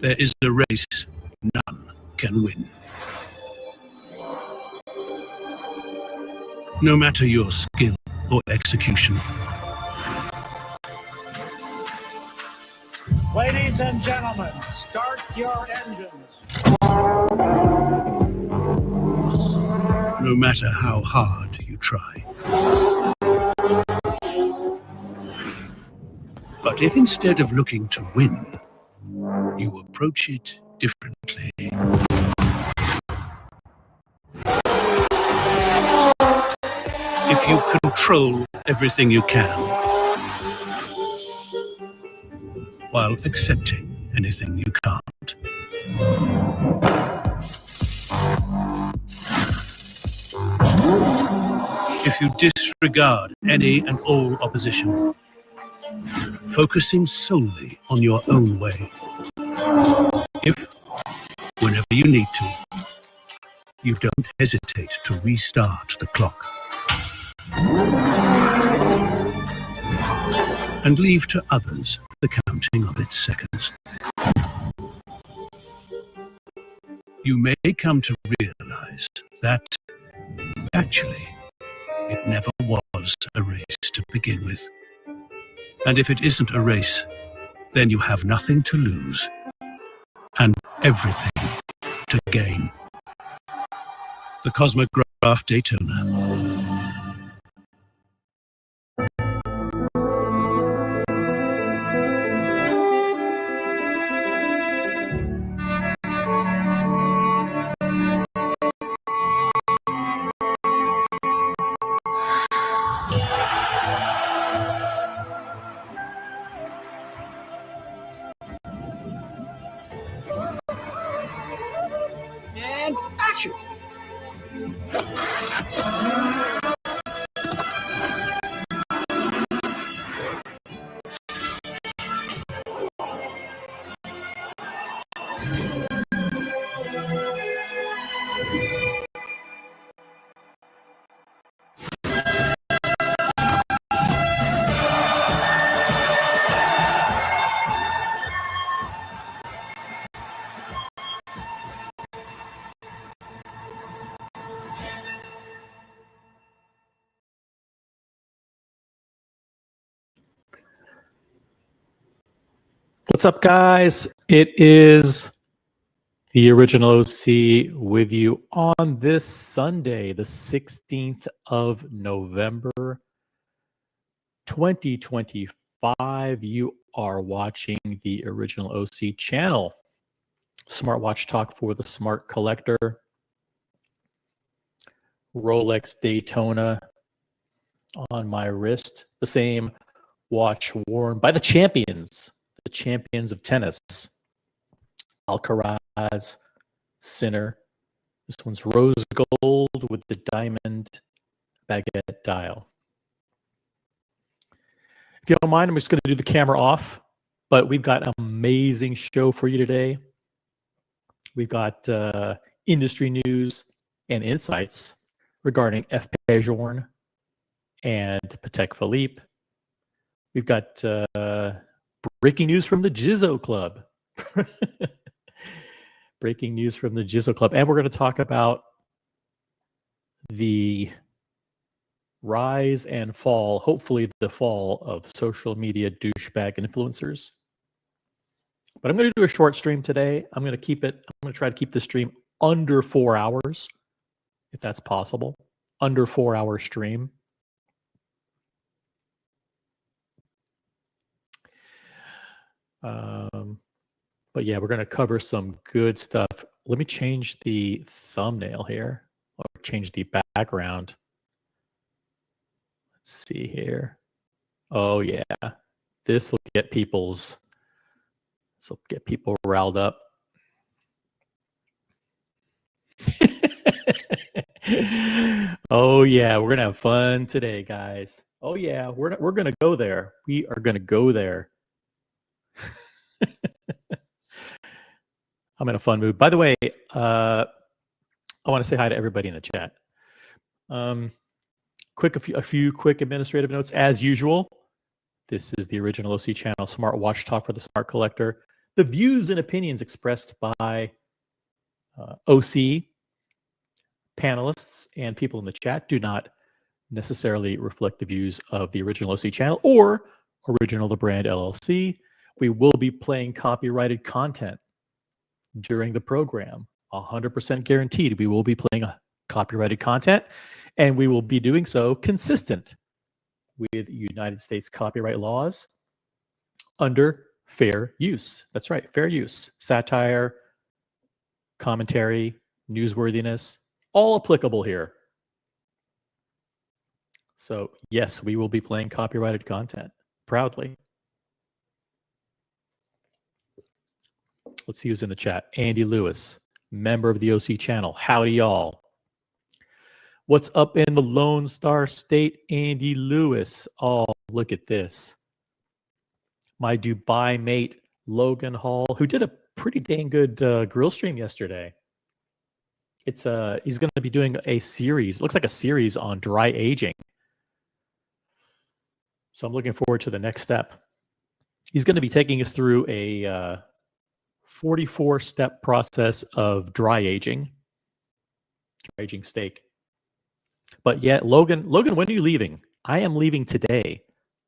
There is a race none can win. No matter your skill or execution. Ladies and gentlemen, start your engines. No matter how hard you try. But if instead of looking to win, you approach it differently. If you control everything you can, while accepting anything you can't. If you disregard any and all opposition, focusing solely on your own way. If, whenever you need to, you don't hesitate to restart the clock. And leave to others the counting of its seconds. You may come to realize that, actually, it never was a race to begin with. And if it isn't a race, then you have nothing to lose and everything to gain. The Cosmograph Daytona. And action! What's up, guys? It is the original OC with you on this Sunday, the 16th of November, 2025. You are watching the original OC channel. Smartwatch talk for the smart collector. Rolex Daytona on my wrist. The same watch worn by the champions of tennis. Alcaraz, Sinner. This one's rose gold with the diamond baguette dial. If you don't mind, I'm just going to do the camera off, but we've got an amazing show for you today. We've got industry news and insights regarding FP Journe and Patek Philippe. We've got breaking news from the Jizzo Club. Breaking news from the Jizzo Club. And we're going to talk about the rise and fall, hopefully the fall of social media douchebag influencers. But I'm going to do a short stream today. I'm going to try to keep the stream under 4 hours, if that's possible. Under 4 hour stream. But yeah, we're going to cover some good stuff. Let me change the thumbnail here, or change the background. Let's see here. Oh yeah, this will get people riled up. Oh yeah, we're gonna have fun today, guys. Oh yeah, we're gonna go there. We are gonna go there. I'm in a fun mood. By the way, I want to say hi to everybody in the chat. A few quick administrative notes as usual. This is the original OC channel, Smart Watch Talk for the Smart Collector. The views and opinions expressed by OC panelists and people in the chat do not necessarily reflect the views of the original OC channel or Original the Brand LLC. We will be playing copyrighted content during the program. 100% guaranteed. We will be playing copyrighted content, and we will be doing so consistent with United States copyright laws under fair use. That's right, fair use. Satire, commentary, newsworthiness, all applicable here. So yes, we will be playing copyrighted content proudly. Let's see who's in the chat. Andy Lewis, member of the OC channel. Howdy, y'all. What's up in the Lone Star State, Andy Lewis? Oh, look at this. My Dubai mate, Logan Hall, who did a pretty dang good grill stream yesterday. He's going to be doing a series. Looks like a series on dry aging. So I'm looking forward to the next step. He's going to be taking us through a 44-step process of dry aging steak. But yeah, Logan, when are you leaving? I am leaving today.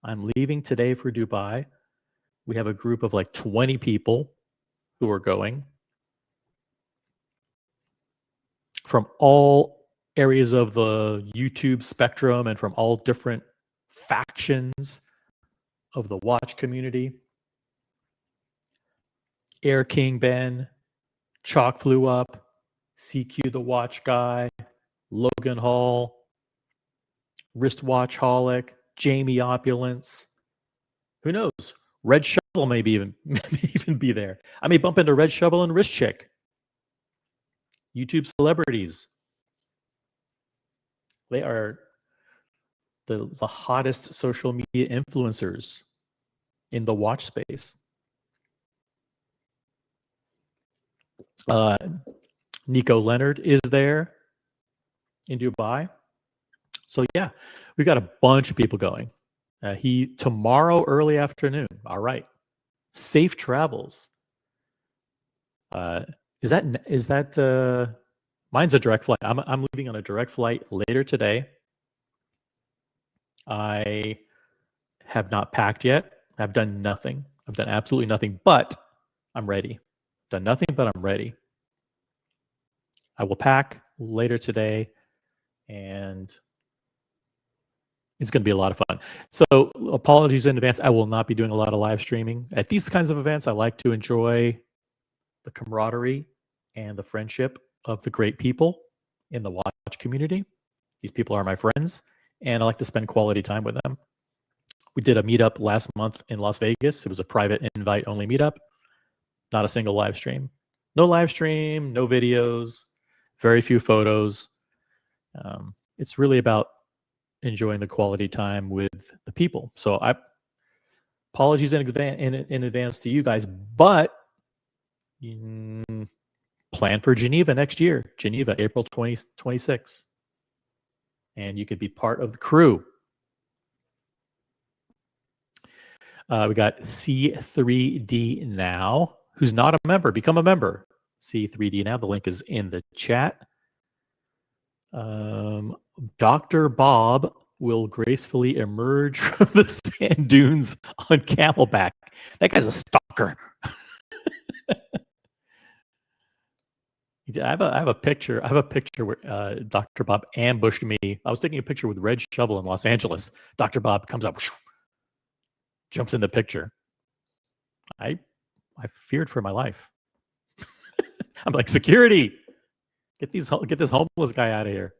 I'm leaving today for Dubai. We have a group of like 20 people who are going from all areas of the YouTube spectrum and from all different factions of the watch community. Air King Ben, Chalk Flew Up, CQ the Watch Guy, Logan Hall, Wristwatch Holic, Jamie Opulence. Who knows? Red Shovel maybe even be there. I may bump into Red Shovel and Wrist Chick. YouTube celebrities. They are the hottest social media influencers in the watch space. Nico Leonard is there in Dubai. So yeah, we got a bunch of people going. Tomorrow early afternoon. All right. Safe travels. Is that mine's a direct flight. I'm leaving on a direct flight later today. I have not packed yet. I've done nothing. I've done absolutely nothing, but I'm ready. Done nothing, but I'm ready. I will pack later today, and it's going to be a lot of fun. So apologies in advance. I will not be doing a lot of live streaming. At these kinds of events, I like to enjoy the camaraderie and the friendship of the great people in the watch community. These people are my friends, and I like to spend quality time with them. We did a meetup last month in Las Vegas. It was a private invite-only meetup. Not a single live stream. No live stream, no videos, very few photos. It's really about enjoying the quality time with the people. So apologies in advance to you guys, but plan for Geneva next year. Geneva, April 2026. And you could be part of the crew. We got C3D Now, who's not a member. Become a member. C3D Now. The link is in the chat. Dr. Bob will gracefully emerge from the sand dunes on Camelback. That guy's a stalker. I have a picture. I have a picture where Dr. Bob ambushed me. I was taking a picture with Red Shovel in Los Angeles. Dr. Bob comes up, jumps in the picture. I feared for my life. I'm like, security, get this homeless guy out of here.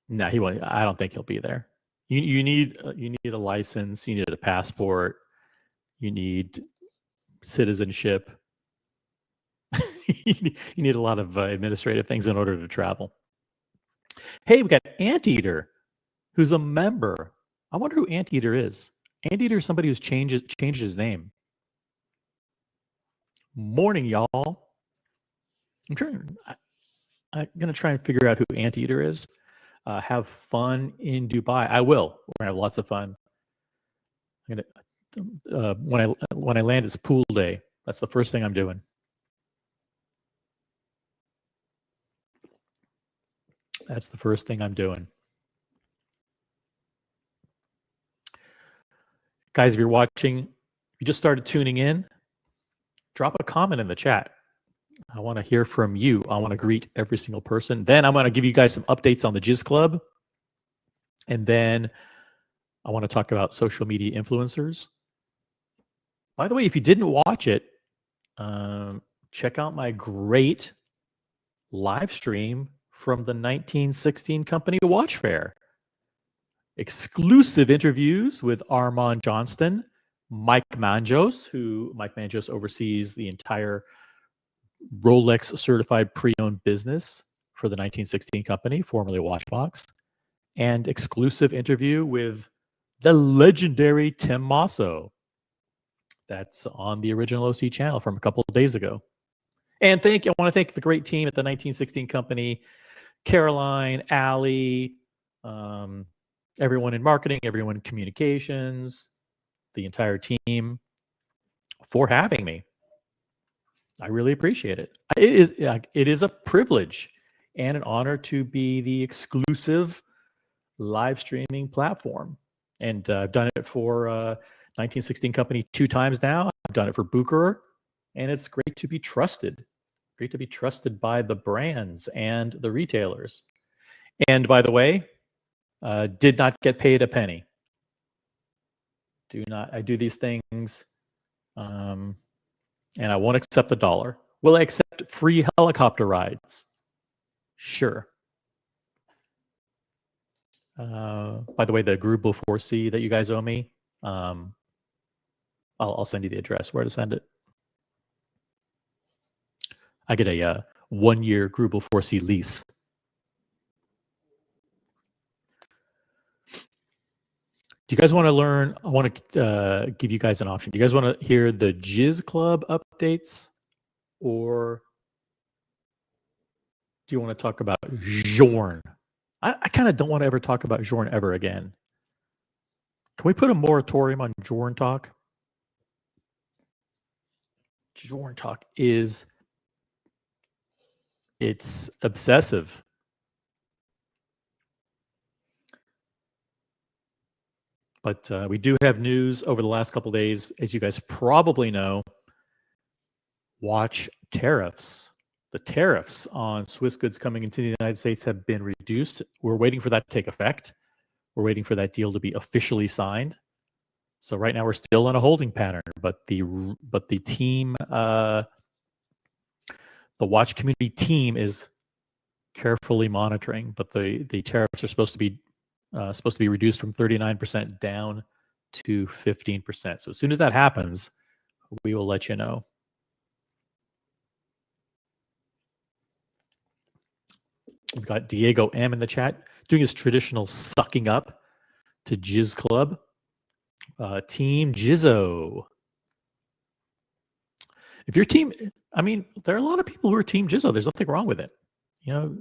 No, he won't. I don't think he'll be there. You need a license. You need a passport. You need citizenship. You need a lot of administrative things in order to travel. Hey, we got Anteater, who's a member. I wonder who Anteater is. Anteater is somebody who's changed his name. Morning, y'all. I'm gonna try and figure out who Anteater is. Have fun in Dubai. I will. We're gonna have lots of fun. I'm gonna when I land, it's pool day. That's the first thing I'm doing. That's the first thing I'm doing. Guys, if you're watching, if you just started tuning in, drop a comment in the chat. I want to hear from you. I want to greet every single person. Then I'm going to give you guys some updates on the Jizz Club. And then I want to talk about social media influencers. By the way, if you didn't watch it, check out my great live stream from the 1916 Company Watch Fair. Exclusive interviews with Armand Johnston, Mike Manjos, Mike Manjos oversees the entire Rolex certified pre-owned business for the 1916 Company, formerly Watchbox, and exclusive interview with the legendary Tim Masso. That's on the original OC channel from a couple of days ago. And I want to thank the great team at the 1916 Company, Caroline, Allie, everyone in marketing, everyone in communications, the entire team for having me. I really appreciate it. It is a privilege and an honor to be the exclusive live streaming platform. And I've done it for 1916 Company 2 times now. I've done it for Bucherer, and it's great to be trusted. Great to be trusted by the brands and the retailers. And by the way, did not get paid a penny. I do these things, and I won't accept a dollar. Will I accept free helicopter rides? Sure. By the way, the Grubel 4C that you guys owe me, I'll send you the address where to send it. I get a 1-year Grubel 4C lease. Do you guys want to learn? I want to give you guys an option. Do you guys want to hear the Jizz Club updates, or do you want to talk about Journe? I kind of don't want to ever talk about Journe ever again. Can we put a moratorium on Journe talk? Journe talk it's obsessive. But we do have news over the last couple of days. As you guys probably know, watch tariffs. The tariffs on Swiss goods coming into the United States have been reduced. We're waiting for that to take effect. We're waiting for that deal to be officially signed. So right now we're still in a holding pattern, but the team, the watch community team is carefully monitoring. But the tariffs are supposed to be reduced from 39% down to 15%. So as soon as that happens, we will let you know. We've got Diego M in the chat doing his traditional sucking up to Jizz Club. Team Jizzo. If your team, I mean, there are a lot of people who are Team Jizzo. There's nothing wrong with it. You know,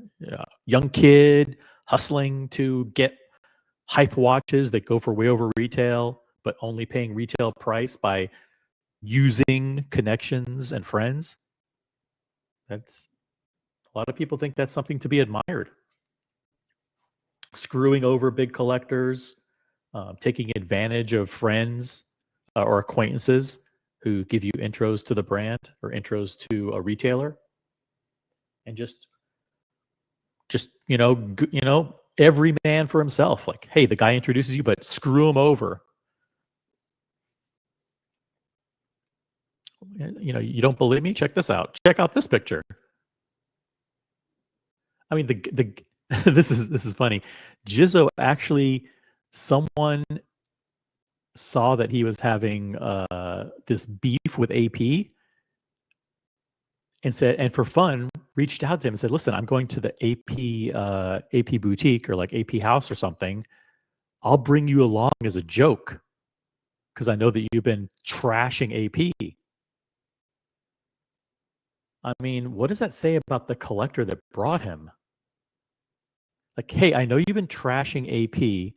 young kid hustling to get hype watches that go for way over retail, but only paying retail price by using connections and friends. That's a lot of people think that's something to be admired. Screwing over big collectors, taking advantage of friends or acquaintances who give you intros to the brand or intros to a retailer, and just every man for himself. Like, hey, the guy introduces you, but screw him over. You know, you don't believe me? Check this out. Check out this picture. I mean, this is funny. Jizzo actually, someone saw that he was having this beef with AP, and for fun, reached out to him and said, "Listen, I'm going to the AP boutique or like AP house or something. I'll bring you along as a joke because I know that you've been trashing AP." I mean, what does that say about the collector that brought him? Like, hey, I know you've been trashing AP,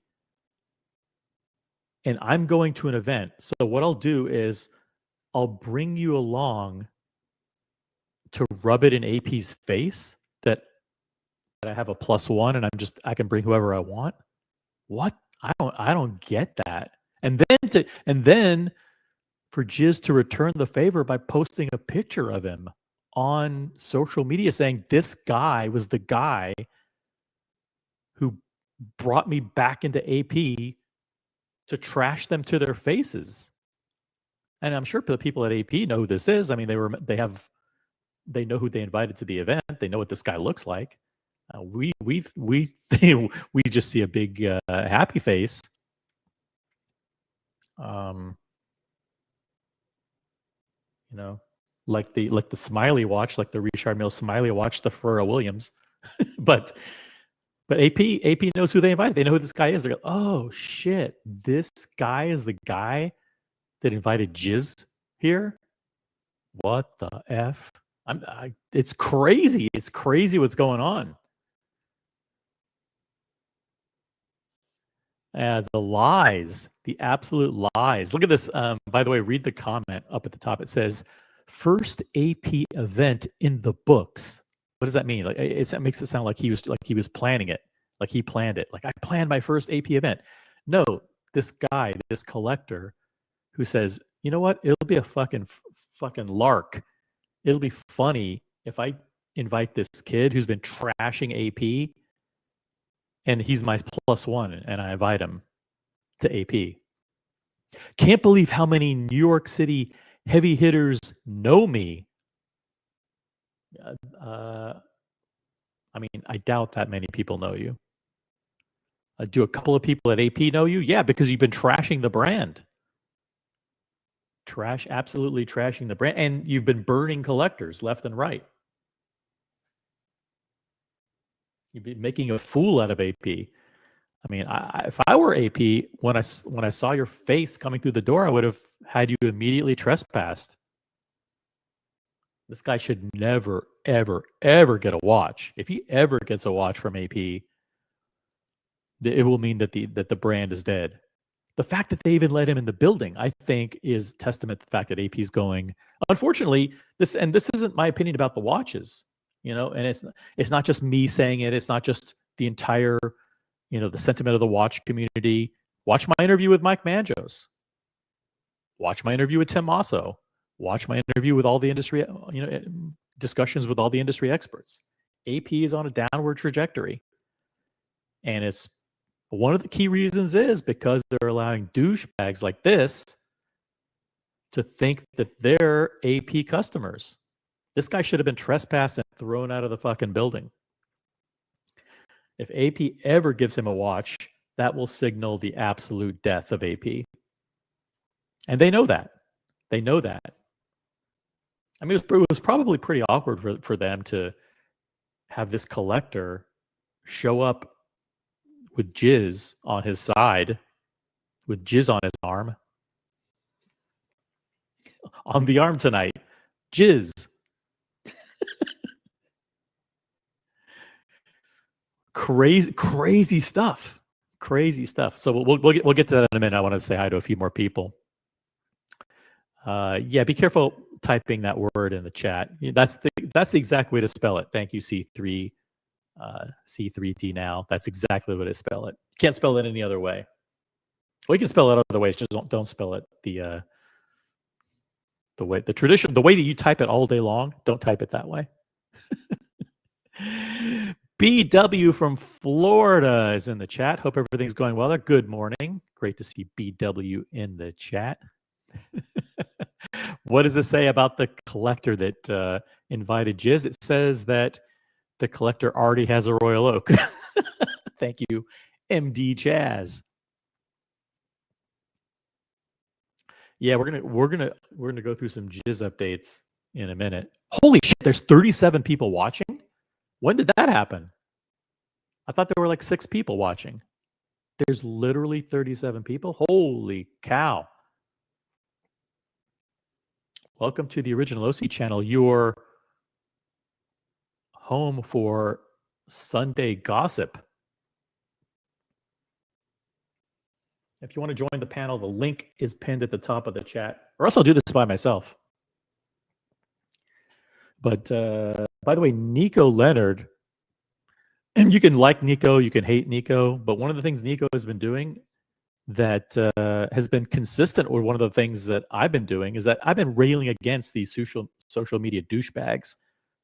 and I'm going to an event. So what I'll do is I'll bring you along to rub it in AP's face that I have a +1 and I can bring whoever I want. What? I don't get that. And then for Jizz to return the favor by posting a picture of him on social media saying this guy was the guy who brought me back into AP to trash them to their faces. And I'm sure the people at AP know who this is. I mean, they know who they invited to the event. They know what this guy looks like. We just see a big happy face. You know, like the smiley watch, like the Richard Mille smiley watch, the Pharrell Williams. but AP knows who they invited. They know who this guy is. They're like, oh shit, this guy is the guy that invited Jizz here. What the f? It's crazy. It's crazy what's going on. The lies, the absolute lies. Look at this. By the way, read the comment up at the top. It says, "First AP event in the books." What does that mean? Like, it makes it sound like he was planning it, like he planned it. Like I planned my first AP event. No, this guy, this collector, who says, you know what? It'll be a fucking lark. It'll be funny if I invite this kid who's been trashing AP and he's my +1 and I invite him to AP. Can't believe how many New York City heavy hitters know me. I mean, I doubt that many people know you. Do a couple of people at AP know you? Yeah, because you've been trashing the brand. Absolutely trashing the brand. And you've been burning collectors left and right. You've been making a fool out of AP. I mean, if I were AP, when I saw your face coming through the door, I would have had you immediately trespassed. This guy should never, ever, ever get a watch. If he ever gets a watch from AP, it will mean that the brand is dead. The fact that they even let him in the building, I think, is testament to the fact that AP is going. Unfortunately, this isn't my opinion about the watches, and it's not just me saying it. It's not just the entire, the sentiment of the watch community. Watch my interview with Mike Manjos. Watch my interview with Tim Masso. Watch my interview with all the industry, discussions with all the industry experts. AP is on a downward trajectory. And it's one of the key reasons is because they're allowing douchebags like this to think that they're AP customers. This guy should have been trespassed and thrown out of the fucking building. If AP ever gives him a watch, that will signal the absolute death of AP. And they know that. They know that. I mean, it was probably pretty awkward for them to have this collector show up with jizz on his side, with jizz on his arm. On the arm tonight. Jizz. Crazy stuff. Crazy stuff. So we'll get to that in a minute. I want to say hi to a few more people. Yeah, be careful typing that word in the chat. That's the exact way to spell it. Thank you, C3 C3T now. That's exactly what I spell it. You can't spell it any other way. Well, you can spell it other ways. Just don't spell it the way that you type it all day long. Don't type it that way. BW from Florida is in the chat. Hope everything's going well there. Good morning. Great to see BW in the chat. What does it say about the collector that invited Jizz? It says that the collector already has a Royal Oak. Thank you, MD Chaz. Yeah, we're gonna go through some Jizz updates in a minute. Holy shit! There's 37 people watching. When did that happen? I thought there were like 6 people watching. There's literally 37 people. Holy cow! Welcome to the Original OC channel, your home for Sunday gossip. If you want to join the panel, the link is pinned at the top of the chat. Or else I'll do this by myself. But by the way, Nico Leonard, and you can like Nico, you can hate Nico, but one of the things Nico has been doing that has been consistent, or one of the things that I've been doing, is that I've been railing against these social media douchebags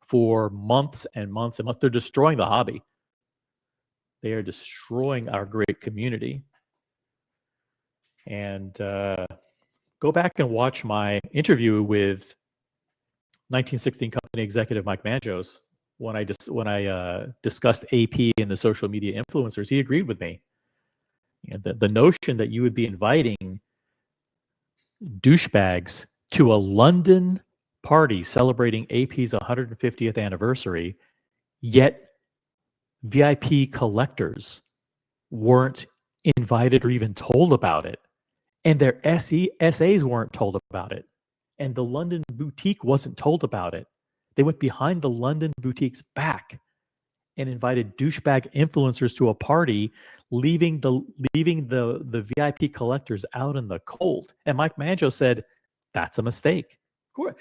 for months and months and months. They're destroying the hobby. They are destroying our great community. And go back and watch my interview with 1916 company executive Mike Manjos when I discussed AP and the social media influencers. He agreed with me. You know, the notion that you would be inviting douchebags to a London party celebrating AP's 150th anniversary, yet VIP collectors weren't invited or even told about it, and their SAs weren't told about it, and the London boutique wasn't told about it. They went behind the London boutique's back and invited douchebag influencers to a party, leaving the VIP collectors out in the cold. And Mike Manjo said, "That's a mistake. Of course,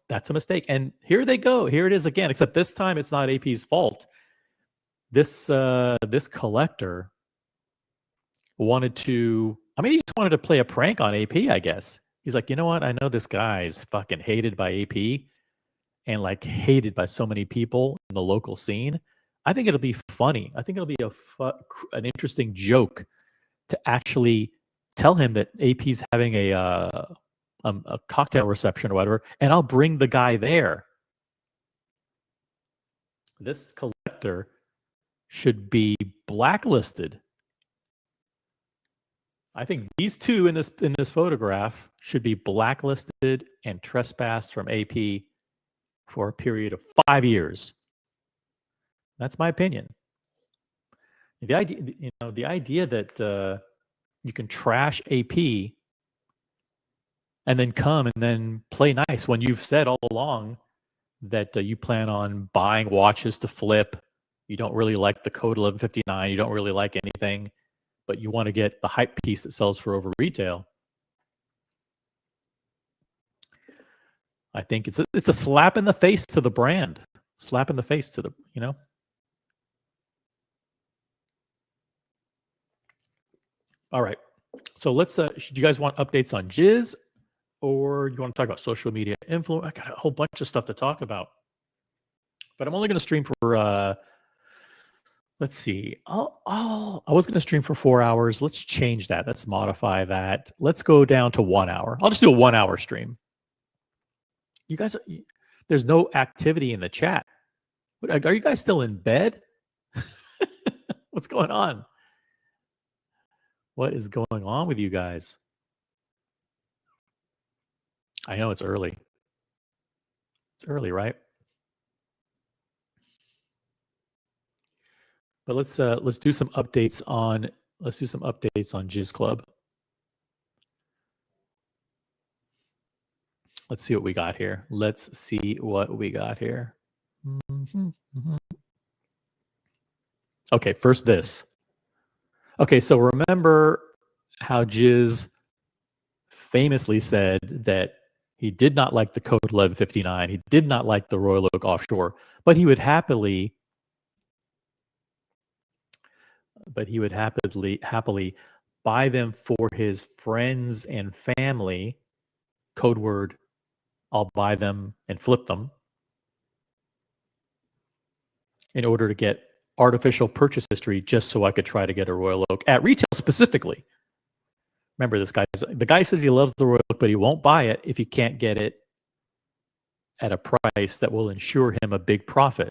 that's a mistake." And here they go. Here it is again. Except this time, it's not AP's fault. This collector wanted to. I mean, he just wanted to play a prank on AP, I guess. He's like, you know what? I know this guy's fucking hated by AP and like hated by so many people in the local scene. I think it'll be funny. I think it'll be an interesting joke to actually tell him that AP's having a cocktail reception or whatever, and I'll bring the guy there. This collector should be blacklisted. I think these two in this photograph should be blacklisted and trespassed from AP for a period of 5 years. That's my opinion. The idea that you can trash AP and then come and then play nice when you've said all along that you plan on buying watches to flip. You don't really like the code 1159. You don't really like anything, but you want to get the hype piece that sells for over retail. I think it's a slap in the face to the brand. Slap in the face to the, All right. So let's, should you guys want updates on Jizz, or you want to talk about social media influence? I got a whole bunch of stuff to talk about, but I'm only going to stream for, let's see. I was going to stream for 4 hours. Let's change that. Let's modify that. Let's go down to 1 hour. I'll just do a 1 hour stream. You guys, there's no activity in the chat. Are you guys still in bed? What's going on? What is going on with you guys? I know it's early. It's early, right? But let's do some updates on Jizz Club. Let's see what we got here. Okay, first this. Okay, so remember how Jizz famously said that he did not like the code 1159. He did not like the Royal Oak offshore, but he would happily buy them for his friends and family. Code word, I'll buy them and flip them, in order to get artificial purchase history, just so I could try to get a Royal Oak at retail specifically. Remember, the guy says he loves the Royal Oak, but he won't buy it if he can't get it at a price that will ensure him a big profit.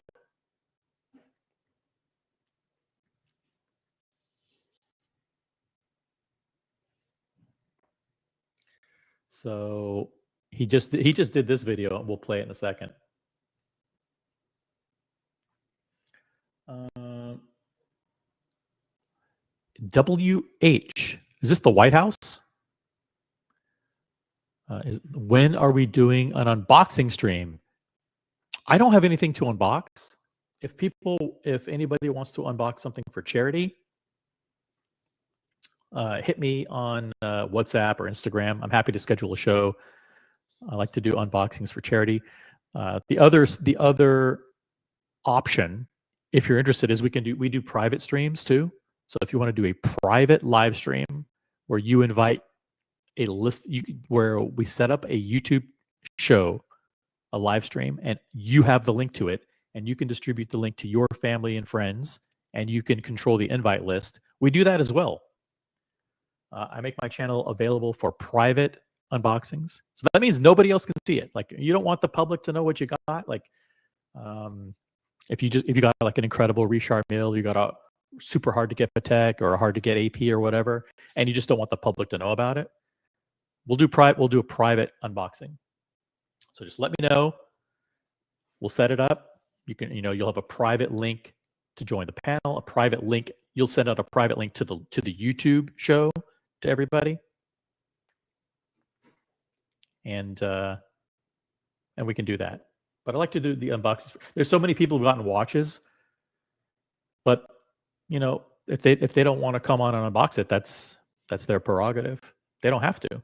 So he just did this video. We'll play it in a second. WH, is this the White House? When are we doing an unboxing stream? I don't have anything to unbox. If anybody wants to unbox something for charity, hit me on WhatsApp or Instagram. I'm happy to schedule a show. I like to do unboxings for charity. The other option, if you're interested, is we do private streams too. So if you want to do a private live stream where you invite a list, where we set up a YouTube show, a live stream, and you have the link to it, and you can distribute the link to your family and friends, and you can control the invite list. We do that as well. I make my channel available for private unboxings. So that means nobody else can see it. Like, you don't want the public to know what you got. Like, if you got like an incredible Richard Mille, you got a super hard to get Patek or a hard to get AP or whatever, and you just don't want the public to know about it, we'll do a private unboxing. So just let me know. We'll set it up. You'll have a private link to join the panel, a private link. You'll send out a private link to the YouTube show to everybody. And we can do that. But I like to do the unboxings. There's so many people who've gotten watches, but if they don't want to come on and unbox it, that's their prerogative. They don't have to.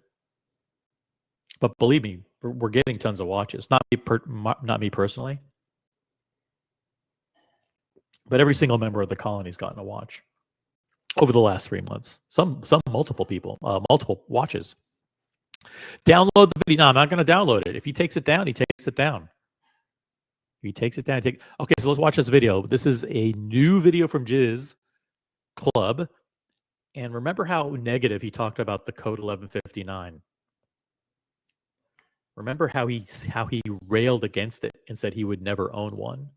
But believe me, we're getting tons of watches. Not me personally, but every single member of the colony's gotten a watch over the last 3 months. Some multiple people, multiple watches. Download the video. No, I'm not going to download it. If he takes it down, he takes it down. He takes it down. Okay, so let's watch this video. This is a new video from Jizz Club. And remember how negative he talked about the code 1159. Remember how he railed against it and said he would never own one.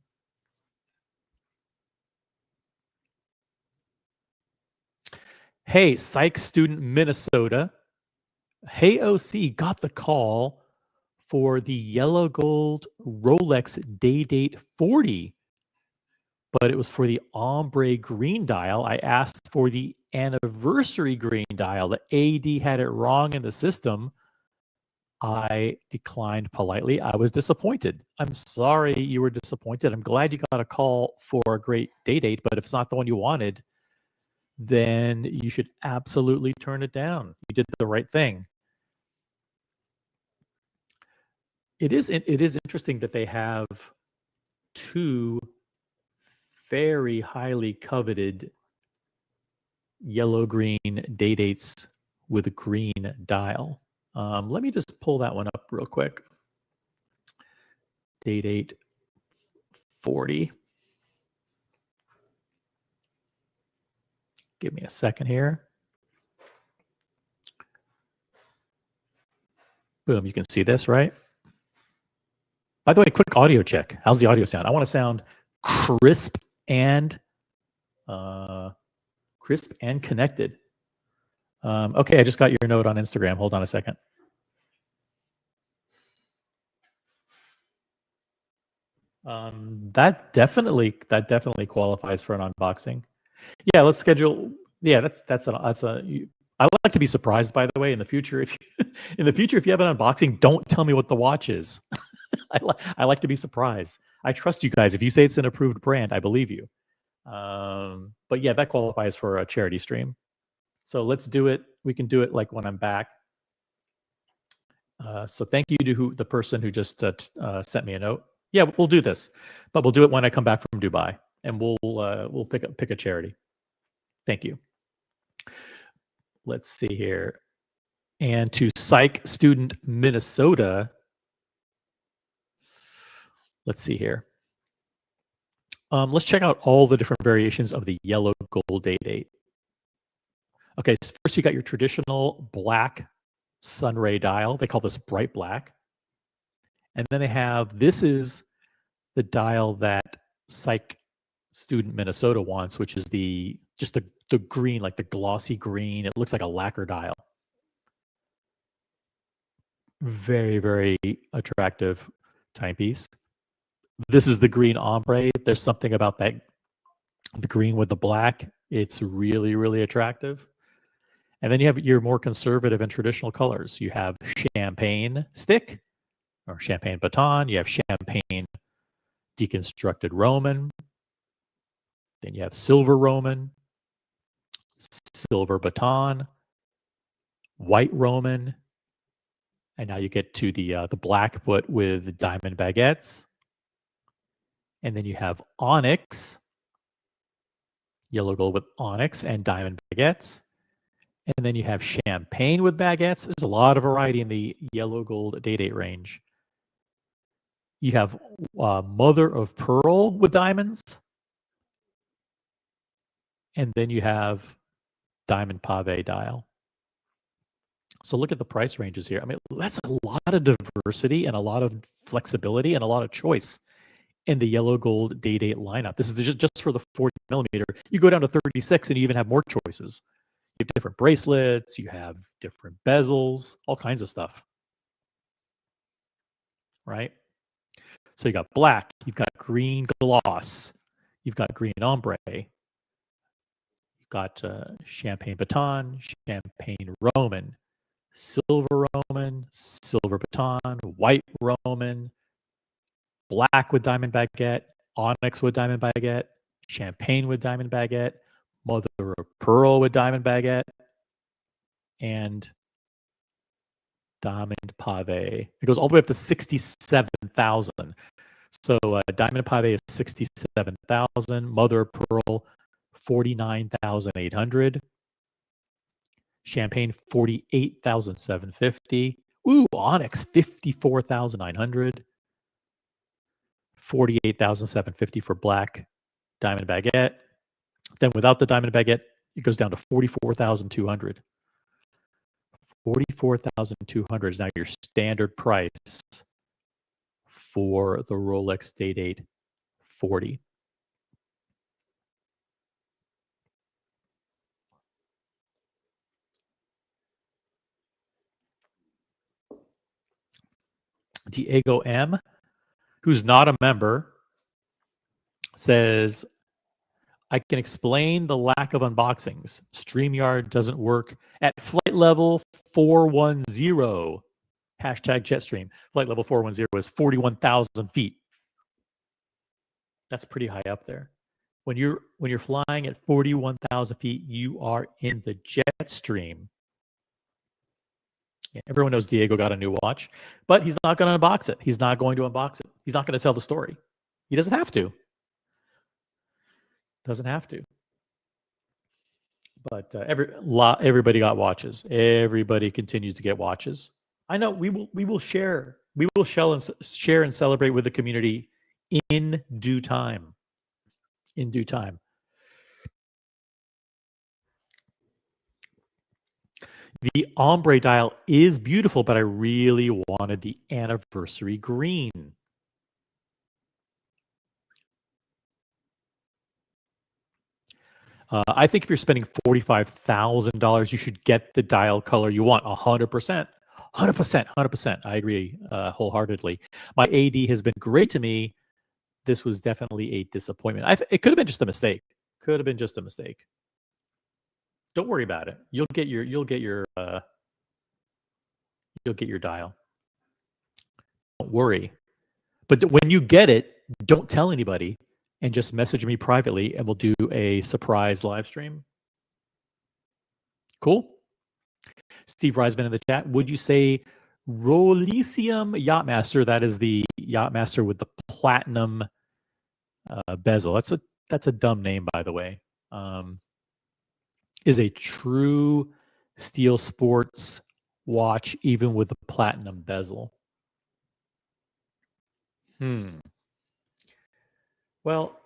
Hey, Psych Student Minnesota. Hey, OC, got the call for the yellow gold Rolex Day Date 40, but it was for the ombre green dial. I asked for the anniversary green dial. The AD had it wrong in the system. I declined politely. I was disappointed. I'm sorry you were disappointed. I'm glad you got a call for a great day date, but if it's not the one you wanted, then you should absolutely turn it down. You did the right thing. It is interesting that they have two very highly coveted yellow-green day dates with a green dial. Let me just pull that one up real quick. Day date 40. Give me a second here. Boom, you can see this, right? By the way, quick audio check. How's the audio sound? I want to sound crisp and connected. Okay, I just got your note on Instagram. Hold on a second. That definitely qualifies for an unboxing. Yeah, let's schedule. Yeah, that's a. I like to be surprised. By the way, in the future, if you have an unboxing, don't tell me what the watch is. I like to be surprised. I trust you guys. If you say it's an approved brand, I believe you. But yeah, that qualifies for a charity stream. So let's do it. We can do it like when I'm back. So thank you to the person who just sent me a note. Yeah, we'll do this, but we'll do it when I come back from Dubai, and we'll pick a charity. Thank you. Let's see here. And to Psych Student Minnesota, let's see here. Let's check out all the different variations of the yellow gold day date. Okay, so first you got your traditional black sunray dial. They call this bright black. And then they have, this is the dial that Psych Student Minnesota wants, which is just the green, like the glossy green. It looks like a lacquer dial. Very, very attractive timepiece. This is the green ombre. There's something about that, the green with the black. It's really, really attractive. And then you have your more conservative and traditional colors. You have champagne stick or champagne baton. You have champagne deconstructed Roman. Then you have silver Roman, silver baton, white Roman, and now you get to the black but with diamond baguettes. And then you have onyx, yellow gold with onyx and diamond baguettes. And then you have champagne with baguettes. There's a lot of variety in the yellow gold day-date range. You have mother of pearl with diamonds. And then you have diamond pave dial. So look at the price ranges here. I mean, that's a lot of diversity and a lot of flexibility and a lot of choice in the yellow gold day-date lineup. This is just for the 40 millimeter. You go down to 36 and you even have more choices. You have different bracelets, you have different bezels, all kinds of stuff. Right? So you got black, you've got green gloss, you've got green ombre, you've got champagne baton, champagne Roman, silver baton, white Roman, black with diamond baguette, onyx with diamond baguette, champagne with diamond baguette, mother of pearl with diamond baguette, and diamond pave. It goes all the way up to 67,000. So diamond pave is 67,000. Mother of pearl, 49,800. Champagne, 48,750. Ooh, onyx, 54,900. 48,750 for black diamond baguette. Then without the diamond baguette, it goes down to 44,200. 44,200 is now your standard price for the Rolex Day-Date 40. Diego M, who's not a member, says, I can explain the lack of unboxings. StreamYard doesn't work at flight level 410. Hashtag Jetstream. Flight level 410 is 41,000 feet. That's pretty high up there. When you're flying at 41,000 feet, you are in the jet stream. Yeah, everyone knows Diego got a new watch, but he's not going to unbox it. He's not going to unbox it. He's not going to tell the story. He doesn't have to. Doesn't have to. But everybody got watches. Everybody continues to get watches. I know we will share. We will share and celebrate with the community in due time. In due time. The ombre dial is beautiful, but I really wanted the anniversary green. I think if you're spending $45,000, you should get the dial color you want. 100%. 100%. I agree wholeheartedly. My AD has been great to me. This was definitely a disappointment. It could have been just a mistake. Could have been just a mistake. Don't worry about it. You'll get your dial. Don't worry. But when you get it, don't tell anybody and just message me privately and we'll do a surprise live stream. Cool. Steve Reisman in the chat. Would you say Rolicium Yachtmaster? That is the Yachtmaster with the platinum bezel. That's a dumb name, by the way. Is a true steel sports watch, even with the platinum bezel. Well,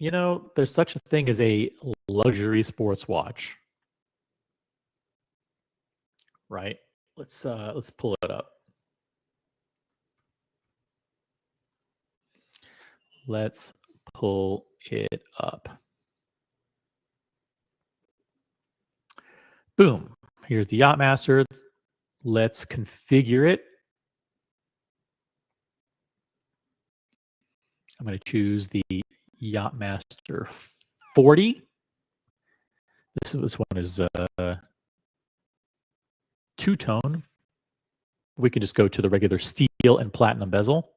there's such a thing as a luxury sports watch, right? Let's pull it up. Let's pull it up. Boom. Here's the Yachtmaster. Let's configure it. I'm going to choose the Yachtmaster 40. This one is two-tone. We can just go to the regular steel and platinum bezel.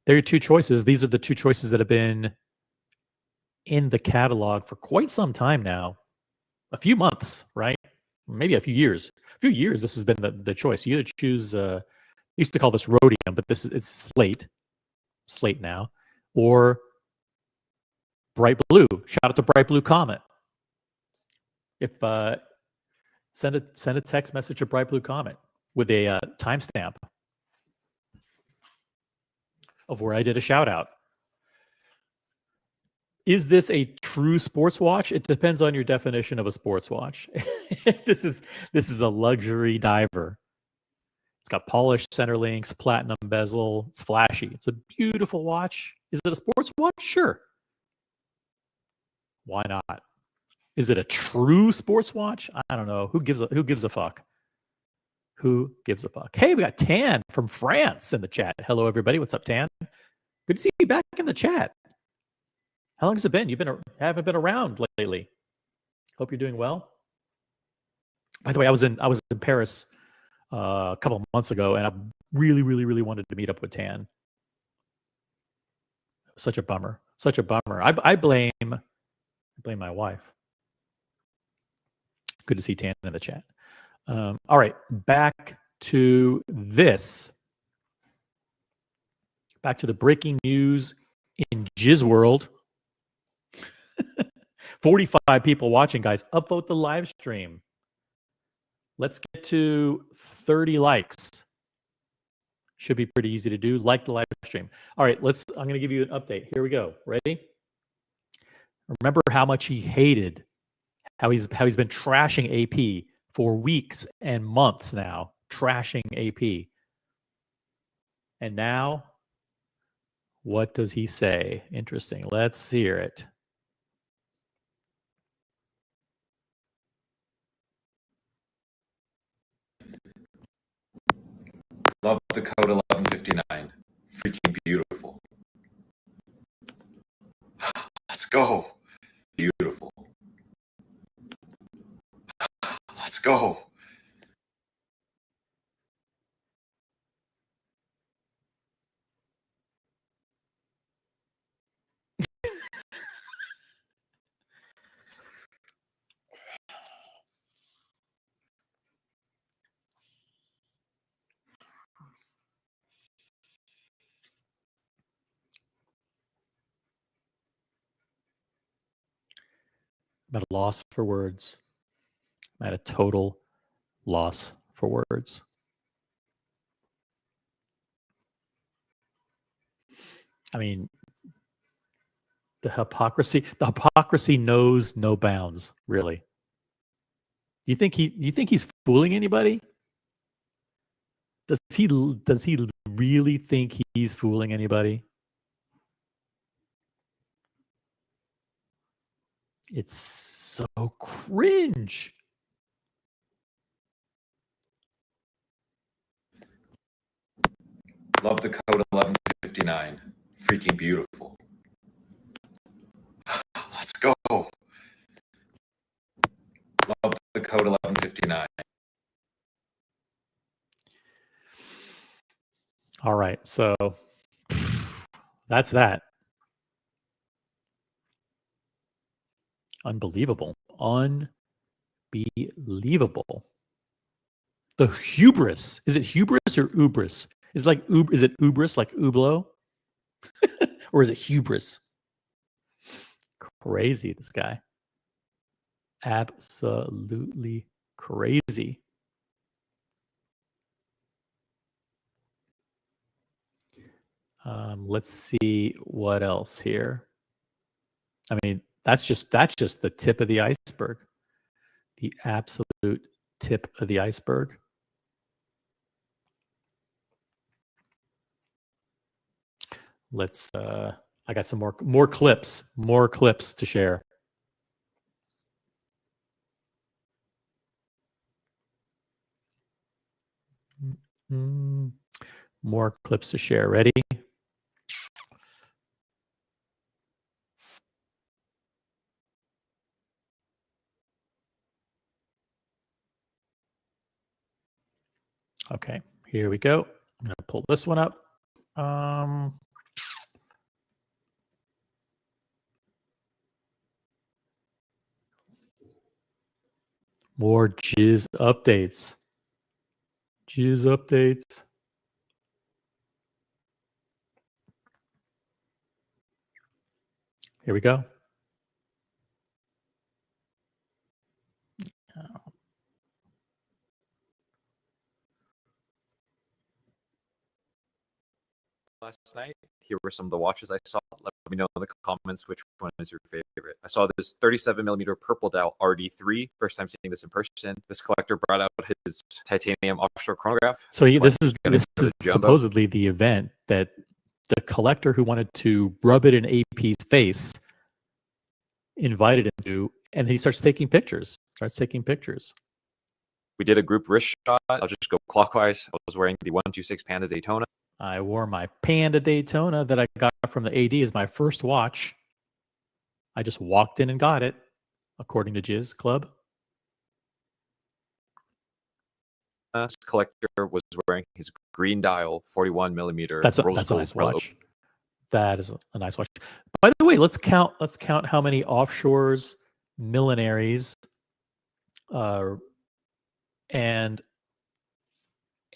There are two choices. These are the two choices that have been in the catalog for quite some time now. a few months, right? Maybe a few years. A few years, this has been the choice. You either choose, used to call this rhodium, but it's slate now, or bright blue. Shout out to Bright Blue Comet. If send a text message to Bright Blue Comet with a timestamp of where I did a shout out. Is this a true sports watch? It depends on your definition of a sports watch. This is a luxury diver. It's got polished center links, platinum bezel. It's flashy. It's a beautiful watch. Is it a sports watch? Sure. Why not? Is it a true sports watch? I don't know. Who gives a fuck? Who gives a fuck? Hey, we got Tan from France in the chat. Hello, everybody. What's up, Tan? Good to see you back in the chat. How long has it been? Haven't been around lately. Hope you're doing well. By the way, I was in Paris a couple of months ago, and I really, really, really wanted to meet up with Tan. Such a bummer. Such a bummer. I blame my wife. Good to see Tan in the chat. All right, back to this. Back to the breaking news in Jizz World. 45 people watching, guys. Upvote the live stream. Let's get to 30 likes. Should be pretty easy to do. Like the live stream. All right, I'm going to give you an update. Here we go. Ready? Remember how much he hated, how he's been trashing AP for weeks and months now, trashing AP. And now, what does he say? Interesting. Let's hear it. Love the code 1159. Freaking beautiful. Let's go. Beautiful. Let's go. I'm at a loss for words. I'm at a total loss for words. I mean, the hypocrisy knows no bounds, really. You think he's fooling anybody? Does he really think he's fooling anybody? It's so cringe. Love the code 1159. Freaking beautiful. Let's go. Love the code 1159. All right, so that's that. Unbelievable. Unbelievable. The hubris. Is it hubris or ubris? Is it ubris like Ublo? Or is it hubris? Crazy, this guy. Absolutely crazy. Let's see what else here. I mean, that's just the tip of the iceberg. The absolute tip of the iceberg. Let's I got some more clips to share. More clips to share. Ready? Okay, here we go. I'm going to pull this one up. More jizz updates. Jizz updates. Here we go. Last night. Here were some of the watches I saw. Let me know in the comments which one is your favorite. I saw this 37 millimeter purple dial RD3. First time seeing this in person. This collector brought out his titanium offshore chronograph. So this is supposedly the event that the collector who wanted to rub it in AP's face invited him to, and he starts taking pictures. We did a group wrist shot. I'll just go clockwise. I was wearing the 126 Panda Daytona. I wore my Panda Daytona that I got from the AD as my first watch. I just walked in and got it, according to Jizz Club. This collector was wearing his green dial 41 millimeter. That's a nice watch. That is a nice watch. By the way, let's count how many offshores, millineries, and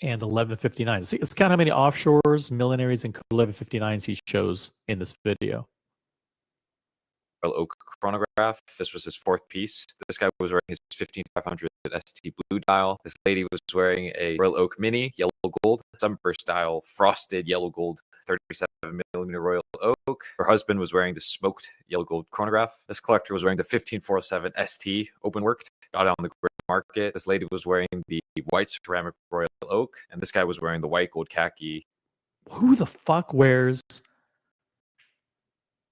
1159s. See, let's count how many offshores, millineries, and 1159s he shows in this video. Royal Oak chronograph. This was his fourth piece. This guy was wearing his 15500 ST blue dial. This lady was wearing a Royal Oak mini yellow gold sunburst dial frosted yellow gold 37 millimeter Royal Oak. Her husband was wearing the smoked yellow gold chronograph. This collector was wearing the 15407 ST open worked. Got it on the gray market. This lady was wearing the white ceramic Royal Oak, and this guy was wearing the white gold khaki. Who the fuck wears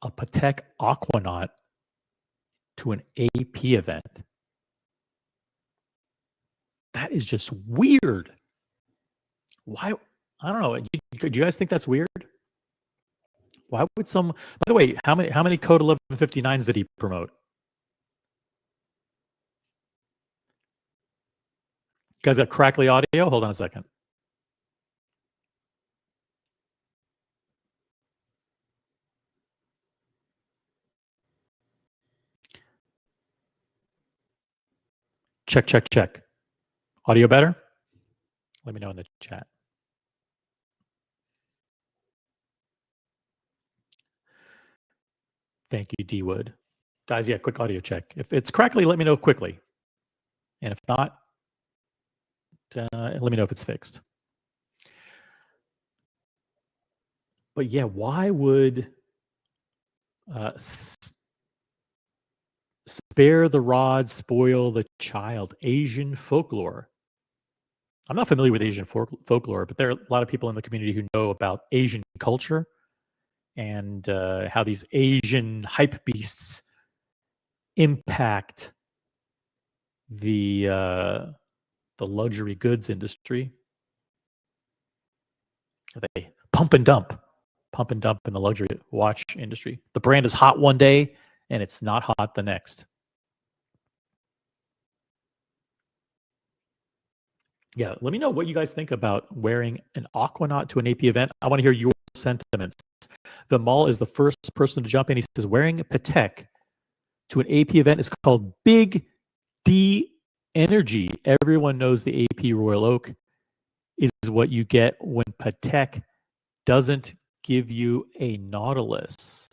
a Patek Aquanaut to an AP event? That is just weird. Why? I don't know. Do you guys think that's weird? Why would some? By the way, how many Code 1159s did he promote? You guys got crackly audio? Hold on a second. Check. Audio better? Let me know in the chat. Thank you, D-Wood. Guys, yeah, quick audio check. If it's crackly, let me know quickly. And if not, let me know if it's fixed. But yeah, why would spare the rod, spoil the child? Asian folklore. I'm not familiar with Asian folklore, but there are a lot of people in the community who know about Asian culture and how these Asian hype beasts impact the luxury goods industry. They pump and dump in the luxury watch industry. The brand is hot one day and it's not hot the next. Yeah, let me know what you guys think about wearing an Aquanaut to an AP event. I want to hear your sentiments. The Mall is the first person to jump in. He says wearing a Patek to an AP event is called Big D Energy. Everyone knows the AP Royal Oak is what you get when Patek doesn't give you a Nautilus.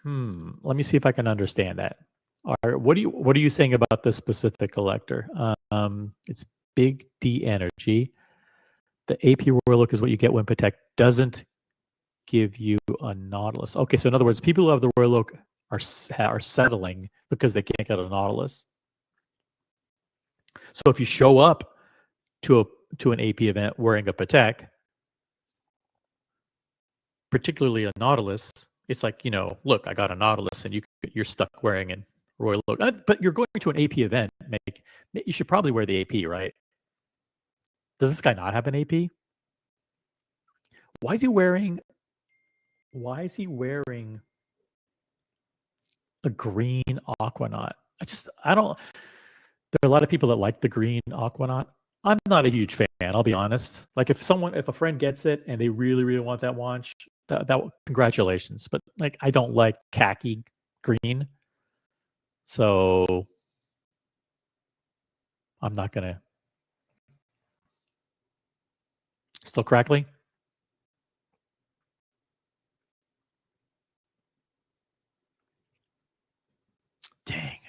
Let me see if I can understand that. All right, what are you saying about this specific collector? It's Big D Energy. The AP Royal Oak is what you get when Patek doesn't give you a Nautilus. Okay, so in other words, people who have the Royal Oak are settling because they can't get a Nautilus. So if you show up to an AP event wearing a Patek, particularly a Nautilus, it's like, look, I got a Nautilus, and you're stuck wearing a Royal Oak. But you're going to an AP event, you should probably wear the AP, right? Does this guy not have an AP? Why is he wearing a green Aquanaut? I don't. There are a lot of people that like the green Aquanaut. I'm not a huge fan, I'll be honest. Like if a friend gets it and they really, really want that watch, that congratulations. But like I don't like khaki green. So I'm not going to. Still crackly? Dang.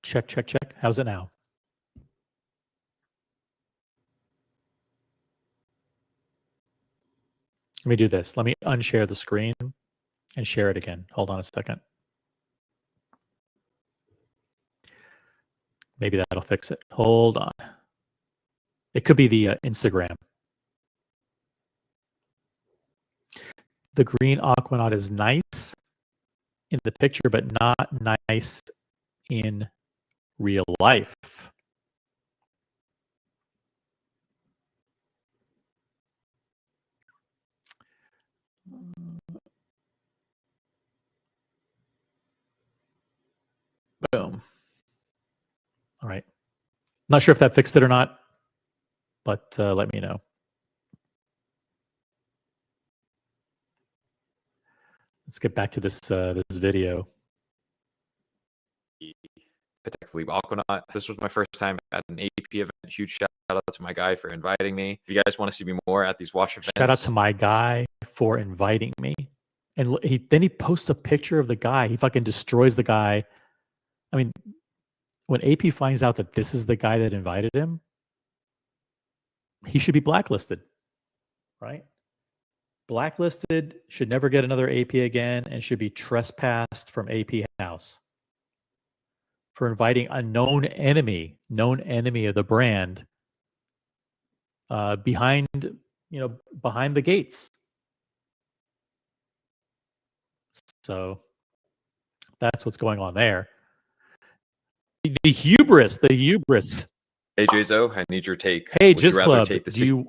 Check, check, check. How's it now? Let me do this. Let me unshare the screen and share it again. Hold on a second. Maybe that'll fix it. Hold on. It could be the Instagram. The green aquanaut is nice in the picture, but not nice in real life. Boom. All right. Not sure if that fixed it or not, but let me know. Let's get back to this this video. Patek Philippe Aquanaut. This was my first time at an AP event. Huge shout out to my guy for inviting me. If you guys want to see me more at these watch events, Shout out to my guy for inviting me. And then he posts a picture of the guy. He fucking destroys the guy. I mean, when AP finds out that this is the guy that invited him, he should be blacklisted, right? Blacklisted, should never get another AP again, and should be trespassed from AP house for inviting a known enemy of the brand behind the gates. So that's what's going on there. The hubris. Hey Jzo, I need your take. Hey, Would you Jizz rather Club, take the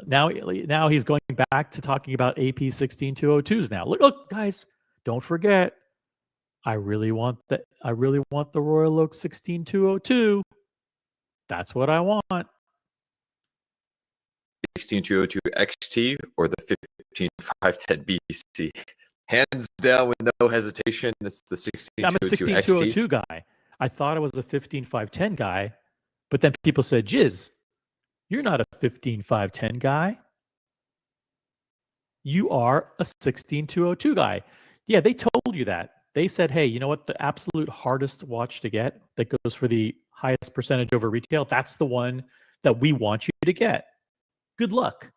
now he's going back to talking about AP 16202s now. Look, guys, don't forget. I really want the Royal Oak 16202. That's what I want. 16202 XT or the 15510 BC? Hands down with no hesitation, it's the I'm a 16202 XT. 16202 guy. I thought I was a 15510 guy, but then people said, Jizz, you're not a 15510 guy. You are a 16202 guy. Yeah, they told you that. They said, hey, you know what? The absolute hardest watch to get that goes for the highest percentage over retail, that's the one that we want you to get. Good luck.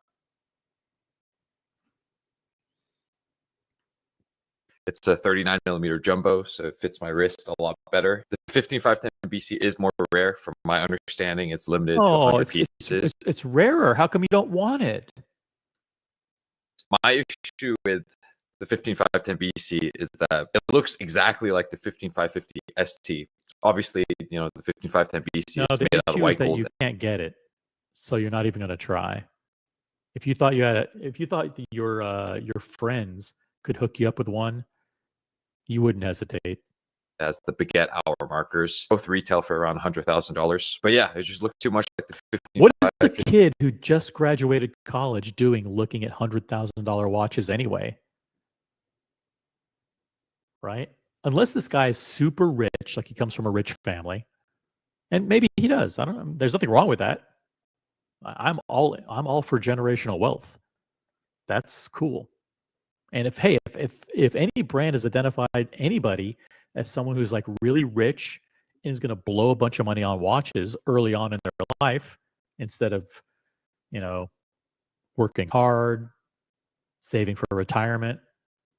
It's a 39 millimeter jumbo, so it fits my wrist a lot better. The 15510 BC is more rare, from my understanding. It's limited to 100 pieces. It's rarer. How come you don't want it? My issue with the 15510 BC is that it looks exactly like the 15550 ST. Obviously, the 15510 BC is made out of white gold. You can't get it, so you're not even going to try. If you thought your friends could hook you up with one, you wouldn't hesitate. As the baguette hour markers, both retail for around $100,000. But yeah, it just looked too much like the 15. What is the kid who just graduated college doing looking at $100,000 watches anyway? Right? Unless this guy is super rich, like he comes from a rich family, and maybe he does. I don't know. There's nothing wrong with that. I'm all for generational wealth. That's cool. And if any brand has identified anybody as someone who's like really rich and is going to blow a bunch of money on watches early on in their life instead of, working hard, saving for retirement,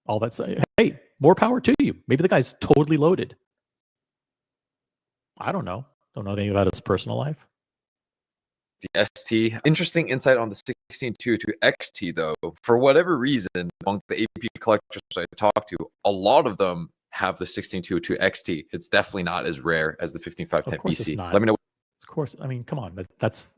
all that stuff, hey, more power to you. Maybe the guy's totally loaded. I don't know. Don't know anything about his personal life. The ST. Interesting insight on the 16202 XT, though. For whatever reason, among the AP collectors I talked to, a lot of them have the 16202 XT. It's definitely not as rare as the 15510 Of course BC. it's not. Let me know. Of course. I mean, come on. That's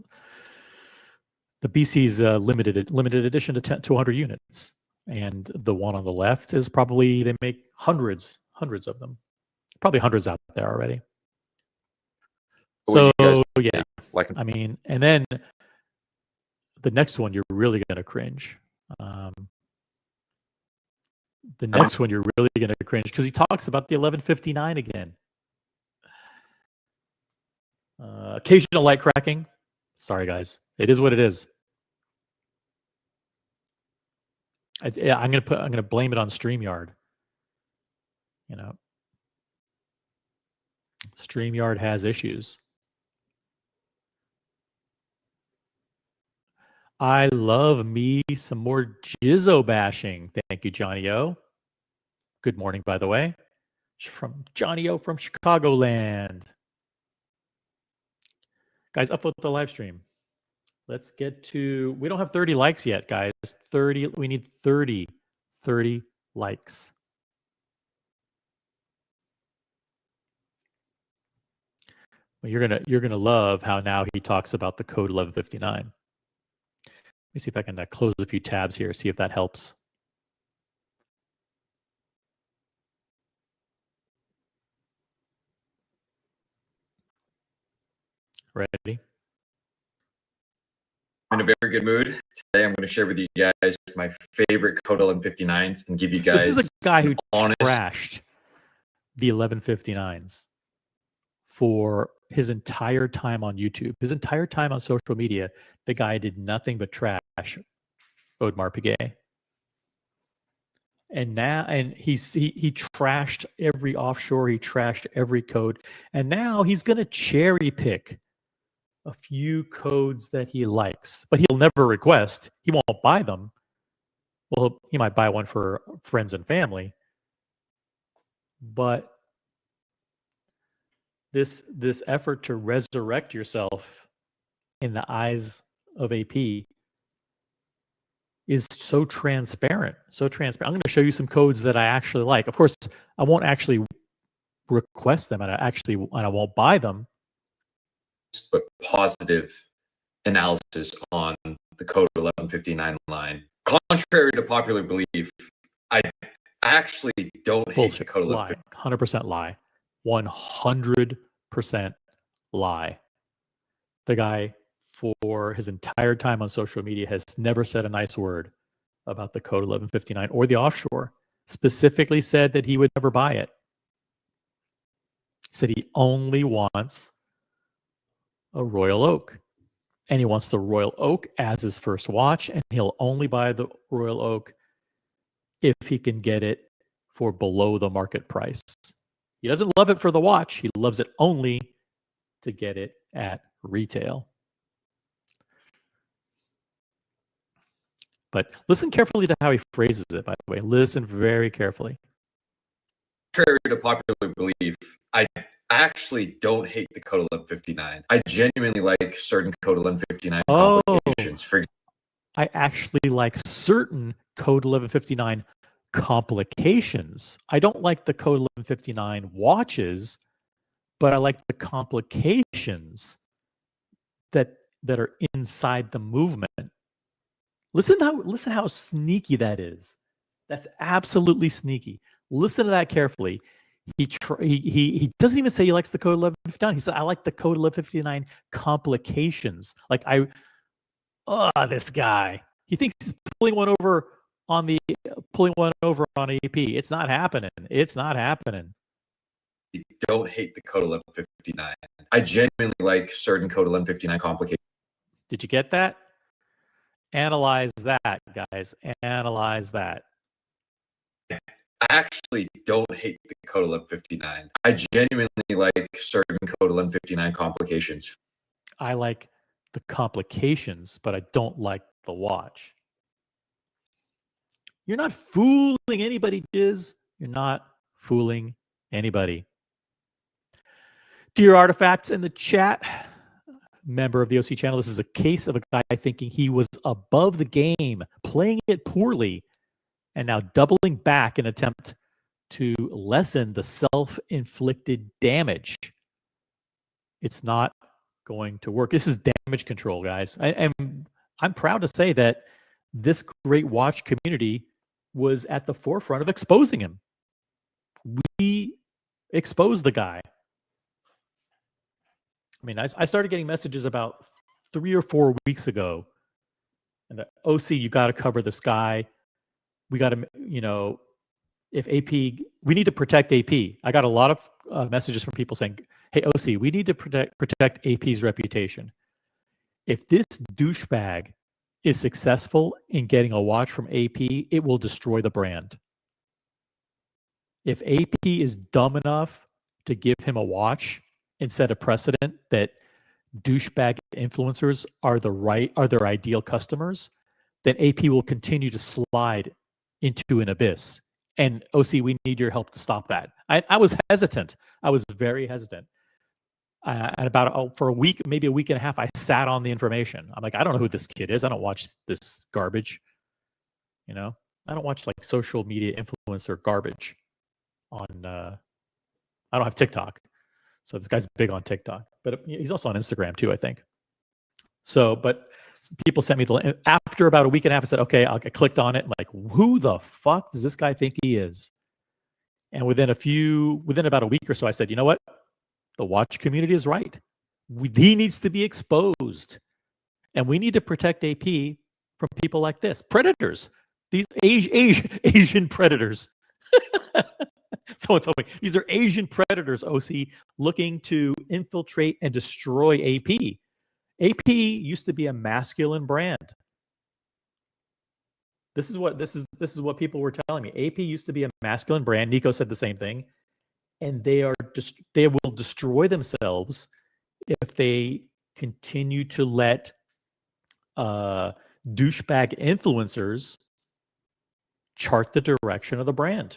the BC's limited edition to 200 units. And the one on the left is probably, they make hundreds of them. Probably hundreds out there already. What So do you guys yeah, like? I mean, and then the next one, you're really going to cringe. The next one, you're really going to cringe because he talks about the 1159 again. Occasional light cracking. Sorry, guys. It is what it is. I'm gonna blame it on StreamYard. You know, StreamYard has issues. I love me some more Jizzo bashing. Thank you, Johnny O. Good morning, by the way. From Johnny O from Chicagoland. Guys, upload the live stream. Let's get to, we don't have 30 likes yet, guys. 30, we need 30 likes. Well, you're gonna love how now he talks about the code 1159. Let me see if I can close a few tabs here, see if that helps. Ready? I'm in a very good mood. Today I'm going to share with you guys my favorite code 1159s and give you guys. This is a guy who honest trashed the 1159s for his entire time on YouTube. His entire time on social media, the guy did nothing but trash Audemars Piguet. And now, and he trashed every offshore, he trashed every code, and now he's going to cherry pick a few codes that he likes, but he'll never request. He won't buy them. Well, he might buy one for friends and family, but this effort to resurrect yourself in the eyes of AP is so transparent, so transparent. I'm going to show you some codes that I actually like. Of course, I won't actually request them, and I won't buy them. but positive analysis on the code 1159 line. Contrary to popular belief, I actually don't hate the code 1159. 100% lie. 100% lie. The guy, for his entire time on social media, has never said a nice word about the code 1159 or the offshore. Specifically said that he would never buy it. He said he only wants a Royal Oak. And he wants the Royal Oak as his first watch, and he'll only buy the Royal Oak if he can get it for below the market price. He doesn't love it for the watch. He loves it only to get it at retail. But listen carefully to how he phrases it, by the way. Listen very carefully. Contrary to popular belief, I actually don't hate the code 1159. I genuinely like certain code 1159 complications. For example, I actually like certain code 1159 complications. I don't like the code 1159 watches, but I like the complications that are inside the movement. Listen how sneaky that is. That's absolutely sneaky. Listen to that carefully. He doesn't even say he likes the code 1159. He said, I like the code 1159 complications. Like this guy. He thinks he's pulling one over on AP. It's not happening. It's not happening. I don't hate the code 1159. I genuinely like certain code 1159 complications. Did you get that? Analyze that, guys. Analyze that. I actually don't hate the code 1159. I genuinely like certain code 1159 complications. I like the complications, but I don't like the watch. You're not fooling anybody, Jiz. You're not fooling anybody. Dear Artifacts in the chat, member of the OC channel, this is a case of a guy thinking he was above the game, playing it poorly, and now doubling back in an attempt to lessen the self-inflicted damage. It's not going to work. This is damage control, guys. I'm proud to say that this great watch community was at the forefront of exposing him. We exposed the guy. I mean, I started getting messages about 3 or 4 weeks ago And the OC, you got to cover this guy. We got to, if AP, we need to protect AP. I got a lot of messages from people saying, "Hey, OC, we need to protect AP's reputation. If this douchebag is successful in getting a watch from AP, it will destroy the brand. If AP is dumb enough to give him a watch and set a precedent that douchebag influencers are their ideal customers, then AP will continue to slide into an abyss. And OC, we need your help to stop that." I was hesitant. I was very hesitant. And for a week, maybe a week and a half, I sat on the information. I'm like, I don't know who this kid is. I don't watch this garbage. I don't watch like social media influencer garbage on. I don't have TikTok, so this guy's big on TikTok, but he's also on Instagram too, I think. So, but people sent me the link. After about a week and a half, I said, okay, I clicked on it. I'm like, who the fuck does this guy think he is? And within about a week or so, I said, you know what? The watch community is right. He needs to be exposed. And we need to protect AP from people like this. Predators. These Asian predators. Someone told me, these are Asian predators, OC, looking to infiltrate and destroy AP. AP used to be a masculine brand. This is what people were telling me. AP used to be a masculine brand. Nico said the same thing. And they will destroy themselves if they continue to let douchebag influencers chart the direction of the brand.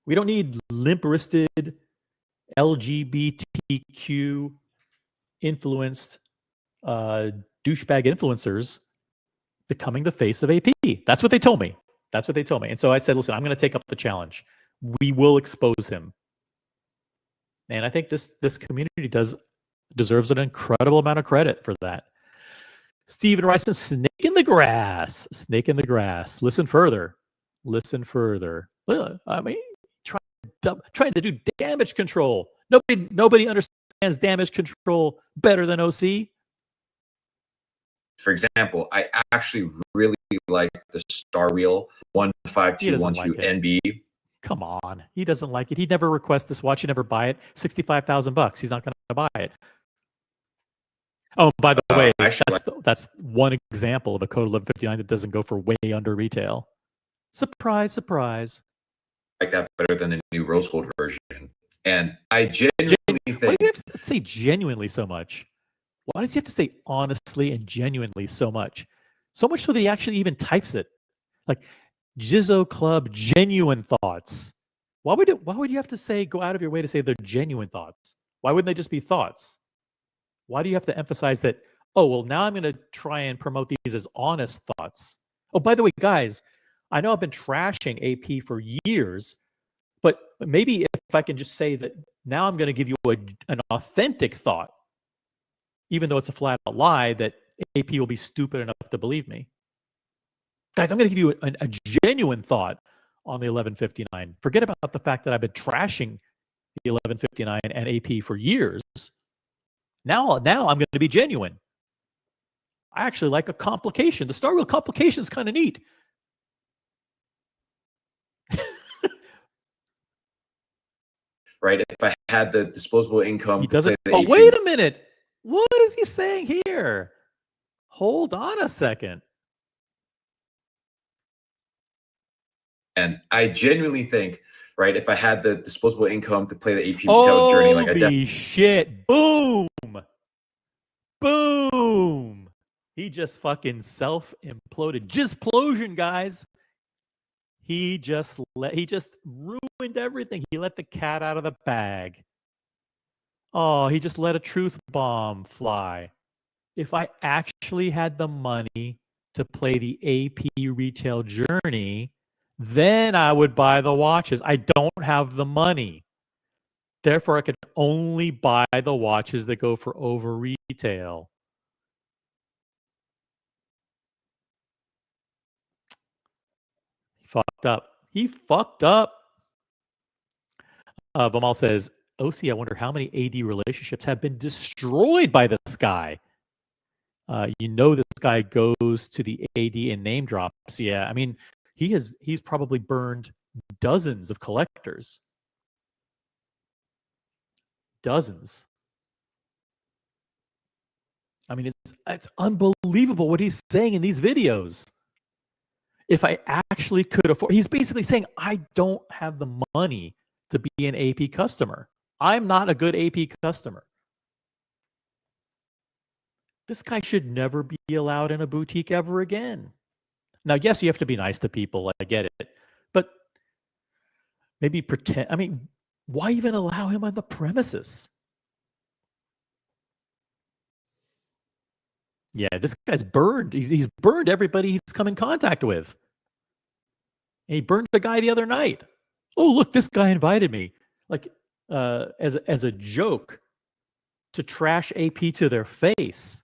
We don't need limp-wristed, LGBTQ influenced douchebag influencers becoming the face of AP. That's what they told me. And so I said, listen, I'm going to take up the challenge. We will expose him. And I think this community deserves an incredible amount of credit for that. Steven Reisman, snake in the grass. Listen further. I mean, trying to do damage control. Nobody understands damage control better than OC. For example, I actually really like the Star Wheel 15212 NB. Come on, he doesn't like it. He never requests this watch. He never buy it. $65,000. He's not going to buy it. Oh, by the way, that's one example of a Code 1159 that doesn't go for way under retail. Surprise, surprise. Like that better than the new rose gold version. And I genuinely think... Why do you have to say genuinely so much? Why does he have to say honestly and genuinely so much? So much so that he actually even types it. Like, Jizzo Club genuine thoughts. Why would you have to go out of your way to say they're genuine thoughts? Why wouldn't they just be thoughts? Why do you have to emphasize that, oh, well, now I'm going to try and promote these as honest thoughts? Oh, by the way, guys, I know I've been trashing AP for years, but maybe if I can just say that now I'm going to give you an authentic thought, even though it's a flat out lie, that AP will be stupid enough to believe me. Guys, I'm going to give you a genuine thought on the 1159. Forget about the fact that I've been trashing the 1159 and AP for years. Now I'm going to be genuine. I actually like a complication. The Star Wheel complication is kind of neat. Right? If I had the disposable income... He doesn't... Oh, wait a minute. What is he saying here? Hold on a second. And I genuinely think, right, if I had the disposable income to play the AP retail journey, like holy shit. Boom. Boom. He just fucking self-imploded. Jisplosion, guys. He just ruined everything. He let the cat out of the bag. Oh, he just let a truth bomb fly. If I actually had the money to play the AP retail journey, then I would buy the watches. I don't have the money. Therefore, I can only buy the watches that go for over retail. He fucked up. Vamal says, OC, I wonder how many AD relationships have been destroyed by this guy. You know this guy goes to the AD and name drops. Yeah, I mean, he's probably burned dozens of collectors. Dozens. I mean, it's unbelievable what he's saying in these videos. If I actually could afford, he's basically saying, I don't have the money to be an AP customer. I'm not a good AP customer. This guy should never be allowed in a boutique ever again. Now, yes, you have to be nice to people. I get it. But maybe pretend. I mean, why even allow him on the premises? Yeah, this guy's burned. He's burned everybody he's come in contact with. And he burned the guy the other night. Oh, look, this guy invited me, like as a joke, to trash AP to their face.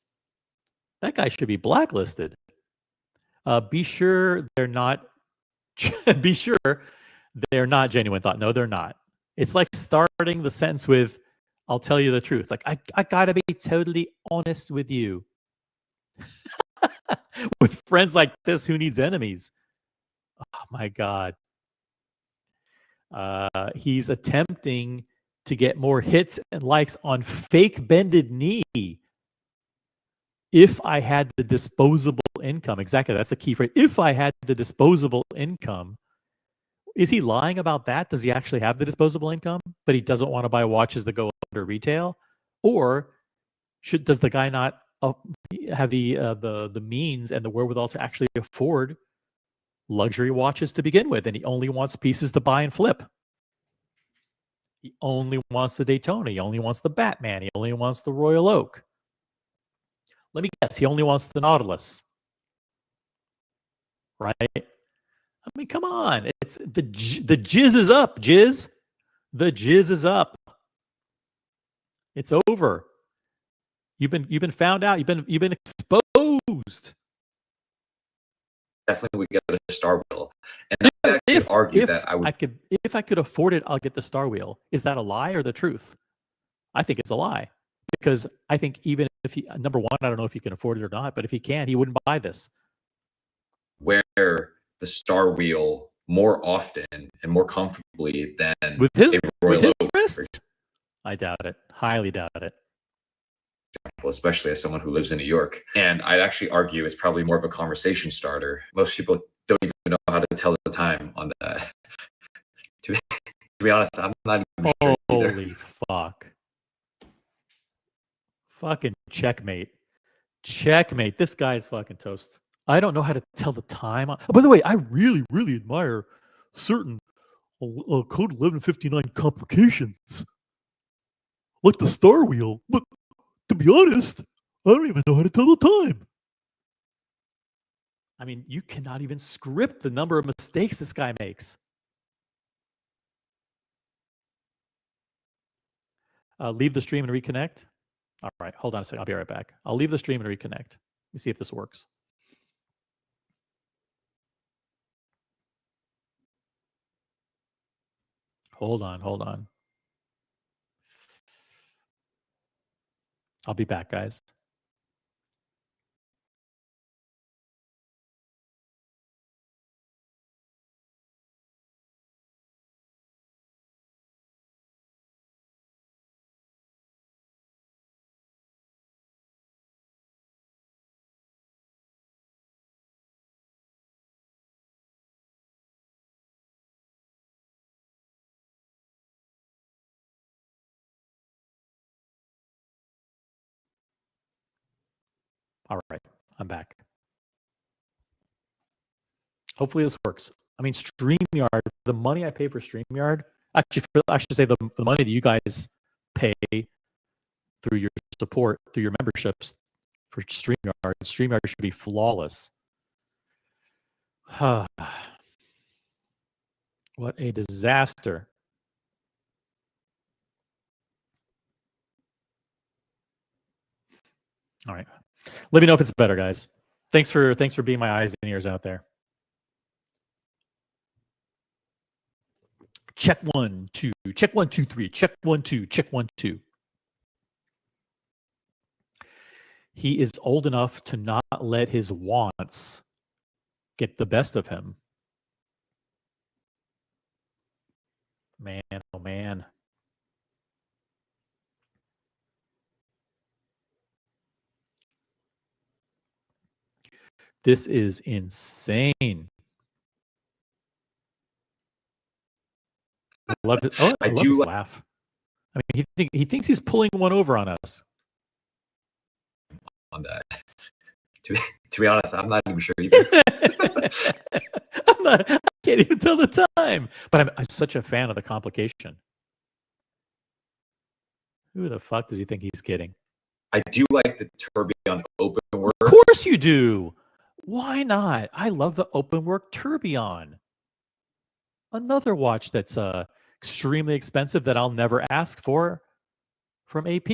That guy should be blacklisted. Be sure they're not. Be sure they're not genuine thought. No, they're not. It's like starting the sentence with, "I'll tell you the truth." Like I gotta be totally honest with you. With friends like this, who needs enemies? Oh my God. He's attempting to get more hits and likes on fake bended knee. If I had the disposable income, exactly, that's a key phrase. If I had the disposable income, is he lying about that? Does he actually have the disposable income, but he doesn't want to buy watches that go under retail? Or does the guy not have the means and the wherewithal to actually afford luxury watches to begin with, and he only wants pieces to buy and flip? He only wants the Daytona. He only wants the Batman. He only wants the Royal Oak. Let me guess. He only wants the Nautilus. Right? I mean, come on. It's the jizz is up, jizz. The jizz is up. It's over. You've been found out. You've been exposed. Definitely would get a Star Wheel. And I would actually argue that if I could afford it, I'll get the Star Wheel. Is that a lie or the truth? I think it's a lie, because I think even if he, number one, I don't know if he can afford it or not, but if he can, he wouldn't buy this. Wear the Star Wheel more often and more comfortably than with his Royal Oak wrist. I doubt it. Highly doubt it. Especially as someone who lives in New York. And I'd actually argue it's probably more of a conversation starter. Most people don't even know how to tell the time on that. To be honest, I'm not even sure either. Holy fuck. Fucking checkmate. Checkmate. This guy is fucking toast. I don't know how to tell the time. By the way, I really, really admire certain Code 1159 complications, like the Star Wheel. But to be honest, I don't even know how to tell the time. I mean, you cannot even script the number of mistakes this guy makes. Leave the stream and reconnect. All right, hold on a second. I'll be right back. I'll leave the stream and reconnect. Let me see if this works. Hold on. I'll be back, guys. All right, I'm back. Hopefully this works. I mean, StreamYard, the money I pay for StreamYard, actually, I should say the money that you guys pay through your support, through your memberships for StreamYard should be flawless. What a disaster. All right. Let me know if it's better, guys. Thanks for being my eyes and ears out there. Check 1, 2. Check 1, 2, 3. Check 1, 2. Check 1, 2. He is old enough to not let his wants get the best of him. Man, oh man. This is insane. I love it. Oh, I love his laugh. I mean, he thinks he's pulling one over on us. On that. To be honest, I'm not even sure either. I can't even tell the time. But I'm such a fan of the complication. Who the fuck does he think he's kidding? I do like the tourbillon open work. Of course you do. Why not? I love the open work tourbillon. Another watch that's extremely expensive that I'll never ask for from AP.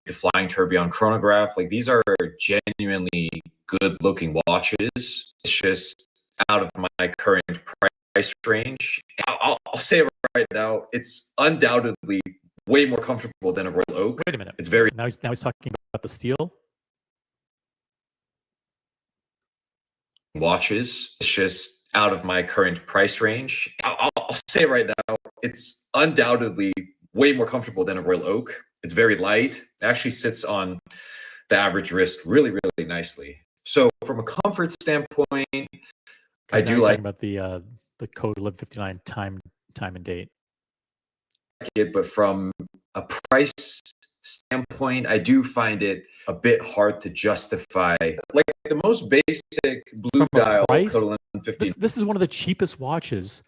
The flying tourbillon chronograph, like these are genuinely good looking watches. It's just out of my current price range. I'll say it right now, it's undoubtedly way more comfortable than a Royal Oak. Wait a minute. It's very now he's talking about the steel. Watches. It's just out of my current price range. I'll say it right now, it's undoubtedly way more comfortable than a Royal Oak. It's very light. It actually sits on the average wrist really, really nicely. So from a comfort standpoint, I do like about the code 1159 time and date. it, but from a price standpoint, I do find it a bit hard to justify. Like the most basic blue dial price, code 1159. This is one of the cheapest watches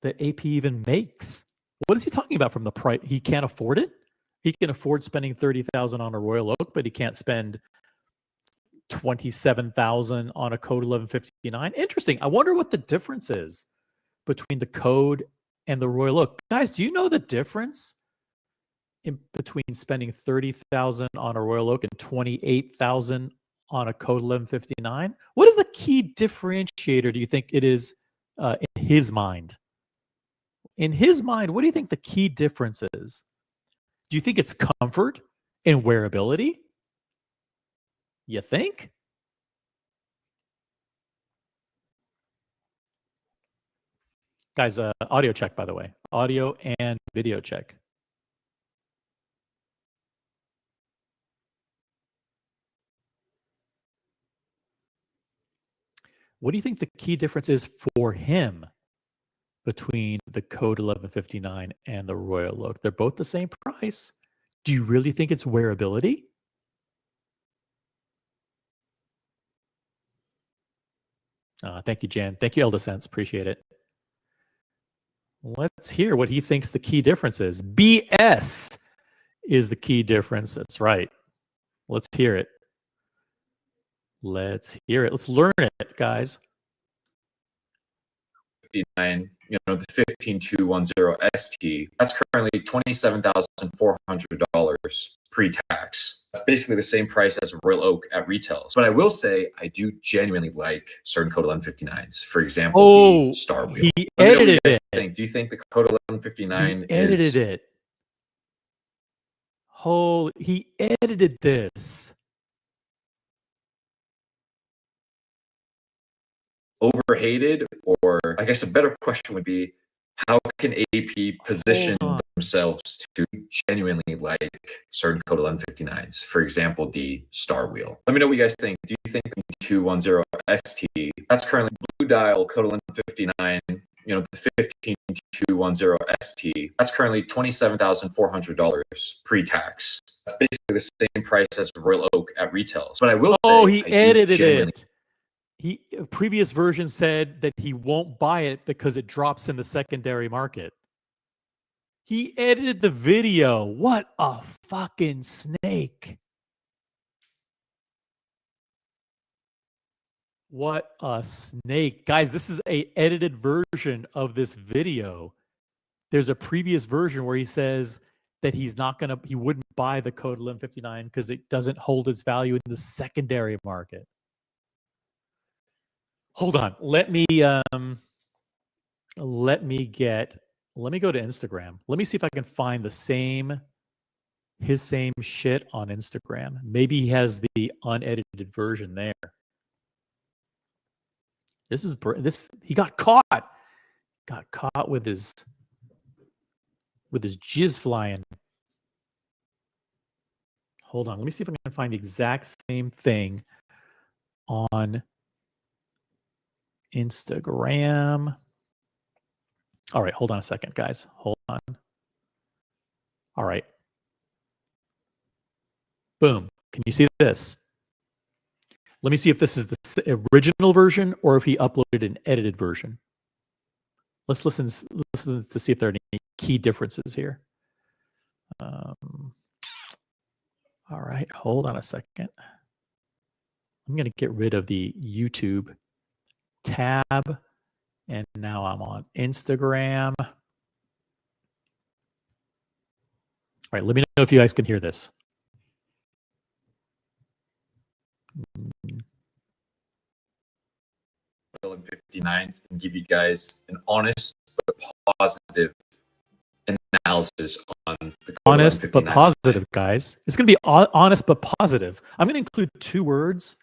that AP even makes. What is he talking about from the price? He can't afford it. He can afford spending $30,000 on a Royal Oak, but he can't spend $27,000 on a code 1159. Interesting. I wonder what the difference is between the code and the Royal Oak. Guys, do you know the difference in between spending $30,000 on a Royal Oak and $28,000 on a code 1159? What is the key differentiator, do you think it is in his mind? In his mind, what do you think the key difference is? Do you think it's comfort and wearability? You think? Guys, audio check, by the way. Audio and video check. What do you think the key difference is for him between the code 1159 and the Royal Oak? They're both the same price. Do you really think it's wearability? Thank you, Jan. Thank you, Elda Sense. Appreciate it. Let's hear what he thinks the key difference is. BS is the key difference. That's right. Let's hear it. Let's hear it. Let's learn it, guys. 59, the 15210 ST. That's currently $27,400 pre-tax. That's basically the same price as a Royal Oak at retail. But I will say I do genuinely like certain code 1159s. For example, the Star Wheel. He edited it. Do you think the code 1159 edited it? He edited this. Overhated, or I guess a better question would be, how can AP position themselves to genuinely like certain code 1159s? For example, the Star Wheel. Let me know what you guys think. Do you think the 2210 ST, that's currently blue dial code 1159, the 15210 ST, that's currently $27,400 pre-tax. That's basically the same price as a Royal Oak at retail. But I will say, he edited it. Previous version said that he won't buy it because it drops in the secondary market. He edited the video. What a fucking snake. What a snake. Guys, this is a edited version of this video. There's a previous version where he says that he wouldn't buy the code 1159 because it doesn't hold its value in the secondary market. Hold on. Let me go to Instagram. Let me see if I can find the same his same shit on Instagram. Maybe he has the unedited version there. This he got caught. Got caught with his jizz flying. Hold on, let me see if I can find the exact same thing on Instagram. All right, hold on a second, guys. Hold on. All right. Boom. Can you see this? Let me see if this is the original version or if he uploaded an edited version. Let's listen to see if there are any key differences here. All right, hold on a second. I'm going to get rid of the YouTube tab, and now I'm on Instagram. All right, let me know if you guys can hear this. 59s and give you guys an honest but positive analysis on the honest but 1159 positive, guys. It's going to be honest but positive. I'm going to include two words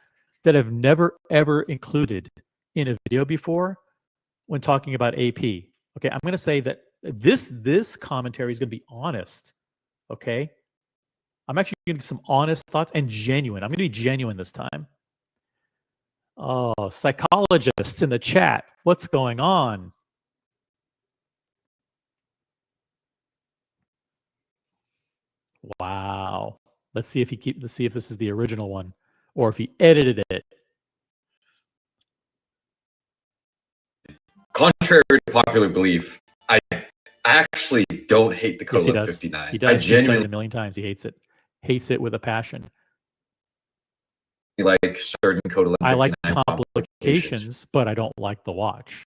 that I've never ever included in a video before when talking about AP. Okay, I'm going to say that this commentary is going to be honest. Okay, I'm actually going to give some honest thoughts and genuine. I'm going to be genuine this time. Oh, psychologists in the chat, what's going on? Wow. Let's see if this is the original one or if he edited it. Contrary to popular belief, I actually don't hate the Yes, Code he does. 59. He does. I He's said it genuinely a million times. He hates it. Hates it with a passion. like certain Code 1159 I like complications. complications, but I don't like the watch.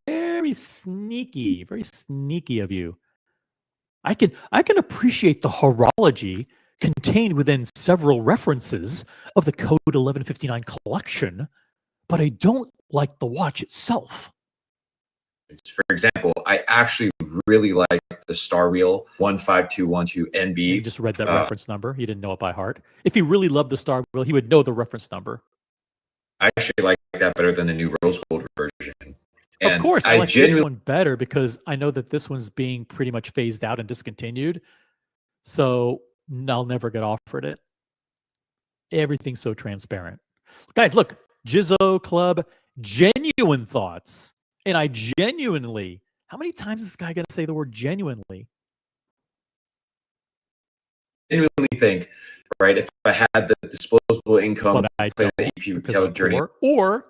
Very sneaky of you. I can appreciate the horology contained within several references of the Code 1159 collection, but I don't like the watch itself. For example, I actually really like the Star Wheel 15212 NB. He just read that reference number. He didn't know it by heart. If he really loved the Star Wheel, he would know the reference number. I actually like that better than the new rose gold version. And of course, I like this one better because I know that this one's being pretty much phased out and discontinued. So I'll never get offered it. Everything's so transparent. Guys, look, Jizzo Club, genuine thoughts. And I genuinely, how many times is this guy going to say the word genuinely? genuinely think, right, if I had the disposable income But I to play don't the EP because Tell I'm Journey, poor, or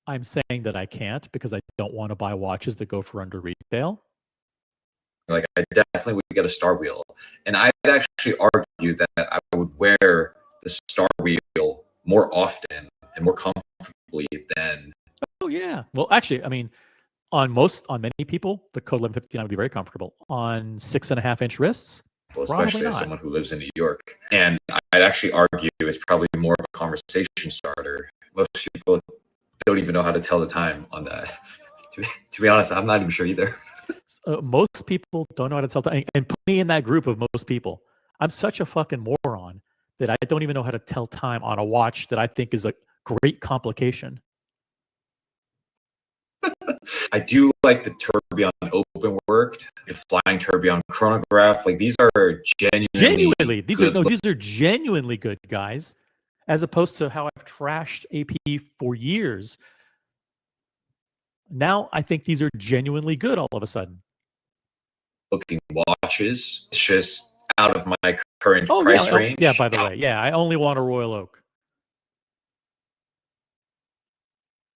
I'm saying that I can't because I don't want to buy watches that go for under retail. like I definitely would get a Star Wheel. And I'd actually argue that I would wear the Star Wheel more often and more comfortably than. Oh yeah. Well, actually, I mean, on many people, the Code 1159 would be very comfortable. On 6.5-inch wrists, Especially as not. someone who lives in New York. And I'd actually argue it's probably more of a conversation starter. Most people don't even know how to tell the time on that. To be honest, I'm not even sure either. Most people don't know how to tell time, and put me in that group of most people. I'm such a fucking moron that I don't even know how to tell time on a watch that I think is a great complication. I do like the tourbillon open worked, the flying tourbillon chronograph. Like these are genuinely these are genuinely good, guys. As opposed to how I've trashed AP for years. Now I think these are genuinely good all of a sudden. Looking watches. It's just out of my current price range. Yeah, by the way. Yeah, I only want a Royal Oak.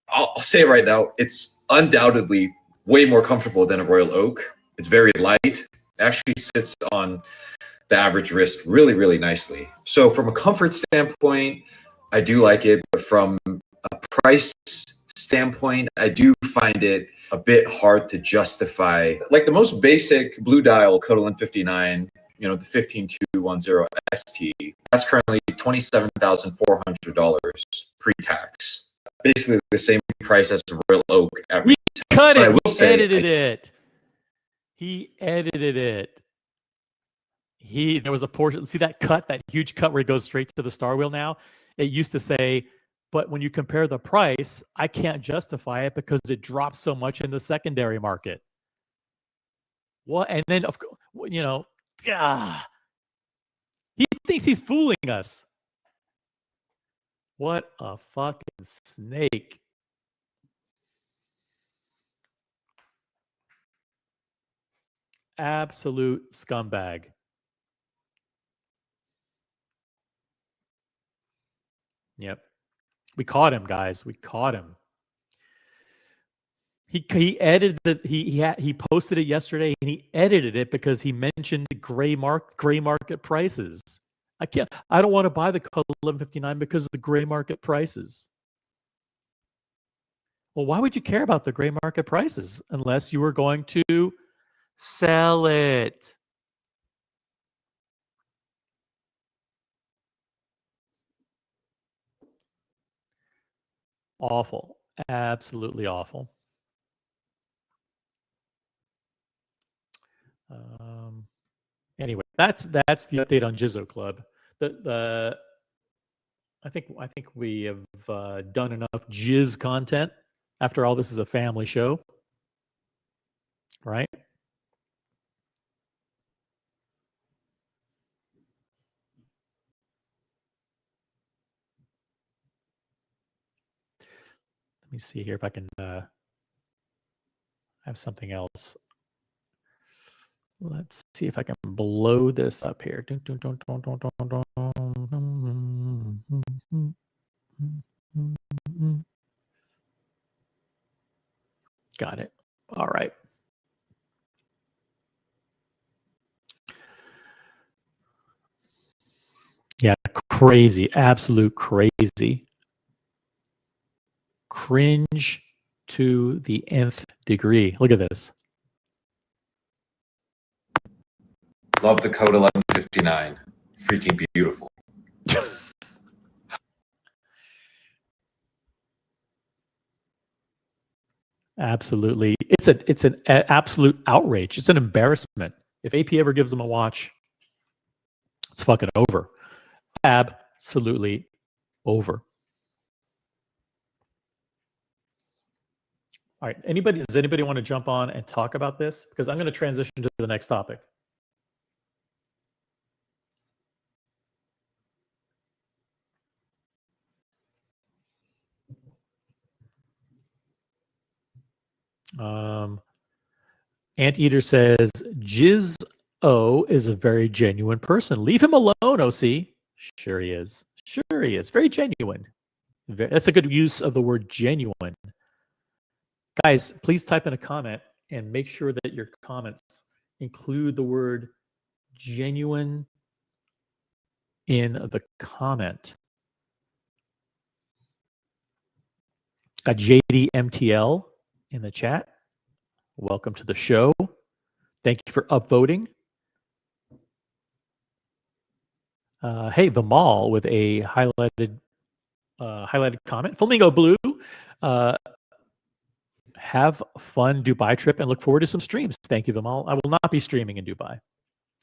I'll say right now, it's undoubtedly way more comfortable than a Royal Oak. It's very light. It actually sits on the average wrist really, really nicely. So from a comfort standpoint, I do like it. But from a price standpoint, I do find it a bit hard to justify. Like the most basic blue dial Code 1159, you know, the 15210 ST, that's currently $27,400 pre-tax. Basically the same price as a Royal Oak. We cut it. He edited it. He edited it. There was a portion. See that cut, that huge cut where it goes straight to the star wheel now? It used to say, but when you compare the price, I can't justify it because it drops so much in the secondary market. What? And then, of course, he thinks he's fooling us. What a fucking snake. Absolute scumbag. Yep. We caught him, guys. We caught him. He edited it. He posted it yesterday, and he edited it because he mentioned gray market prices. I don't want to buy the Code 1159 because of the gray market prices. Well, why would you care about the gray market prices unless you were going to sell it? Awful. Absolutely awful. Anyway, that's the update on Jizzo Club. I think we have done enough jizz content. After all, this is a family show, right? Let me see here if I can have something else. Let's see if I can blow this up here. Got it. All right. Yeah, crazy. Absolute crazy. Cringe to the nth degree. Look at this. Love the Code 1159. Freaking beautiful. Absolutely. It's an absolute outrage. It's an embarrassment. If AP ever gives them a watch, it's fucking over. Absolutely over. All right. Does anybody want to jump on and talk about this? Because I'm going to transition to the next topic. Anteater says, Jiz O is a very genuine person. Leave him alone, OC. Sure he is. Sure he is. Very genuine. That's a good use of the word genuine. Guys, please type in a comment and make sure that your comments include the word genuine in the comment. Got JDMTL in the chat. Welcome to the show. Thank you for upvoting. Hey, Vimal with a highlighted comment. Flamingo Blue. Have fun Dubai trip and look forward to some streams. Thank you, Vimal. I will not be streaming in Dubai.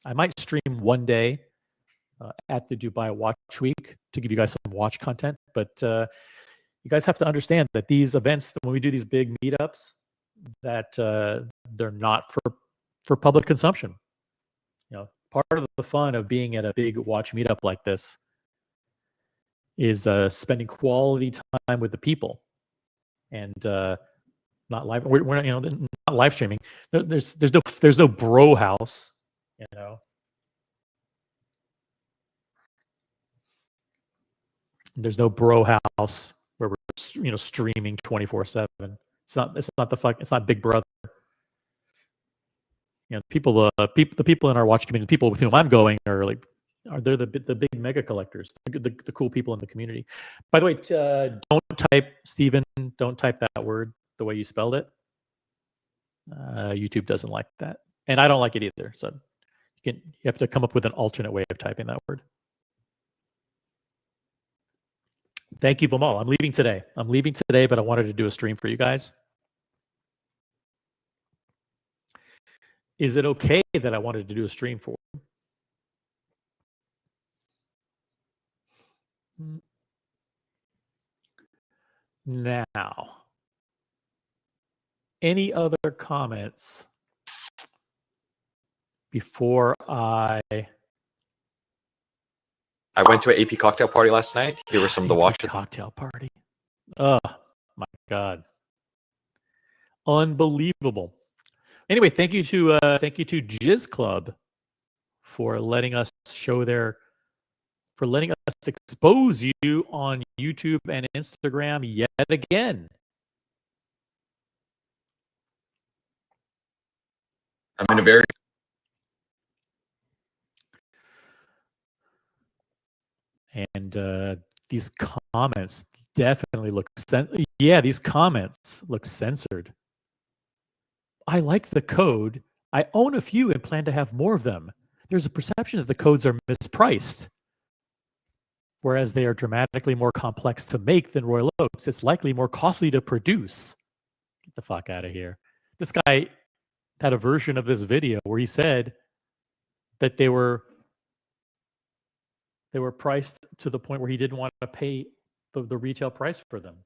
I might stream one day at the Dubai Watch Week to give you guys some watch content. But you guys have to understand that these events, when we do these big meetups, that they're not for public consumption. You know, part of the fun of being at a big watch meetup like this is spending quality time with the people, and not live. We're not, not live streaming. There's no bro house, you know. There's no bro house where we're streaming 24/7. It's not Big Brother. You know, the people in our watch community, the people with whom I'm going they're the big mega collectors, the cool people in the community. By the way, don't type Stephen. Don't type that word the way you spelled it. YouTube doesn't like that, and I don't like it either. So you have to come up with an alternate way of typing that word. Thank you, Vimal. I'm leaving today, but I wanted to do a stream for you guys. Is it okay that I wanted to do a stream for? Now, any other comments before I went to an AP cocktail party last night. Here were some of the AP watches. cocktail party? Oh my God. Unbelievable. Anyway, thank you to Jizz Club for letting us expose you on YouTube and Instagram yet again. I'm in a very And these comments definitely look these comments look censored. I like the code. I own a few and plan to have more of them. There's a perception that the codes are mispriced, whereas they are dramatically more complex to make than Royal Oaks. It's likely more costly to produce. Get the fuck out of here. This guy had a version of this video where he said that they were priced to the point where he didn't want to pay the retail price for them.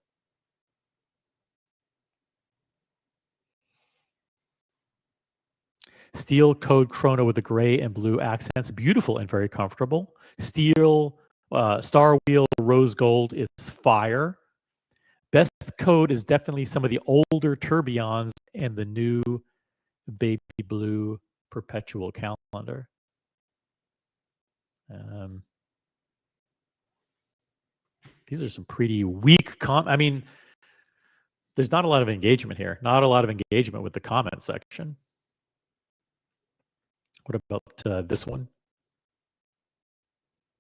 Steel code chrono with the gray and blue accents, beautiful and very comfortable. Steel star wheel rose gold is fire. Best code is definitely some of the older tourbillons and the new baby blue perpetual calendar. These are some pretty weak I mean, there's not a lot of engagement here. Not a lot of engagement with the comment section. What about this one?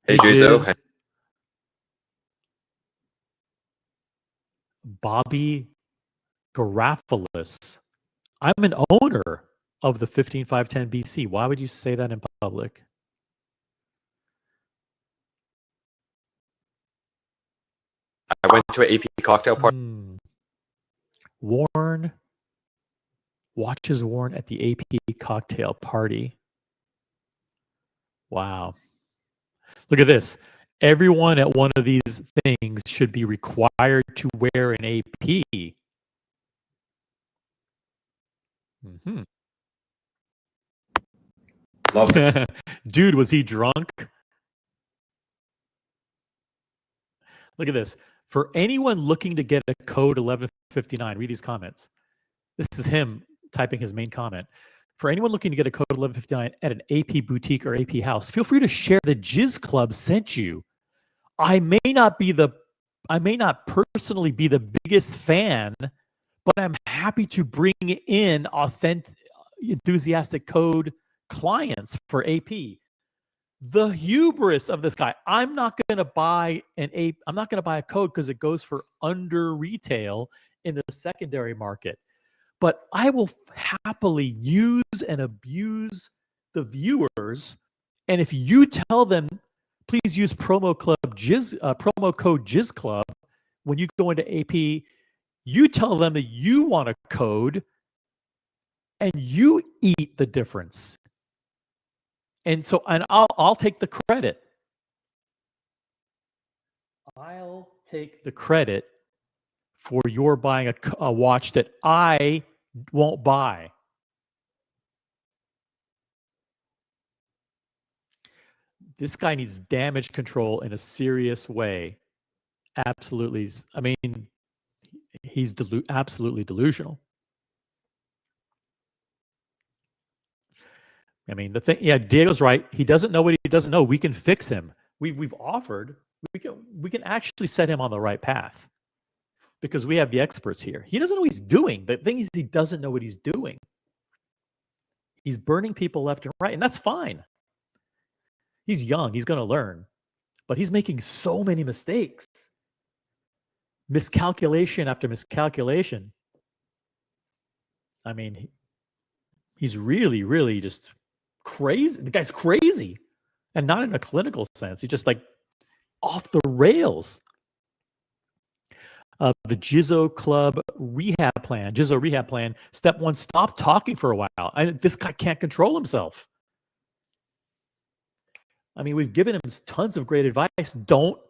Hey, Juzo. Bobby Garofalus. I'm an owner of the 15510 BC. Why would you say that in public? I went to an AP cocktail party. Worn. Watches worn at the AP cocktail party. Wow. Look at this. Everyone at one of these things should be required to wear an AP. Mm-hmm. love it. Dude, was he drunk? Look at this. For anyone looking to get a code 1159, read these comments. This is him typing his main comment. For anyone looking to get a code 1159 at an AP boutique or AP house, feel free to share the Jizz Club sent you. I may not personally be the biggest fan, but I'm happy to bring in authentic, enthusiastic code clients for AP. The hubris of this guy. I'm not going to buy a code because it goes for under retail in the secondary market. But I will happily use and abuse the viewers. And if you tell them, please use promo code Jizz Club when you go into AP, you tell them that you want a code and you eat the difference. And I'll take the credit. I'll take the credit for your buying a watch that I won't buy. This guy needs damage control in a serious way. Absolutely. I mean, he's absolutely delusional. I mean, Diego's right. He doesn't know what he doesn't know. We can fix him. We've offered. We can actually set him on the right path because we have the experts here. He doesn't know what he's doing. The thing is, he doesn't know what he's doing. He's burning people left and right, and that's fine. He's young. He's going to learn, but he's making so many mistakes. Miscalculation after miscalculation. I mean, he's really, really just crazy. The guy's crazy, and not in a clinical sense. He's just like off the rails. The Jizzo Club rehab plan. Jizzo rehab plan. Step 1: stop talking for a while. This guy can't control himself. I mean, we've given him tons of great advice. Don't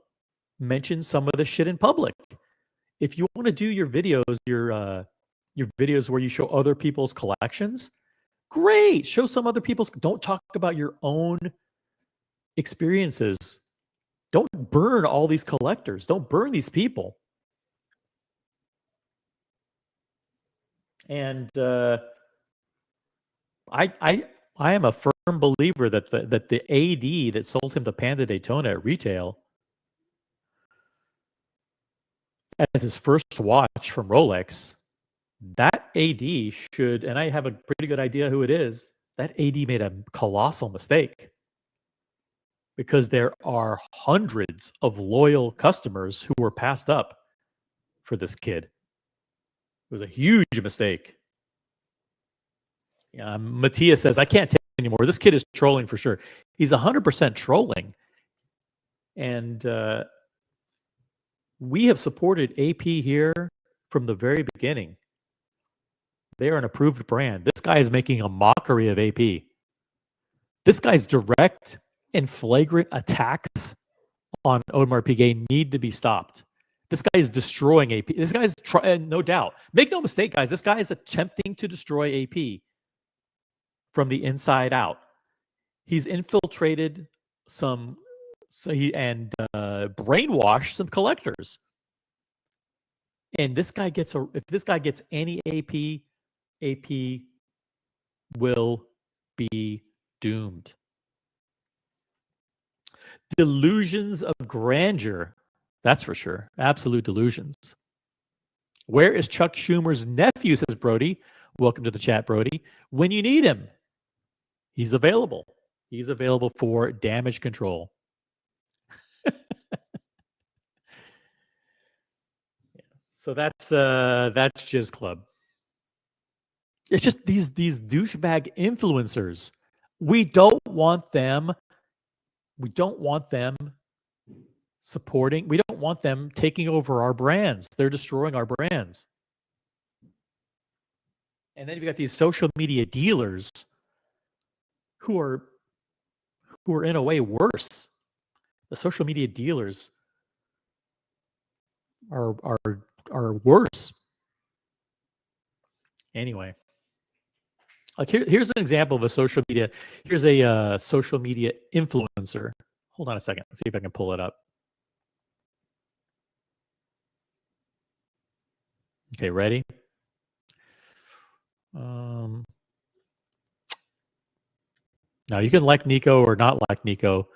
mention some of the shit in public. if you want to do your videos, your videos where you show other people's collections, great. Show some other people's. Don't talk about your own experiences. Don't burn all these collectors. Don't burn these people. And I am a firm believer that the AD that sold him the Panda Daytona at retail as his first watch from Rolex, that AD should, and I have a pretty good idea who it is, that AD made a colossal mistake because there are hundreds of loyal customers who were passed up for this kid. It was a huge mistake. Matthias says, I can't take it anymore. This kid is trolling for sure. He's 100% trolling. And we have supported AP here from the very beginning. They're an approved brand. This guy is making a mockery of AP. This guy's direct and flagrant attacks on Audemars Piguet need to be stopped. This guy is destroying AP. This guy is no doubt. Make no mistake, guys. This guy is attempting to destroy AP from the inside out. He's infiltrated brainwashed some collectors. And this guy if this guy gets any AP will be doomed. Delusions of grandeur. That's for sure. Absolute delusions. Where is Chuck Schumer's nephew, says Brody. Welcome to the chat, Brody. When you need him, he's available. He's available for damage control. So that's Jizz Club. It's just these douchebag influencers. We don't want them supporting. We don't want them taking over our brands. They're destroying our brands. And then you've got these social media dealers who are in a way worse. The social media dealers are worse. Anyway, like here's an example of a social media. Here's a social media influencer. Hold on a second. Let's see if I can pull it up. Okay, ready? Now you can like Nico or not like Nico.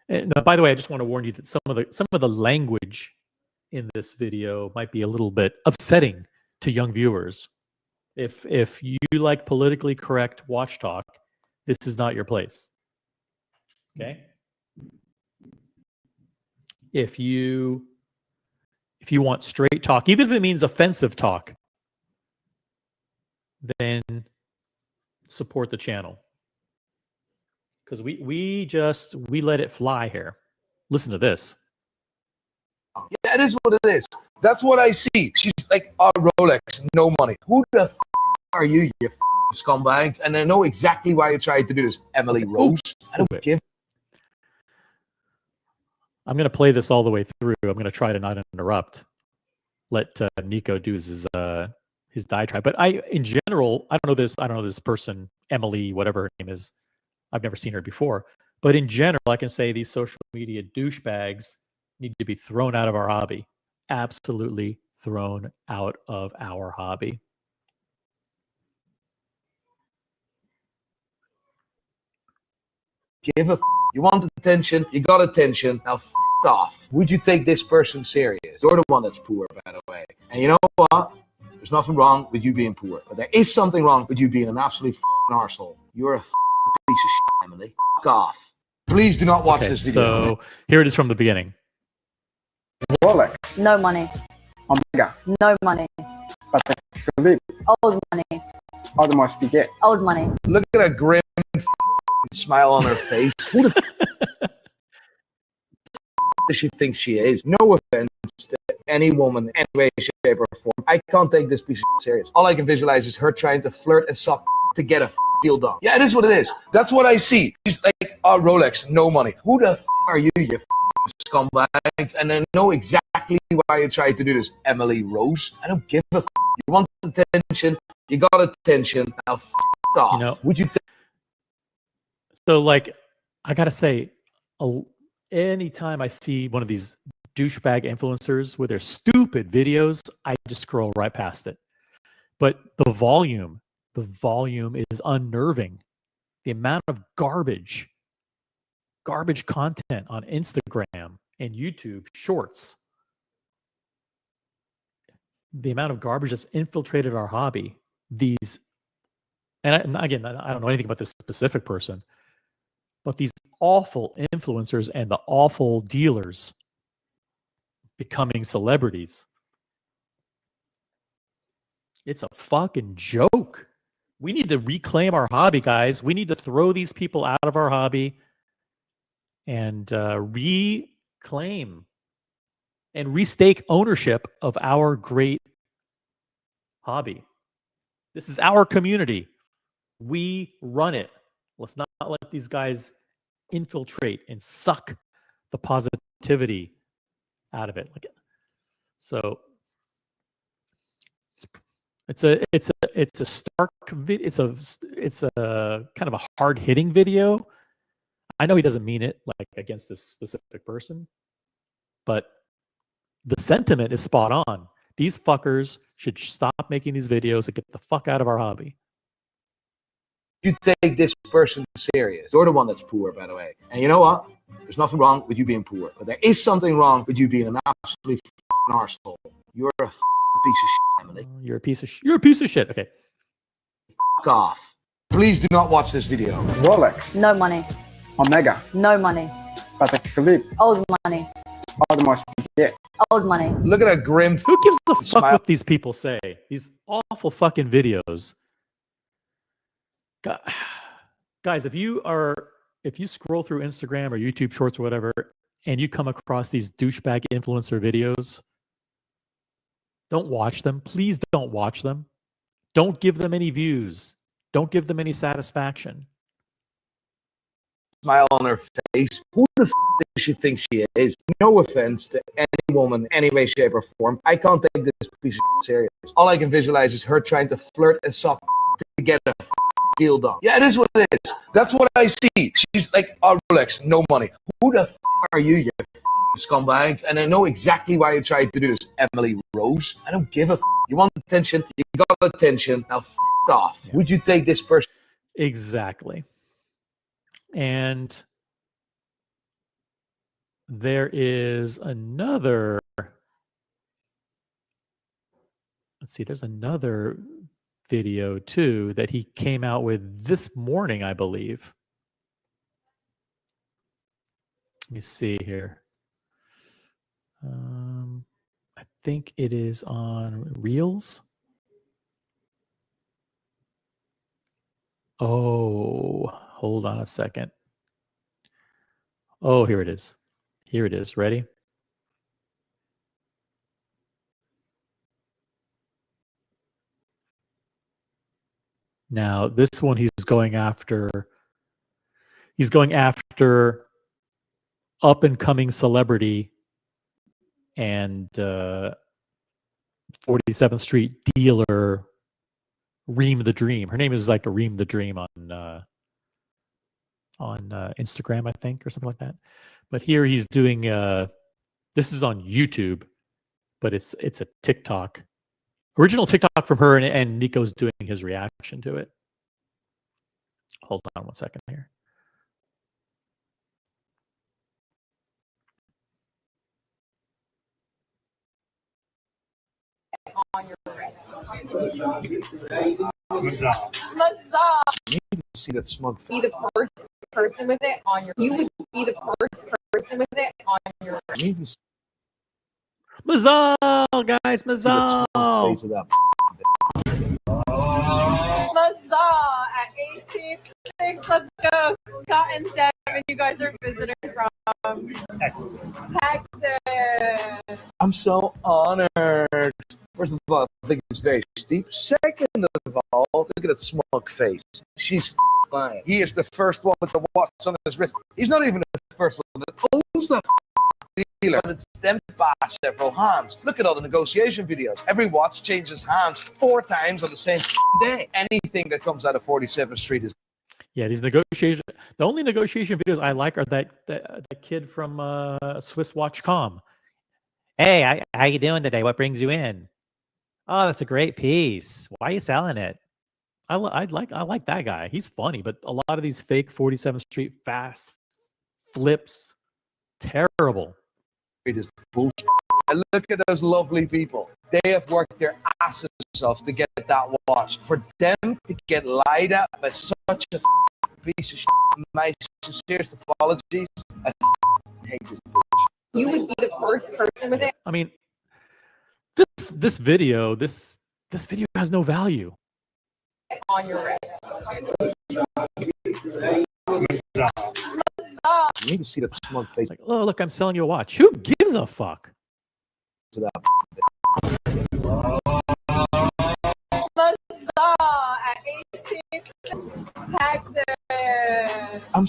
And by the way, I just want to warn you that some of the language in this video might be a little bit upsetting to young viewers. If you like politically correct watch talk, this is not your place. Okay? If you want straight talk, even if it means offensive talk, then support the channel. Because we let it fly here. Listen to this. Yeah, it is what it is. That's what I see. She's like, oh, Rolex, no money. Who the f are you, you scumbag? And I know exactly why you tried to do this, Emily Rose. I don't give. I'm going to play this all the way through. I'm going to try to not interrupt. Let Nico do his diatribe. But in general, I don't know this person, Emily, whatever her name is. I've never seen her before. But in general, I can say these social media douchebags need to be thrown out of our hobby. Absolutely thrown out of our hobby. Give a f. You wanted attention, you got attention, now f off. Would you take this person serious? You're the one that's poor, by the way. And you know what? There's nothing wrong with you being poor. But there is something wrong with you being an absolute f***ing arsehole. You're a piece of shit, Emily. F off. Please do not watch this video. So here it is from the beginning. Rolex. No money. Omega. No money. Patek. Philippe. Old money. Audemars Piguet. Old money. Look at that grim smile on her face. Who the f does she think she is? No offense to any woman, any way, shape, or form. I can't take this piece of shit serious. All I can visualize is her trying to flirt and suck to get a deal done. Yeah, it is what it is. That's what I see. She's like, oh, Rolex, no money. Who the f are you, you scumbag, and I know exactly why you tried to do this, Emily Rose. I don't give a f. You want attention, you got attention. Now f off. You know, Would you so like, I gotta say, anytime I see one of these douchebag influencers with their stupid videos, I just scroll right past it. But the volume is unnerving. The amount of garbage content on Instagram and YouTube Shorts, the amount of garbage that's infiltrated our hobby. These, and again, I don't know anything about this specific person, but these awful influencers and the awful dealers becoming celebrities. It's a fucking joke. We need to reclaim our hobby, guys. We need to throw these people out of our hobby and reclaim and restake ownership of our great hobby. This is our community. We run it. Let's not let these guys infiltrate and suck the positivity out of it. So it's a stark it's a kind of a hard-hitting video. I know he doesn't mean it like against this specific person, but the sentiment is spot on. These fuckers should stop making these videos and get the fuck out of our hobby. you take this person serious? You're the one that's poor, by the way. And you know what? There's nothing wrong with you being poor, but there is something wrong with you being an absolute arsehole. You're a piece of shit, Emily. You're a piece of shit. Okay. Fuck off. Please do not watch this video. Rolex, No money. Omega, No money. Patek Philippe, Old money. Audemars Piguet. Old money. Look at that grim. Who gives a fuck Smile. what these people say? These awful fucking videos. Guys, if you scroll through Instagram or YouTube Shorts or whatever, and you come across these douchebag influencer videos, don't watch them. Please don't watch them. Don't give them any views. Don't give them any satisfaction. Smile on her face. Who the f does she think she is? No offense to any woman, any way, shape, or form. I can't take this piece of shit serious. All I can visualize is her trying to flirt and suck to get a deal done. Yeah, it is what it is. That's what I see. She's like, oh, Rolex, no money. Who the f are you, you scumbag? And I know exactly why you tried to do this, Emily Rose. I don't give a f. You want attention, you got attention. Now f off. Yeah. Would you take this person? Exactly. And there is another, let's see, there's another video too that he came out with this morning, I believe. Let me see here. I think it is on Reels. Oh, hold on a second. Oh, here it is. Here it is. Ready? Now, this one he's going after up and coming celebrity and 47th Street dealer Reem the Dream. Her name is like a Reem the Dream on Instagram, I think, or something like that. But here he's doing this is on YouTube, but it's a TikTok. Original TikTok from her, and Nico's doing his reaction to it. Hold on one second here. On your wrist. Mazal. You see that smug Be the first person with it on your. You would be the first person with it on your wrist. You see Mazal, guys, that Mazal. smug face of that. Mazal at 18.6. Let's go. Scott and Devin, you guys are visiting from Texas. I'm so honored. First of all, I think it's very steep. Second of all, look at that smug face. She's fine. He is the first one with the watch on his wrist. He's not even the first one that owns that dealer, but it's them by several hands. Look at all the negotiation videos. Every watch changes hands 4 times on the same day. Anything that comes out of 47th Street is Yeah, these negotiation. The only negotiation videos I like are that kid from Swisswatch.com. Hey, how you doing today? What brings you in? Oh, that's a great piece. Why are you selling it? I like that guy. He's funny, but a lot of these fake 47th Street fast flips, terrible. is bullshit. And look at those lovely people. They have worked their asses off to get that watch. For them to get lied at by such a piece of shit, my sincerest apologies. I hate this bullshit. You would be the first person with it I mean, this video has no value. on your wrist. You need to see that smug face. Like, oh, look, I'm selling you a watch. Who gives a fuck? Huzzah! At 18th, Texas. I'm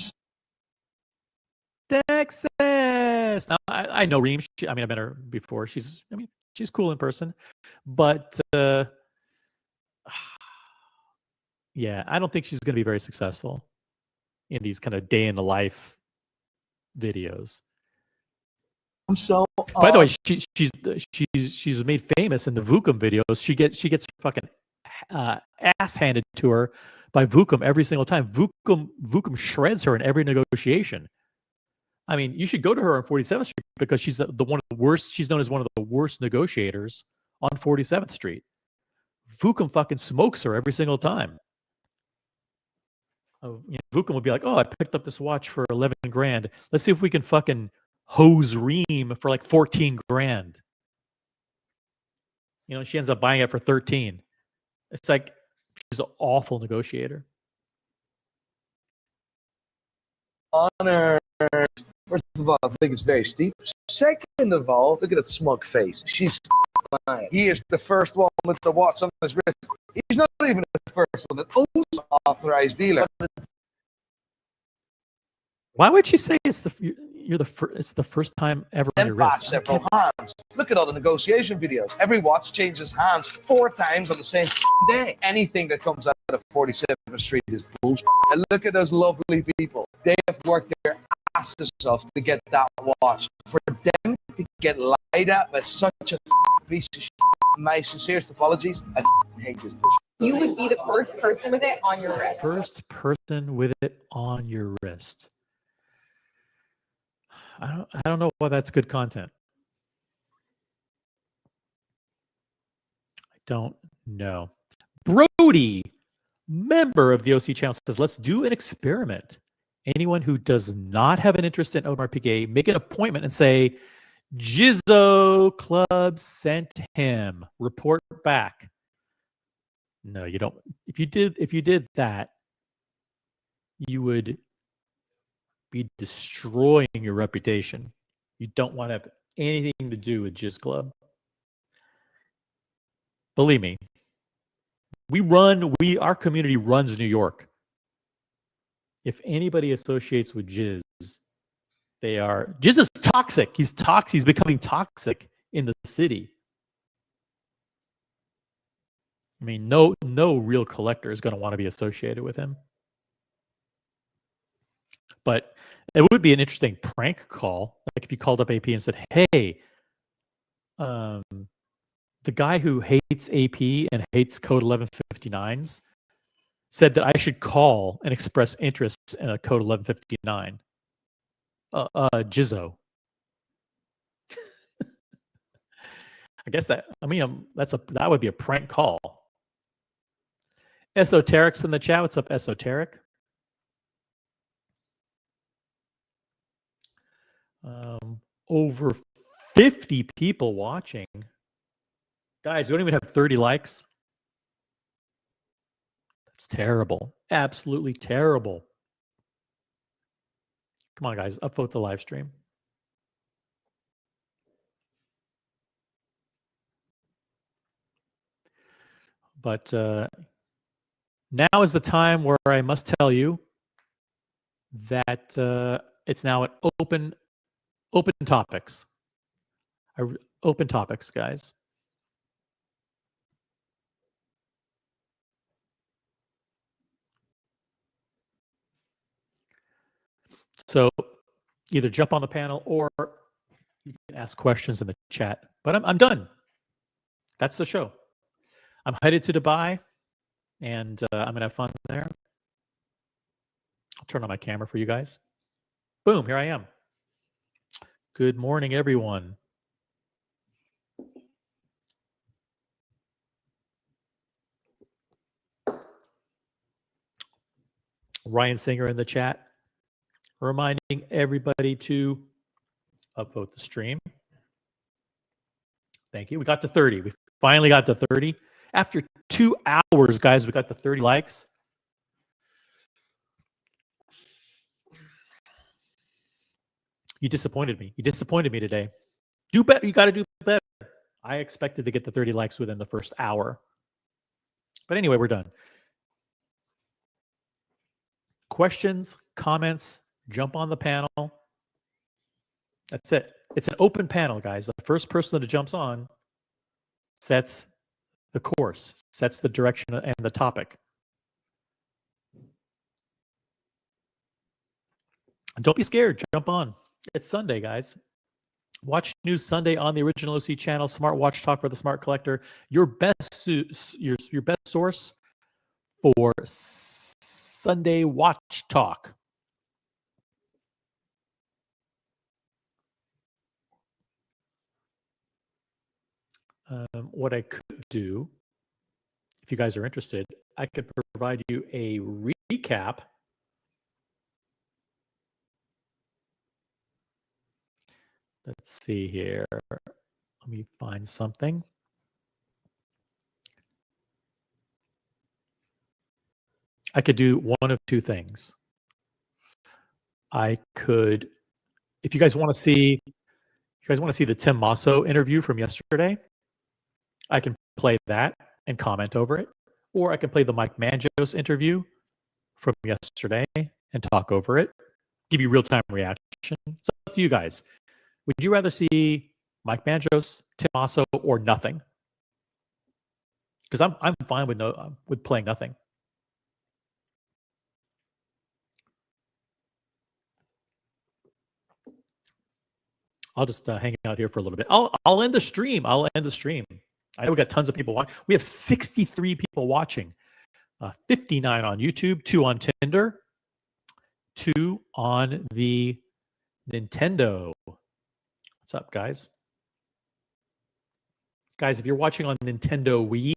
Texas. Now, I know Reem. I mean, I've met her before. She's cool in person, but yeah, I don't think she's going to be very successful in these kind of day in the life videos. so. By the way, she's made famous in the Vucom videos. She gets fucking ass handed to her by Vucom every single time. Vucom shreds her in every negotiation. I mean, you should go to her on 47th Street because she's the one of the worst. She's known as one of the worst negotiators on 47th Street. Vucom fucking smokes her every single time. Vucom would be like, "Oh, I picked up this watch for 11 grand. Let's see if we can fucking hose Reem for like 14 grand." She ends up buying it for 13. It's like she's an awful negotiator. Honor. First of all, I think it's very steep. Second of all, look at that smug face. She's lying. He is the first one with the watch on his wrist. He's not even the first one that owns an authorized dealer. Why would she say it's the first time ever on your wrist? Several hands. Look at all the negotiation videos. Every watch changes hands 4 times on the same day. Anything that comes out of 47th Street is bullshit. And look at those lovely people. They have worked their asses off to get that watch. For them to get lied at by such a piece of shit, my sincerest apologies. I hate this bullshit. You would be the first person with it on your wrist. First person with it on your wrist. I don't know why that's good content. I don't know. Brody, member of the OC channel, says, let's do an experiment. Anyone who does not have an interest in Audemars Piguet, make an appointment and say, Jizzo Club sent him. Report back. No, you don't. If you did that, you would be destroying your reputation. You don't want to have anything to do with Jizz Club. Believe me, our community runs New York. If anybody associates with Jizz, Jizz is toxic. He's toxic. He's becoming toxic in the city. I mean, no real collector is going to want to be associated with him. But it would be an interesting prank call. Like if you called up AP and said, hey, the guy who hates AP and hates code 1159s said that I should call and express interest in a code 1159. Jizzo. I guess that would be a prank call. Esoteric's in the chat. What's up, Esoteric? Over 50 people watching. Guys, we don't even have 30 likes. That's terrible. Absolutely terrible. Come on, guys. Upvote the live stream. But now is the time where I must tell you that it's now an open Open topics. Open topics, guys. So either jump on the panel or you can ask questions in the chat. But I'm done. That's the show. I'm headed to Dubai, and I'm gonna have fun there. I'll turn on my camera for you guys. Boom, here I am. Good morning, everyone. Ryan Singer in the chat, reminding everybody to upvote the stream. Thank you. We got to 30. We finally got to 30. After 2 hours, guys, we got to 30 likes. You disappointed me. You disappointed me today. Do better. You got to do better. I expected to get the 30 likes within the first hour. But anyway, we're done. Questions, comments, jump on the panel. That's it. It's an open panel, guys. The first person that jumps on sets the course, sets the direction and the topic. And don't be scared. Jump on. It's Sunday, guys. Watch News Sunday on the Original OC channel. Smart Watch Talk for the Smart Collector. Your best source for Sunday Watch Talk. What I could do, if you guys are interested, I could provide you a recap. Let's see here. Let me find something. I could do one of two things. I could, if you guys want to see, the Tim Masso interview from yesterday, I can play that and comment over it. Or I can play the Mike Manjos interview from yesterday and talk over it, give you real-time reaction. It's up to you guys. Would you rather see Mike Manjos, Tim Masso, or nothing? Because I'm fine with playing nothing. I'll just hang out here for a little bit. I'll end the stream. I know we got tons of people watching. We have 63 people watching. 59 on YouTube, 2 on Tinder, 2 on the Nintendo. What's up, guys? Guys, if you're watching on Nintendo Wii,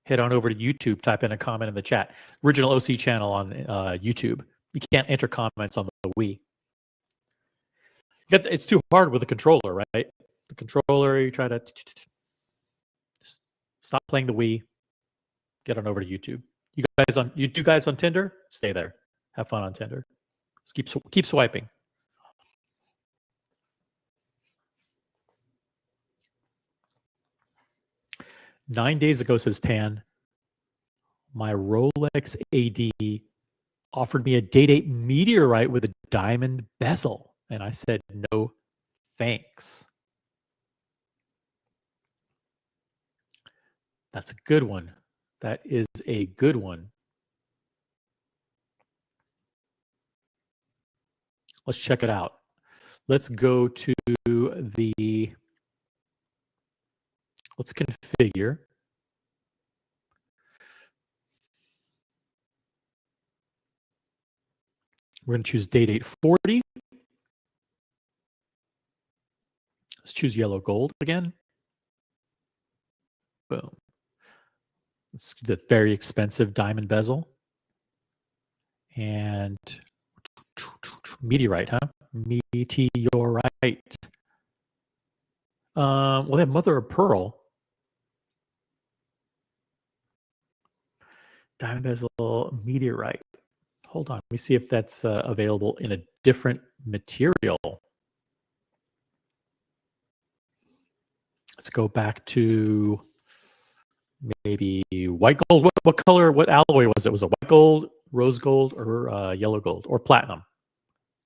head on over to YouTube, type in a comment in the chat. Original OC channel on YouTube. You can't enter comments on the Wii. It's too hard with the controller, right? The controller, you try to stop playing the Wii. Get on over to YouTube. You two guys on Tinder, stay there. Have fun on Tinder. Just keep swiping. "9 days ago," says Tan, "my Rolex AD offered me a Day-Date meteorite with a diamond bezel. And I said, no, thanks." That's a good one. That is a good one. Let's check it out. Let's go to let's configure. We're going to choose Day-Date 40. Let's choose yellow gold again. Boom. Let's do the very expensive diamond bezel. And meteorite, huh? Meteorite. Well, they have mother of pearl. Diamond bezel, meteorite. Hold on. Let me see if that's available in a different material. Let's go back to maybe white gold. What color, what alloy was it? Was it white gold, rose gold, or yellow gold, or platinum?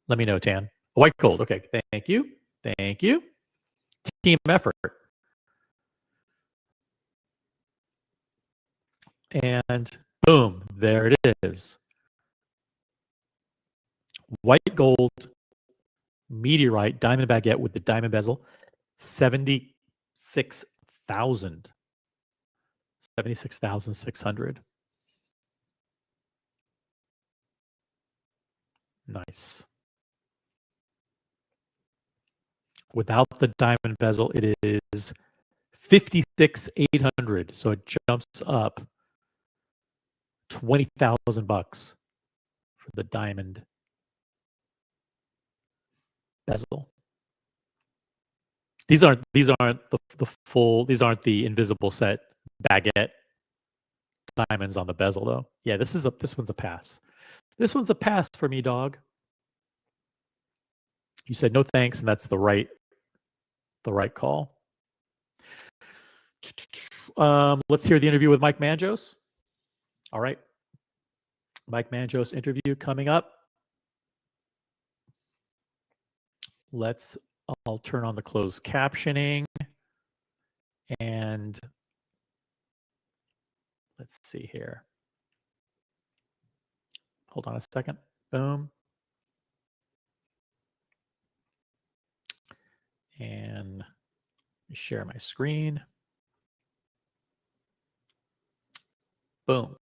Let me know, Tan. White gold. Okay, thank you. Thank you. Team effort. And boom, there it is. White gold meteorite diamond baguette with the diamond bezel, 76,000. 76,600. Nice. Without the diamond bezel, it is 56,800. So it jumps up $20,000 for the diamond bezel. These aren't the full. These aren't the invisible set baguette diamonds on the bezel though. Yeah, this one's a pass. This one's a pass for me, dog. You said no thanks, and that's the right call. Let's hear the interview with Mike Manjos. All right. Mike Manjos interview coming up. I'll turn on the closed captioning. And let's see here. Hold on a second. Boom. And let me share my screen. Boom.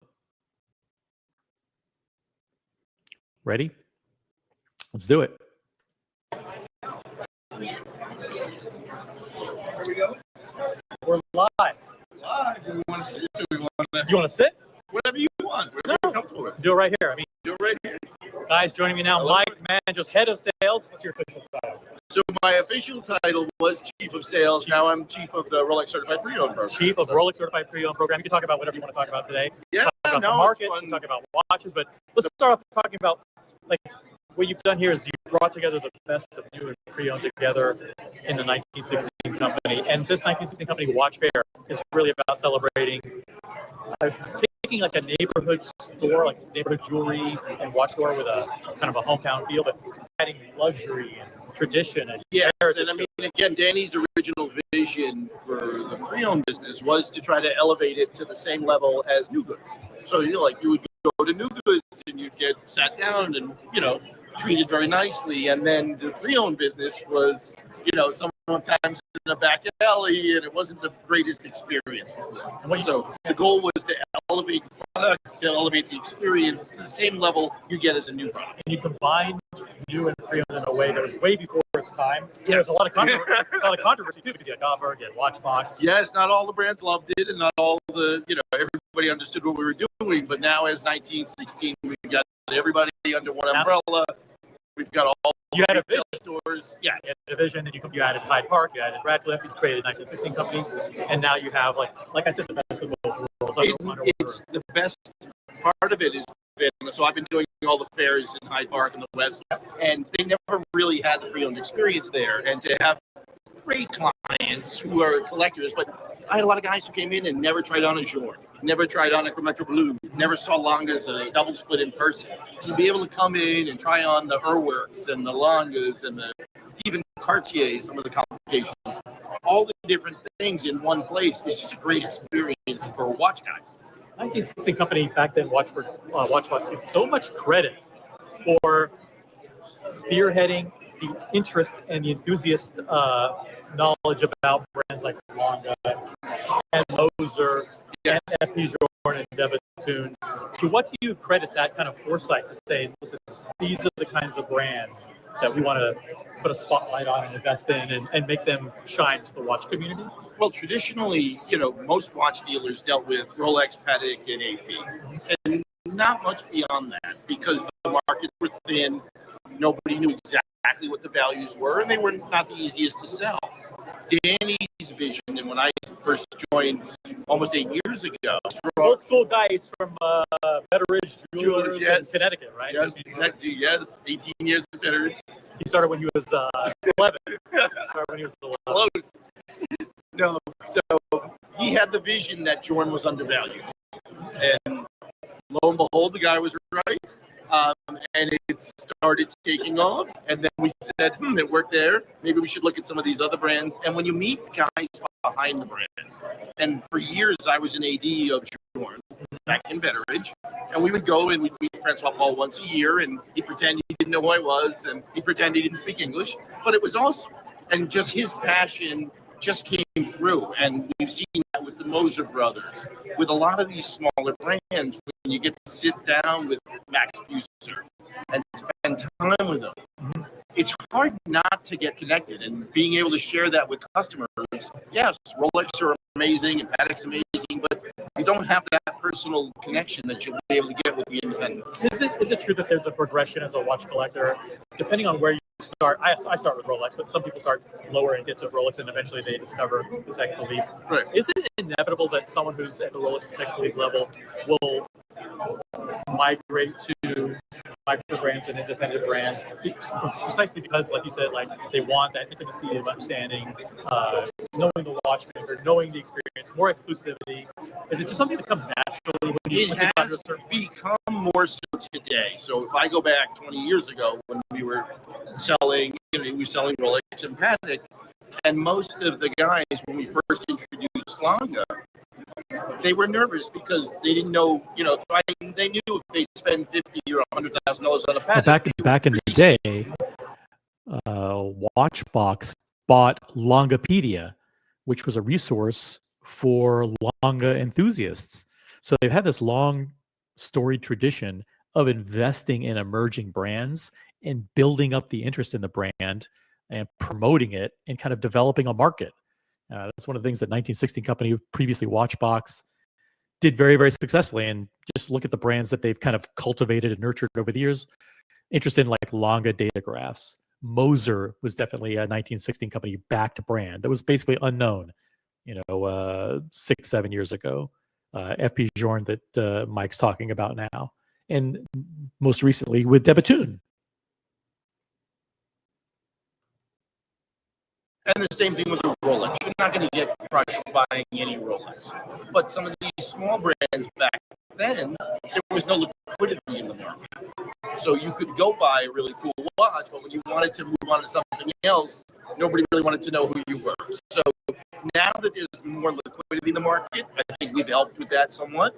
Ready? Let's do it. Here we go. We're live. Live. Do we want to sit? Do we want to? You want to sit? Whatever you want. Whatever you're comfortable with. Do it right here. I mean, Do it right here. guys, joining me now, Mike Manjos, head of sales. What's your official title? So my official title was Chief of Sales. Now I'm Chief of the Rolex Certified Pre-Owned Program. Chief of Rolex Certified Pre-Owned Program. You can talk about whatever you want to talk about today. Yeah, Talk about the no, market, it's fun. talk about watches, but let's start off talking about like what you've done here is you brought together the best of new and pre-owned together in the 1916 company. And this 1916 company watch fair is really about celebrating taking like a neighborhood store, like neighborhood jewelry and watch store with a kind of a hometown feel, but adding luxury and tradition and heritage. And I mean, again, Danny's original vision for the pre-owned business was to try to elevate it to the same level as new goods. So you would go to new goods and you'd get sat down and treated very nicely, and then the pre-owned business was sometimes in a back alley, and it wasn't the greatest experience before. So the goal was to elevate the product, to elevate the experience to the same level you get as a new product. And you combined new and pre-owned in a way that was way before its time. Yeah, there's a lot of controversy too, because you had Gobberg, you had Watchbox. Yes, not all the brands loved it, and not all the everybody understood what we were doing. But now, as 1916, we've got everybody under one umbrella. We've got all you had a vision. Stores. Yeah, you had a division, and you added Hyde Park, you added Radcliffe, you created 1916 company, and now you have like I said, the best of both worlds. It's the best part of it is so I've been doing all the fairs in Hyde Park in the West, and they never really had the pre-owned experience there. And to have great clients who are collectors, but I had a lot of guys who came in and never tried on a Journe, never tried on a Chrometro Blue, never saw Longas a double split in person. So to be able to come in and try on the Urwerks and the Longas and even Cartier, some of the complications, all the different things in one place is just a great experience for watch guys. 1916 company back then, Watchbox gets so much credit for spearheading the interest and the enthusiast knowledge about brands like Longa and Moser and FP Journe and Debatoon. To what do you credit that kind of foresight to say, listen, these are the kinds of brands that we want to put a spotlight on and invest in and make them shine to the watch community? Well, traditionally, most watch dealers dealt with Rolex, Patek, and AP, and not much beyond that because the markets were thin. Nobody knew exactly what the values were, and they were not the easiest to sell. Danny's vision, and when I first joined almost 8 years ago, old school guys from Betteridge Jewelers in Connecticut, right? Yes, exactly. Yes, 18 years of Betteridge. He started when he was 11. Started when he was 11. Close. No, so he had the vision that Journe was undervalued, and lo and behold, the guy was right. and it started taking off. And then we said, it worked there. Maybe we should look at some of these other brands. And when you meet the guys behind the brand, and for years I was an AD of Journe back in Betteridge, and we would go and we'd meet Francois Paul once a year, and he'd pretend he didn't know who I was, and he'd pretend he didn't speak English, but it was awesome. And just his passion just came through, and we've seen that with the Moser brothers, with a lot of these smaller brands. When you get to sit down with Max Buser and spend time with them, it's hard not to get connected, and being able to share that with customers. Yes, Rolex are amazing and Patek's amazing, but you don't have that personal connection that you'll be able to get with the independents. Is it true that there's a progression as a watch collector, depending on where you start? I start with Rolex, but some people start lower and get to Rolex, and eventually they discover the Patek Philippe. Right. Is it inevitable that someone who's at the Rolex Patek Philippe level will migrate to micro brands and independent brands, precisely because, like you said, like they want that intimacy of understanding, knowing the watchmaker, knowing the experience, more exclusivity? Is it just something that comes naturally? It has become more so today. So if I go back 20 years ago when we were selling, we were selling Rolex and Patek, and most of the guys, when we first introduced Longa, they were nervous because they didn't know, they knew if they spend $50,000 or $100,000 on a Patek. Back in the day, Watchbox bought Longapedia, which was a resource for Longa enthusiasts. So they've had this long storied tradition of investing in emerging brands and building up the interest in the brand and promoting it and kind of developing a market. That's one of the things that 1916 Company, previously Watchbox, did very, very successfully. And just look at the brands that they've kind of cultivated and nurtured over the years. Interest in like Longa datagraphs. Moser was definitely a 1916 Company backed brand that was basically unknown, 6-7 years ago. FP Journe that Mike's talking about now. And most recently with Debatoon. And the same thing with the Rolex. You're not going to get crushed buying any Rolex. But some of these small brands back then, there was no liquidity in the market. So you could go buy a really cool watch, but when you wanted to move on to something else, nobody really wanted to know who you were. So now that there's more liquidity in the market, I think we've helped with that somewhat.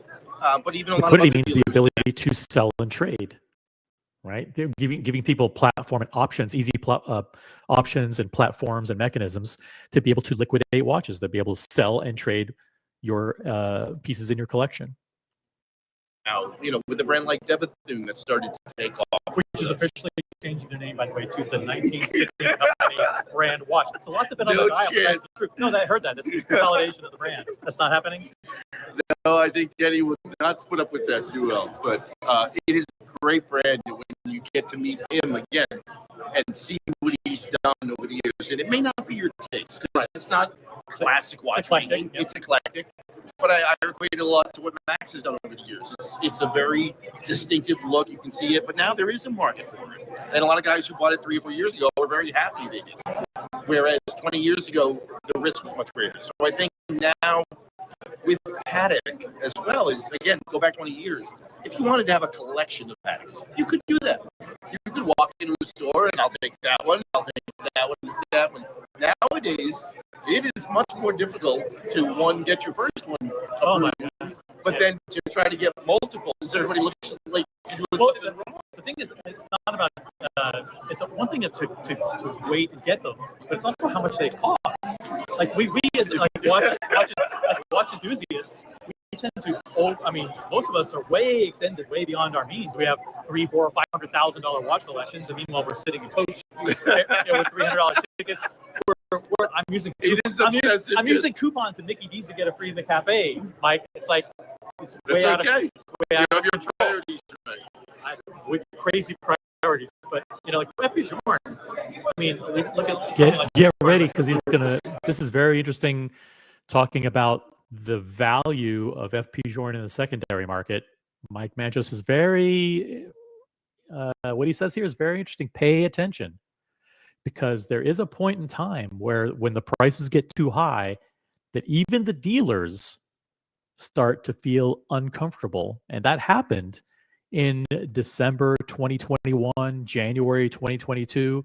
But even a lot of liquidity means the dealers, ability to sell and trade. Right, they're giving people platform and options, easy options and platforms and mechanisms to be able to liquidate watches, to be able to sell and trade your pieces in your collection. now, with a brand like Debatoon that started to take off, Which is officially changing their name, by the way, to the 1960 Company brand watch. It's a lot to fit on No the dial. but chance. That's true. No, I heard that. It's consolidation of the brand. That's not happening. No, I think Denny would not put up with that too well. But it is a great brand when you get to meet him again and see what he's done over the years. And it may not be your taste because it's not classic watchmaking. It's eclectic. But I equate it a lot to what Max has done over the years. It's a very distinctive look. You can see it. But now there is a market for it. And a lot of guys who bought it 3 or 4 years ago were very happy they did. Whereas 20 years ago, the risk was much greater. So I think now with Patek as well is, again, go back 20 years. If you wanted to have a collection of Pateks, you could do that. You could walk into a store and I'll take that one, I'll take that one, that one. Nowadays, it is much more difficult to, get your first one approved, but then to try to get multiple, because everybody looks like something wrong. The thing is, it's not about. It's one thing to wait and get them, but it's also how much they cost. Like we as watch enthusiasts, we tend to. Most of us are way extended, way beyond our means. We have $300,000, $400,000, or $500,000 watch collections, and meanwhile we're sitting in coach with $300 tickets. I'm using coupons and Mickey D's to get a free in the cafe. Mike, it's like it's way out of. You have your priorities right. With crazy priorities, but like FP Journe. Look at get ready because he's gonna. This is very interesting. Talking about the value of FP Journe in the secondary market, Mike Manchos is very. What he says here is very interesting. Pay attention. Because there is a point in time where when the prices get too high, that even the dealers start to feel uncomfortable. And that happened in December 2021, January 2022,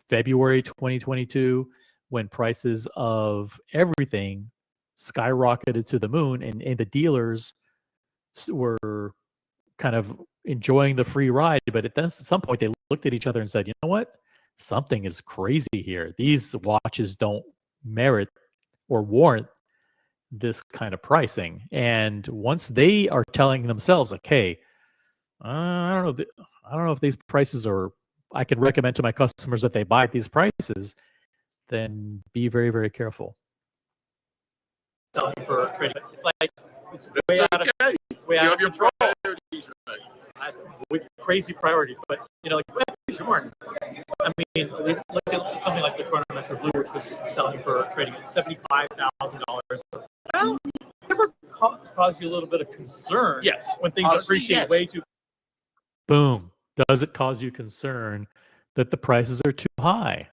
February 2022, when prices of everything skyrocketed to the moon, and the dealers were kind of enjoying the free ride. But at some point, they looked at each other and said, you know what? Something is crazy here. These watches don't merit or warrant this kind of pricing. And once they are telling themselves, like, hey, I don't know, I don't know if these prices are, I can recommend to my customers that they buy at these prices, then be very, very careful. Selling for trading, it's like it's way out of it's way out of control. With crazy priorities, but you know, like Journe. I mean, we look at something like the Chronometer Blue, which was selling for trading at $75,000. Well, never cause you a little bit of concern? Yes, when things honestly, appreciate yes. way too. Boom. Does it cause you concern that the prices are too high?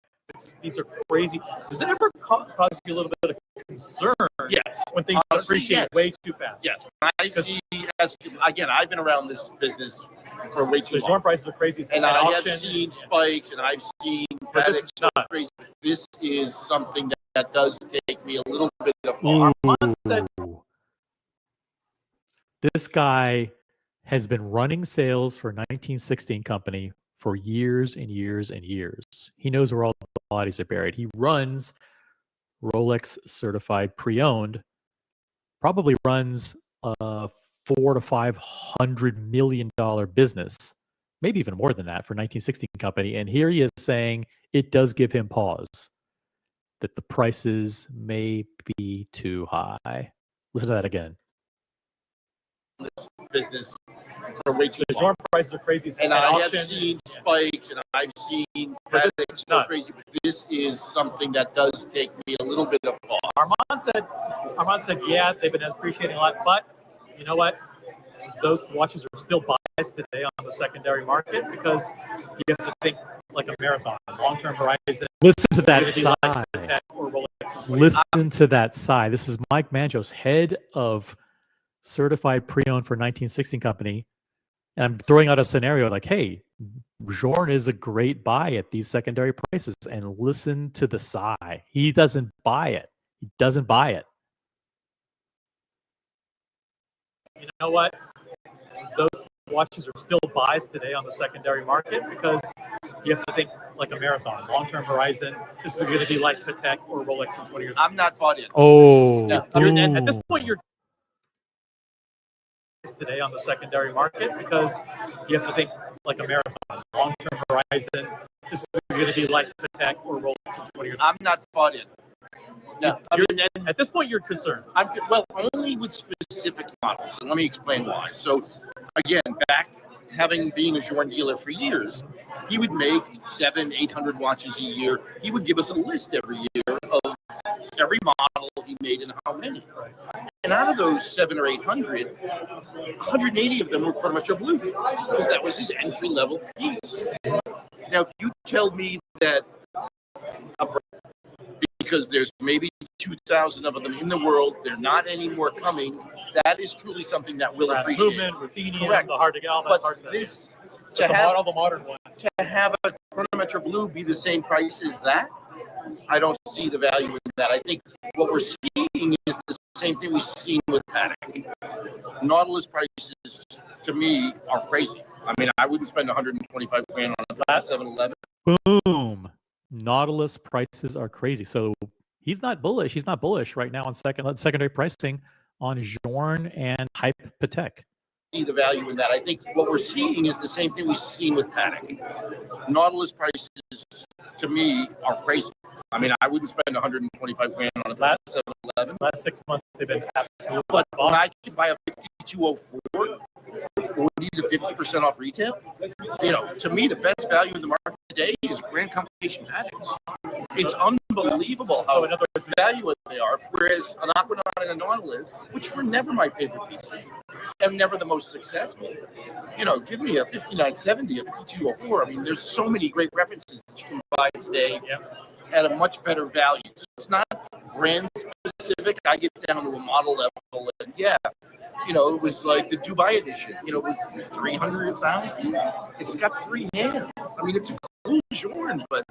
These are crazy. Does it ever cause you a little bit of concern? Yes, when things honestly, appreciate yes. way too fast. Yes, when I see, as again, I've been around this business for way too The long. Journe prices are crazy, And at I have auction, seen spikes, and I've seen But this Patek is so nuts. crazy. This is something that does take me a little bit of pause. Ooh. This guy has been running sales for 1916 Company for years and years and years. He knows where all the bodies are buried. He runs Rolex certified pre-owned, probably runs a $400 to $500 million business, maybe even more than that for 1916 Company. And here he is saying it does give him pause that the prices may be too high. Listen to that again. This business for way too The long. Journe prices are crazy, And at I auction, have seen spikes, and I've seen But Patek this is so nuts. crazy. But this is something that does take me a little bit of pause. Armand said, yeah, they've been appreciating a lot, but you know what? Those watches are still biased today on the secondary market because you have to think like a marathon, long-term horizon. Listen to that sigh. Listen to that sigh. This is Mike Manjos, head of certified pre-owned for 1916 Company. And I'm throwing out a scenario like, hey, Journe is a great buy at these secondary prices. And listen to the sigh. He doesn't buy it. He doesn't buy it. You know what? Those watches are still buys today on the secondary market because you have to think like a marathon, long-term horizon. This is going to be like Patek or Rolex in 20 years. I'm not bought in. Oh, No. at this point, you're today on the secondary market because you have to think like a marathon, long-term horizon. This is going to be like Patek or Rolex in 20 years. I'm not bought in. No, At this point, you're concerned. Well, only with specific models, and let me explain why. So, again, being a Journe dealer for years, he would make 700-800 watches a year. He would give us a list every year of every model he made and how many. And out of those 700 or 800, 180 of them were Chronometer Blue because that was his entry-level piece. Now, if you tell me that because there's maybe 2,000 of them in the world, they're not anymore coming, that is truly something that we'll Brass appreciate. movement, ruthenium, Correct. the hard to get all that But parts of this, the modern one. to have a Chronometer Blue be the same price as that, I don't see the value in that. I think what we're seeing is the same thing we've seen with Patek. Nautilus prices, to me, are crazy. I mean, I wouldn't spend 125 grand on a flat 711. Boom. Nautilus prices are crazy. So he's not bullish. He's not bullish right now on secondary pricing on Journe and Hype Patek. See the value in that. I think what we're seeing is the same thing we've seen with Patek. Nautilus prices, to me, are crazy. I mean, I wouldn't spend 125 grand on a flat 711. Last 6 months, they've been absolutely. But when I could buy a 5204 for 40 to 50% off retail, to me, the best value in the market today is Grand Complication Pateks. It's unbelievable how valuable they are. Whereas an Aquanaut and a Nautilus, which were never my favorite pieces, and never the most successful. Give me a 5970, a 5204. I mean, there's so many great references that you can buy today at a much better value. So it's not brand specific. I get down to a model level, and yeah, you know, it was like the Dubai edition. You know, it was 300,000. It's got 3 hands. I mean, it's a cool Journe, but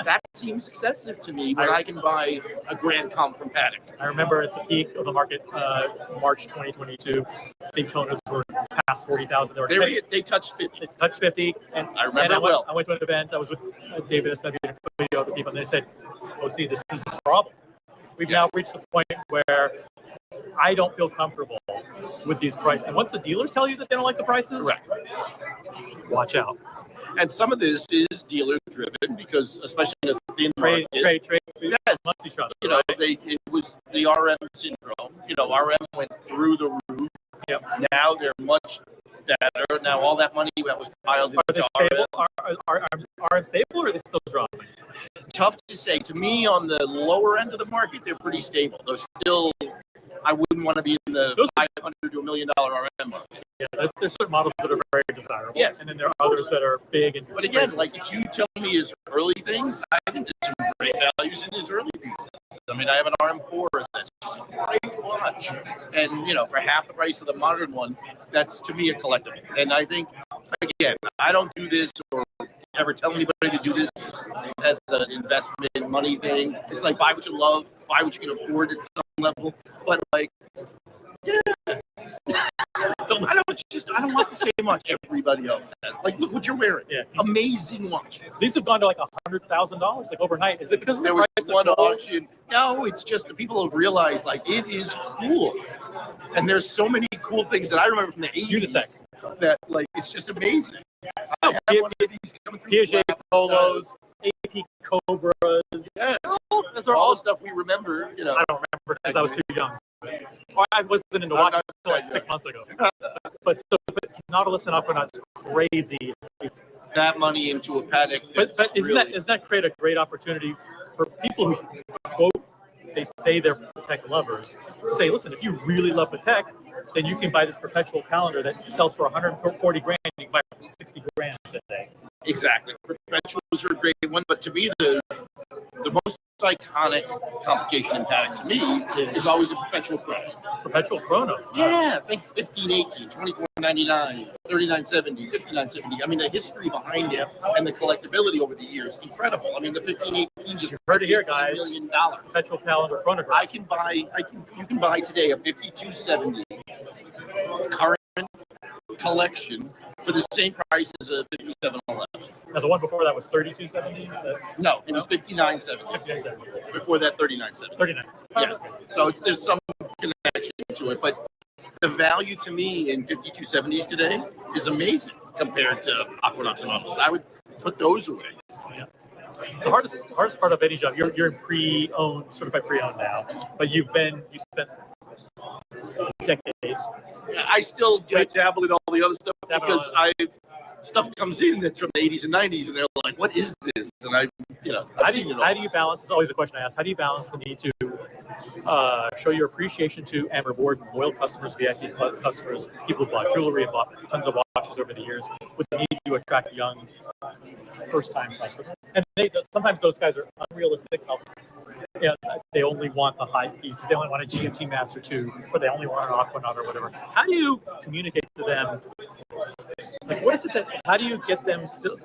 that seems excessive to me when I can buy a Grand Comp from Patek. I remember at the peak of the market, March 2022, Daytonas were past 40,000. They touched 50. They touched 50, and I remember well. I went to an event. I was with David SW and a few other people, and they said, "Oh, see, this is a problem. We've now reached the point where I don't feel comfortable with these prices." And once the dealers tell you that they don't like the prices, Correct. Watch out. And some of this is dealer driven because, especially in the thin Trade, yes, amongst each other. you know, right? it was the RM syndrome. You know, RM went through the roof. Yep. Now they're much better. Now all that money that was piled Are they into stable? RM, Are stable, or are they still dropping? tough to say. To me, on the lower end of the market, they're pretty stable. They're still. I wouldn't want to be in the $500 to $1 million RM market. Yeah, there's certain models that are very desirable. Yes. And then there are others that are big and. But again, like if you tell me his early things, I think there's some great values in his early pieces. I mean, I have an RM4 that's just a great watch, and you know, for half the price of the modern one, that's to me a collectible. And I think, again, I don't do this or ever tell anybody to do this as an investment money thing. It's like buy what you love, buy what you can afford at some level. But like, yeah. I don't want to say much everybody else has. Like, look what you're wearing. Yeah. Amazing watch. These have gone to like $100,000 like overnight. Is it because of There the was price of one gold? auction. No, it's just that people have realized like it is cool. And there's so many cool things that I remember from the 80s. Unisex. That like it's just amazing. I Oh, have one of these coming through. Piaget Polos, AP Cobras. Yes. Those are All all the stuff we remember, you know. I don't remember because I was too young. Well, I wasn't into watches until like 6 months ago. But Nautilus and Aquanaut's crazy. That money into a Patek. But doesn't that create a great opportunity for people who quote they say they're Patek lovers to say, listen, if you really love Patek, then you can buy this perpetual calendar that sells for 140 grand. You can buy it for 60 grand today. Exactly. Perpetuals are a great one, but to me the most iconic complication in Patek to me is always a perpetual chrono. Perpetual chrono. Yeah, think 1518, 2499, 3970, 5970. I mean, the history behind it and the collectability over the years, incredible. I mean, the 1518 just Heard it here, $15 guys. million. Perpetual calendar chronograph. You can buy today a 5270 current collection for the same price as a 5711. Now the one before that was 3270. No, it was 5970. 5970. Before that, 3970. 39. Yeah. So there's some connection to it, but the value to me in 5270s today is amazing compared to Aquanauts and Nautilus. I would put those away. Yeah. The hardest part of any job, you're in pre-owned, certified pre-owned now, but you spent decades. I still dabble in all the other stuff because stuff comes in that's from the 80s and 90s, and they're like, "What is this?" And I've seen it all. How do you balance? It's always a question I ask. How do you balance the need to show your appreciation to and reward loyal customers, VIP customers, people who bought jewelry and bought tons of watches over the years, with the need to attract young, first-time customers? And sometimes those guys are unrealistic. They only want the high pieces. They only want a GMT Master 2, or they only want an Aquanaut or whatever. How do you communicate to them? Like, what is it how do you get them still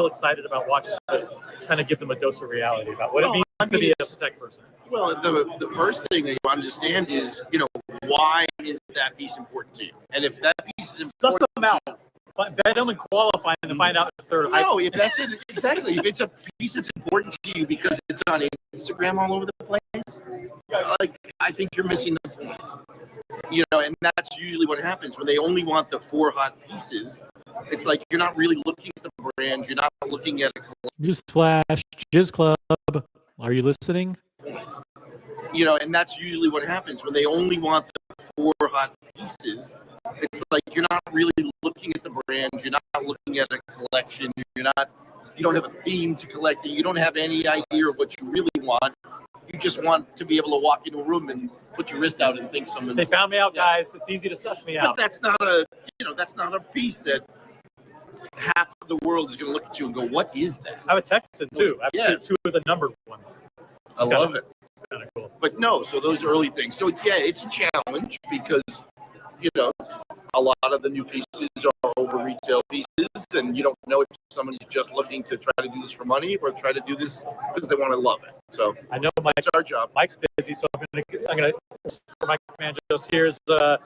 excited about watches, but kind of give them a dose of reality about what it means to be a Patek person? Well, the first thing that you understand is, why is that piece important to you? And if that piece is Suss important them out. Bet them and qualify them to find out if they're No, if that's it, exactly. If it's a piece that's important to you because it's on Instagram all over the place, like, I think you're missing the point. And that's usually what happens when they only want the 4 hot pieces. It's like you're not really looking at the brand. You're not looking at a Newsflash, Jizz Club. Are you listening? And that's usually what happens when they only want the 4 hot pieces. It's like you're not really looking at the brand. You're not looking at a collection. You don't have a theme to collect. You don't have any idea of what you really want. You just want to be able to walk into a room and put your wrist out and think someone's. They found me out, guys. It's easy to suss me out. But that's not a piece that half the world is going to look at you and go, "What is that?" I have a Texan too. I have Yeah. two of the numbered ones. I love it. It's kind of cool. But no, so those early things. So yeah, it's a challenge because a lot of the new pieces are over retail pieces, and you don't know if somebody's just looking to try to do this for money or try to do this because they want to love it. So I know it's our job. Mike's busy, so I'm gonna for Mike Manjos. Here's a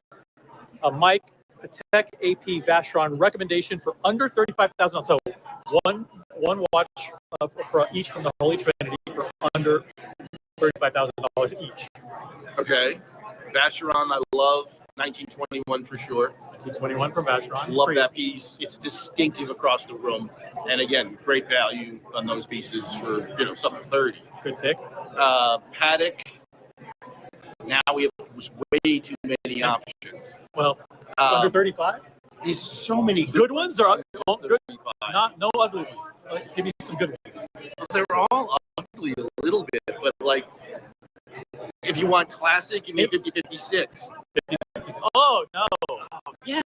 Mike Patek AP Vacheron recommendation for under $35,000. So one watch for each from the Holy Trinity for under $35,000 each. Okay, Vacheron, I love 1921 for sure. 1921 from Vacheron. Love that piece. It's distinctive across the room, and again, great value on those pieces for something 30. Good pick. Patek. Now we have way too many options. Well, under 35. There's so many Good ones or good? 35. No ugly ones. Give me some good ones. They're all ugly a little bit, but like if you want classic, you need 5056. Oh no! Yeah,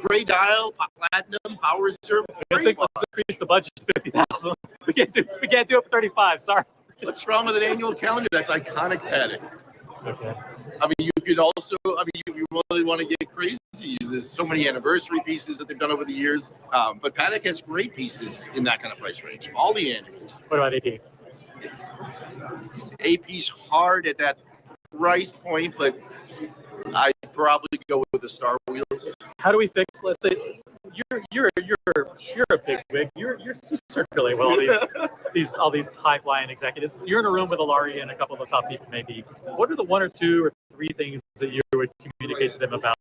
gray dial, platinum, power reserve. Let's increase the budget to 50,000. We can't do it for 35. Sorry. What's wrong with an annual calendar? That's iconic Patek. Okay. I mean, you could also, if you really want to get crazy, there's so many anniversary pieces that they've done over the years. But Patek has great pieces in that kind of price range. All the annuals. What about AP? AP's hard at that price point, but I'd probably go with the Star Wheels. How do we fix? Let's say you're a big wig. You're circulating with all these high flying executives. You're in a room with a Laurie and a couple of the top people. Maybe what are the one or two or three things that you would communicate to them about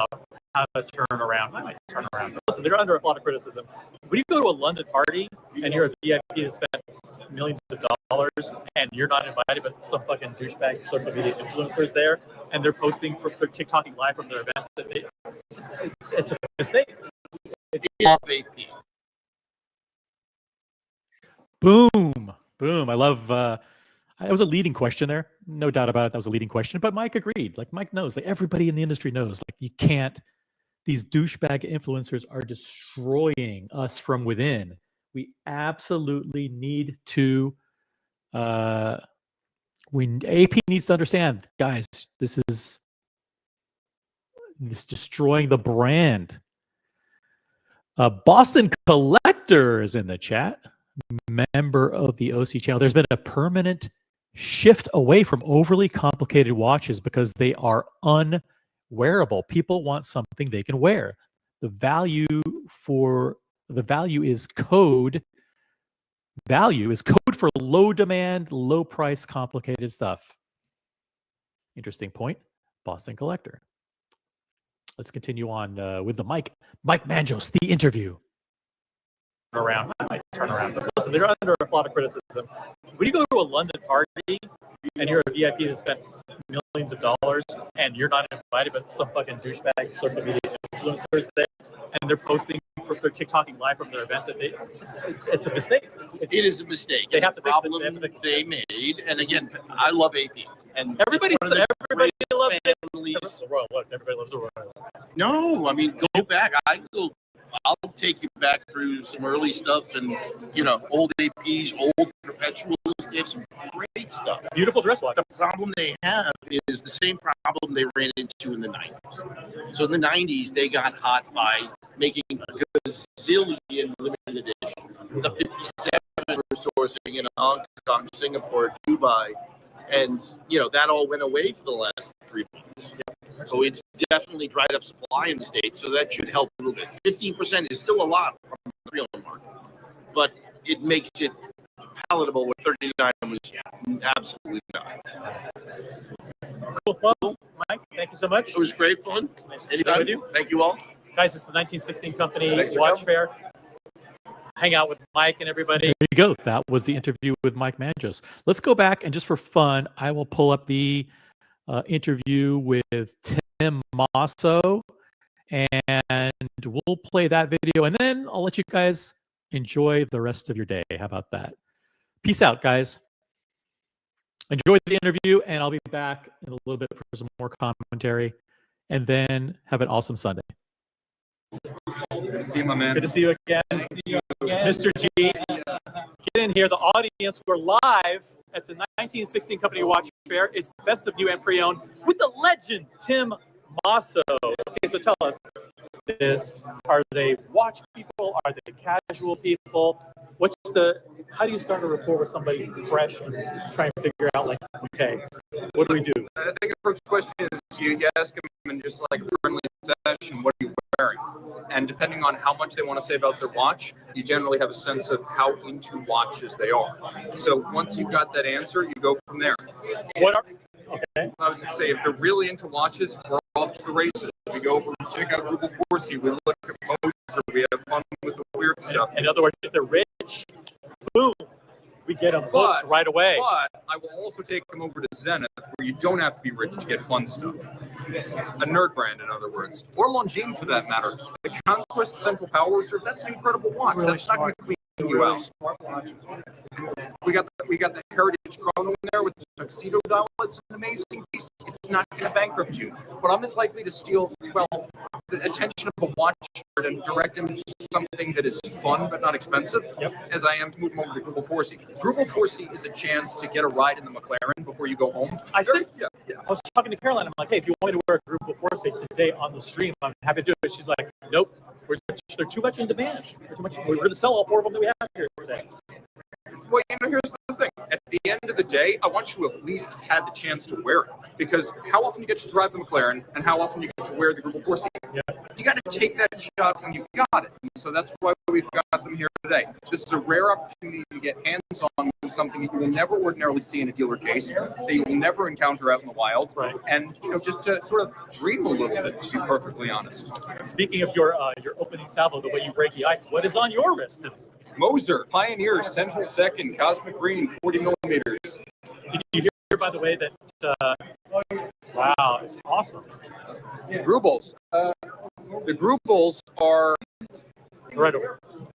how to turn around? I might turn around. But listen, they're under a lot of criticism. When you go to a London party and you're a VIP that spent millions of dollars and you're not invited, but some fucking douchebag social media influencers there, and they're posting they're TikToking live from their event. It's a mistake. It's AP. Boom. I love. It was a leading question there, no doubt about it. That was a leading question, but Mike agreed. Like Mike knows, like everybody in the industry knows, like you can't. These douchebag influencers are destroying us from within. We absolutely need to. AP needs to understand, guys. This is destroying the brand. Boston Collector is in the chat. Member of the OC channel. There's been a permanent shift away from overly complicated watches because they are unwearable. People want something they can wear. The value is code. Value is code for low demand, low price, complicated stuff. Interesting point. Boston Collector. Let's continue on with the Mike Manjos, the interview. Around. I might turn around. But listen, they're under a lot of criticism. When you go to a London party and you're a VIP that spent millions of dollars and you're not invited, but some fucking douchebag social media influencers there, and they're posting they're TikToking live from their event, it's a mistake. It is a mistake. They have to fix it. They made, and again, I love AP. And everybody loves families. Everybody loves the Royal. No, I mean, go back. I'll take you back through some early stuff and, old APs, old perpetuals. They have some great stuff. Beautiful dress watch. The problem they have is the same problem they ran into in the 90s. So in the 90s, they got hot by making a gazillion limited editions. The 57 were sourcing in Hong Kong, Singapore, Dubai. And, that all went away for the last 3 months. So it's definitely dried up supply in the States. So that should help a little bit. 15% is still a lot from the real market. But it makes it palatable where 39 was absolutely not. Cool. Well, Mike, thank you so much. It was great fun. Nice to chat with you. Thank you all. Guys, it's the 1916 Company Watch Fair. Hang out with Mike and everybody. There you go. That was the interview with Mike Manjos. Let's go back and just for fun, I will pull up the interview with Tim Mosso and we'll play that video and then I'll let you guys enjoy the rest of your day. How about that? Peace out, guys. Enjoy the interview and I'll be back in a little bit for some more commentary and then have an awesome Sunday. Good to see you, my man. Good to see you again. Mr. G, get in here. The audience, we're live at the 1916 Company Watch Fair. It's the best of you and pre-owned with the legend, Tim Masso. Okay, so tell us this. Are they watch people? Are they casual people? How do you start a rapport with somebody fresh and try and figure out, like, okay, what do we do? I think the first question is you ask them in just like a friendly fashion, what are you wearing? And depending on how much they want to say about their watch, you generally have a sense of how into watches they are. So once you've got that answer, you go from there. Okay. I was going to say, if they're really into watches, we're off to the races. We go over and check out Rubel Forsey. We look at Moser. We have fun with the weird stuff. In other words, if they're rich, boom, we get them hooked right away. But I will also take them over to Zenith, where you don't have to be rich to get fun stuff. A nerd brand, in other words. Or Longines, for that matter. The Conquest Central Power Reserve, that's an incredible watch. That's not going to clean you out. We got the Heritage Chrono in there with the tuxedo dial. It's an amazing piece. It's not going to bankrupt you. But I'm as likely to steal, the attention of a watch and direct him to something that is fun but not expensive, as I am to move him over to Grubel Forsey. Grubel Forsey is a chance to get a ride in the McLaren before you go home. I was talking to Caroline. I'm like, hey, if you want me to wear a Grubel Forsey today on the stream, I'm happy to do it. She's like, nope, they're too much in demand. We're going to sell all 4 of them that we have here today. Well, here's the thing. At the end of the day, I want you to at least have the chance to wear it. Because how often you get to drive the McLaren and how often you get to wear the Grubel Forsey? Yeah. You got to take that shot when you got it. And so that's why we've got them here today. This is a rare opportunity to get hands-on with something that you will never ordinarily see in a dealer case, that you will never encounter out in the wild. Right. And, just to sort of dream a little bit, to be perfectly honest. Speaking of your opening salvo, the way you break the ice, what is on your wrist today? Moser, Pioneer, Central Second, Cosmic Green, 40 millimeters. Did you hear, by the way, that, wow, it's awesome. Grubels. The Grubels are right over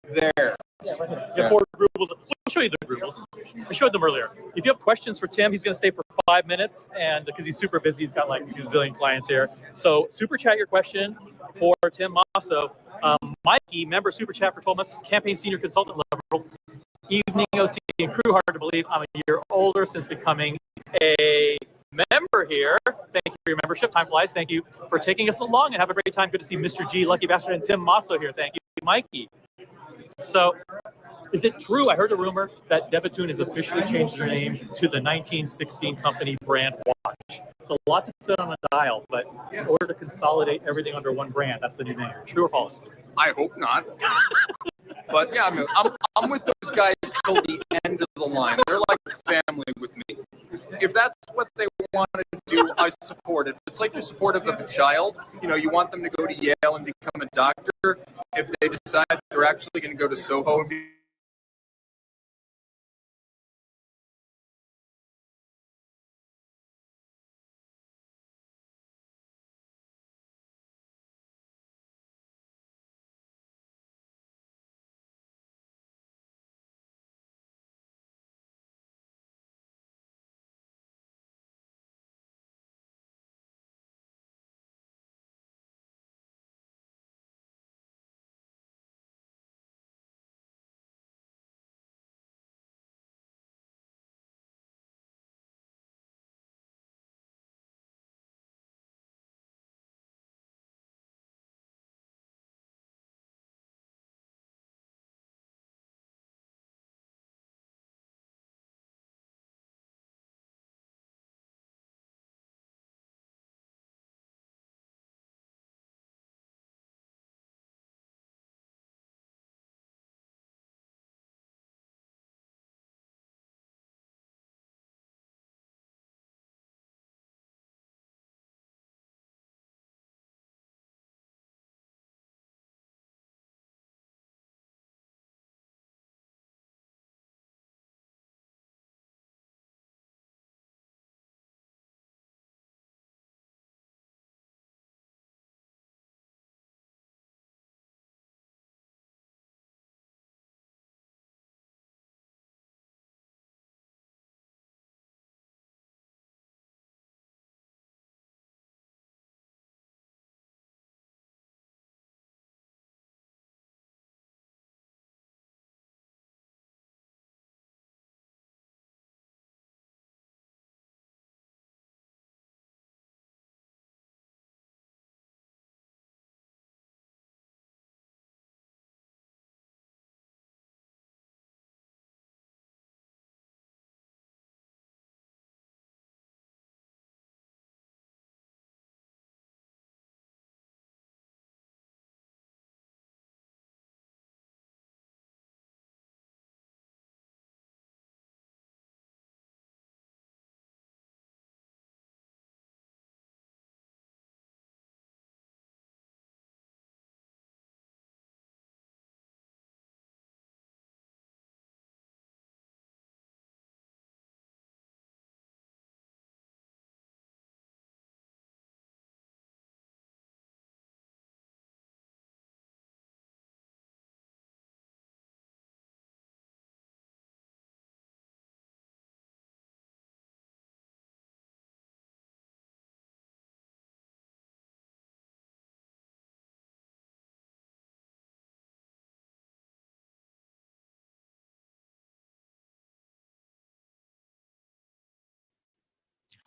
there. Yeah, right here. You have 4 Grubels. We'll show you the Grubels. I showed them earlier. If you have questions for Tim, he's going to stay for 5 minutes, and because he's super busy, he's got like a gazillion clients here. So super chat your question for Tim Masso. Mikey, member super chat for 12 months, campaign senior consultant level. Evening OC and crew, hard to believe I'm a year older since becoming a member here. Thank you for your membership. Time flies. Thank you for taking us along and have a great time. Good to see Mr. G, Lucky Bastard, and Tim Masso here. Thank you, Mikey. So, is it true? I heard a rumor that Debitoon has officially changed their name to the 1916 Company brand watch. It's a lot to fit on a dial, but in order to consolidate everything under one brand, that's the new name. True or false? I hope not. But yeah, I'm with those guys till the end of the line. They're like family with me. If that's what they want to do, I support it. It's like you're supportive of a child. You want them to go to Yale and become a doctor. If they decide they're actually going to go to Soho and be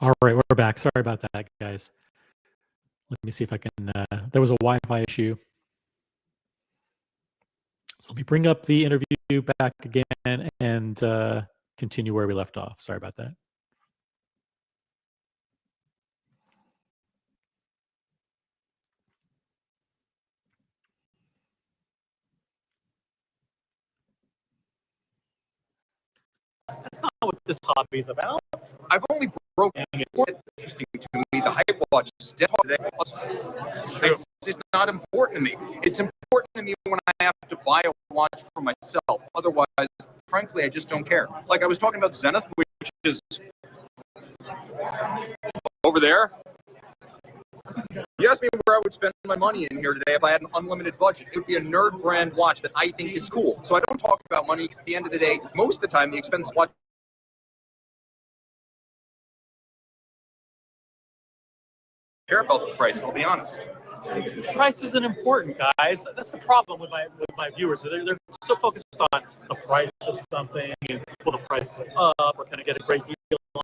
All right, we're back. Sorry about that, guys. Let me see if I can. There was a Wi-Fi issue. So let me bring up the interview back again and continue where we left off. Sorry about that. That's not what this hobby is about. I've only broken it. Interesting to me. The hype watch is dead today. It's not important to me. It's important to me when I have to buy a watch for myself. Otherwise, frankly, I just don't care. Like I was talking about Zenith, which is over there. You asked me where I would spend my money in here today if I had an unlimited budget. It would be a nerd brand watch that I think is cool. So I don't talk about money because at the end of the day, most of the time, the expensive watch care about the price, I'll be honest. Price isn't important, guys. That's the problem with my viewers. They're so focused on the price of something and will the price go up or can I get a great deal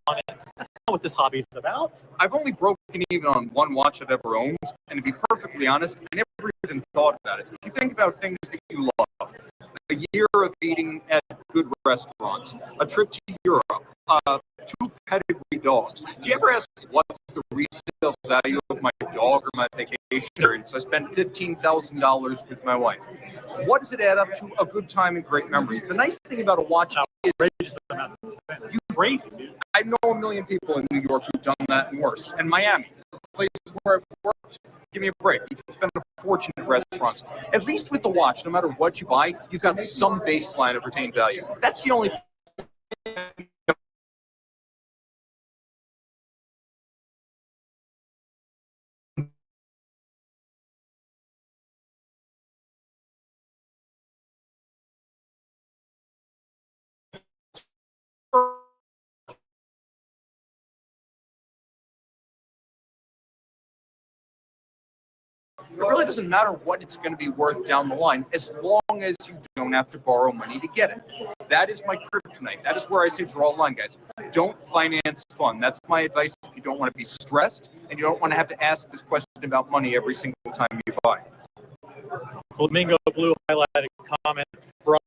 on it. That's not what this hobby is about. I've only broken even on one watch I've ever owned, and to be perfectly honest, I never even thought about it. If you think about things that you love, a year of eating at good restaurants, a trip to Europe, 2 pedigree dogs. Do you ever ask what's the resale value of my dog or my vacation experience? I spent $15,000 with my wife. What does it add up to? A good time and great memories. The nice thing about a watch is You crazy, dude. I know a million people in New York who've done that and worse. And Miami, places where I've worked, give me a break. You can spend a fortune at restaurants. At least with the watch, no matter what you buy, you've got some baseline of retained value. That's the only It really doesn't matter what it's going to be worth down the line, as long as you don't have to borrow money to get it. That is my kryptonite. That is where I say draw a line, guys. Don't finance fun. That's my advice if you don't want to be stressed and you don't want to have to ask this question about money every single time you buy. Flamingo Blue highlighted comment from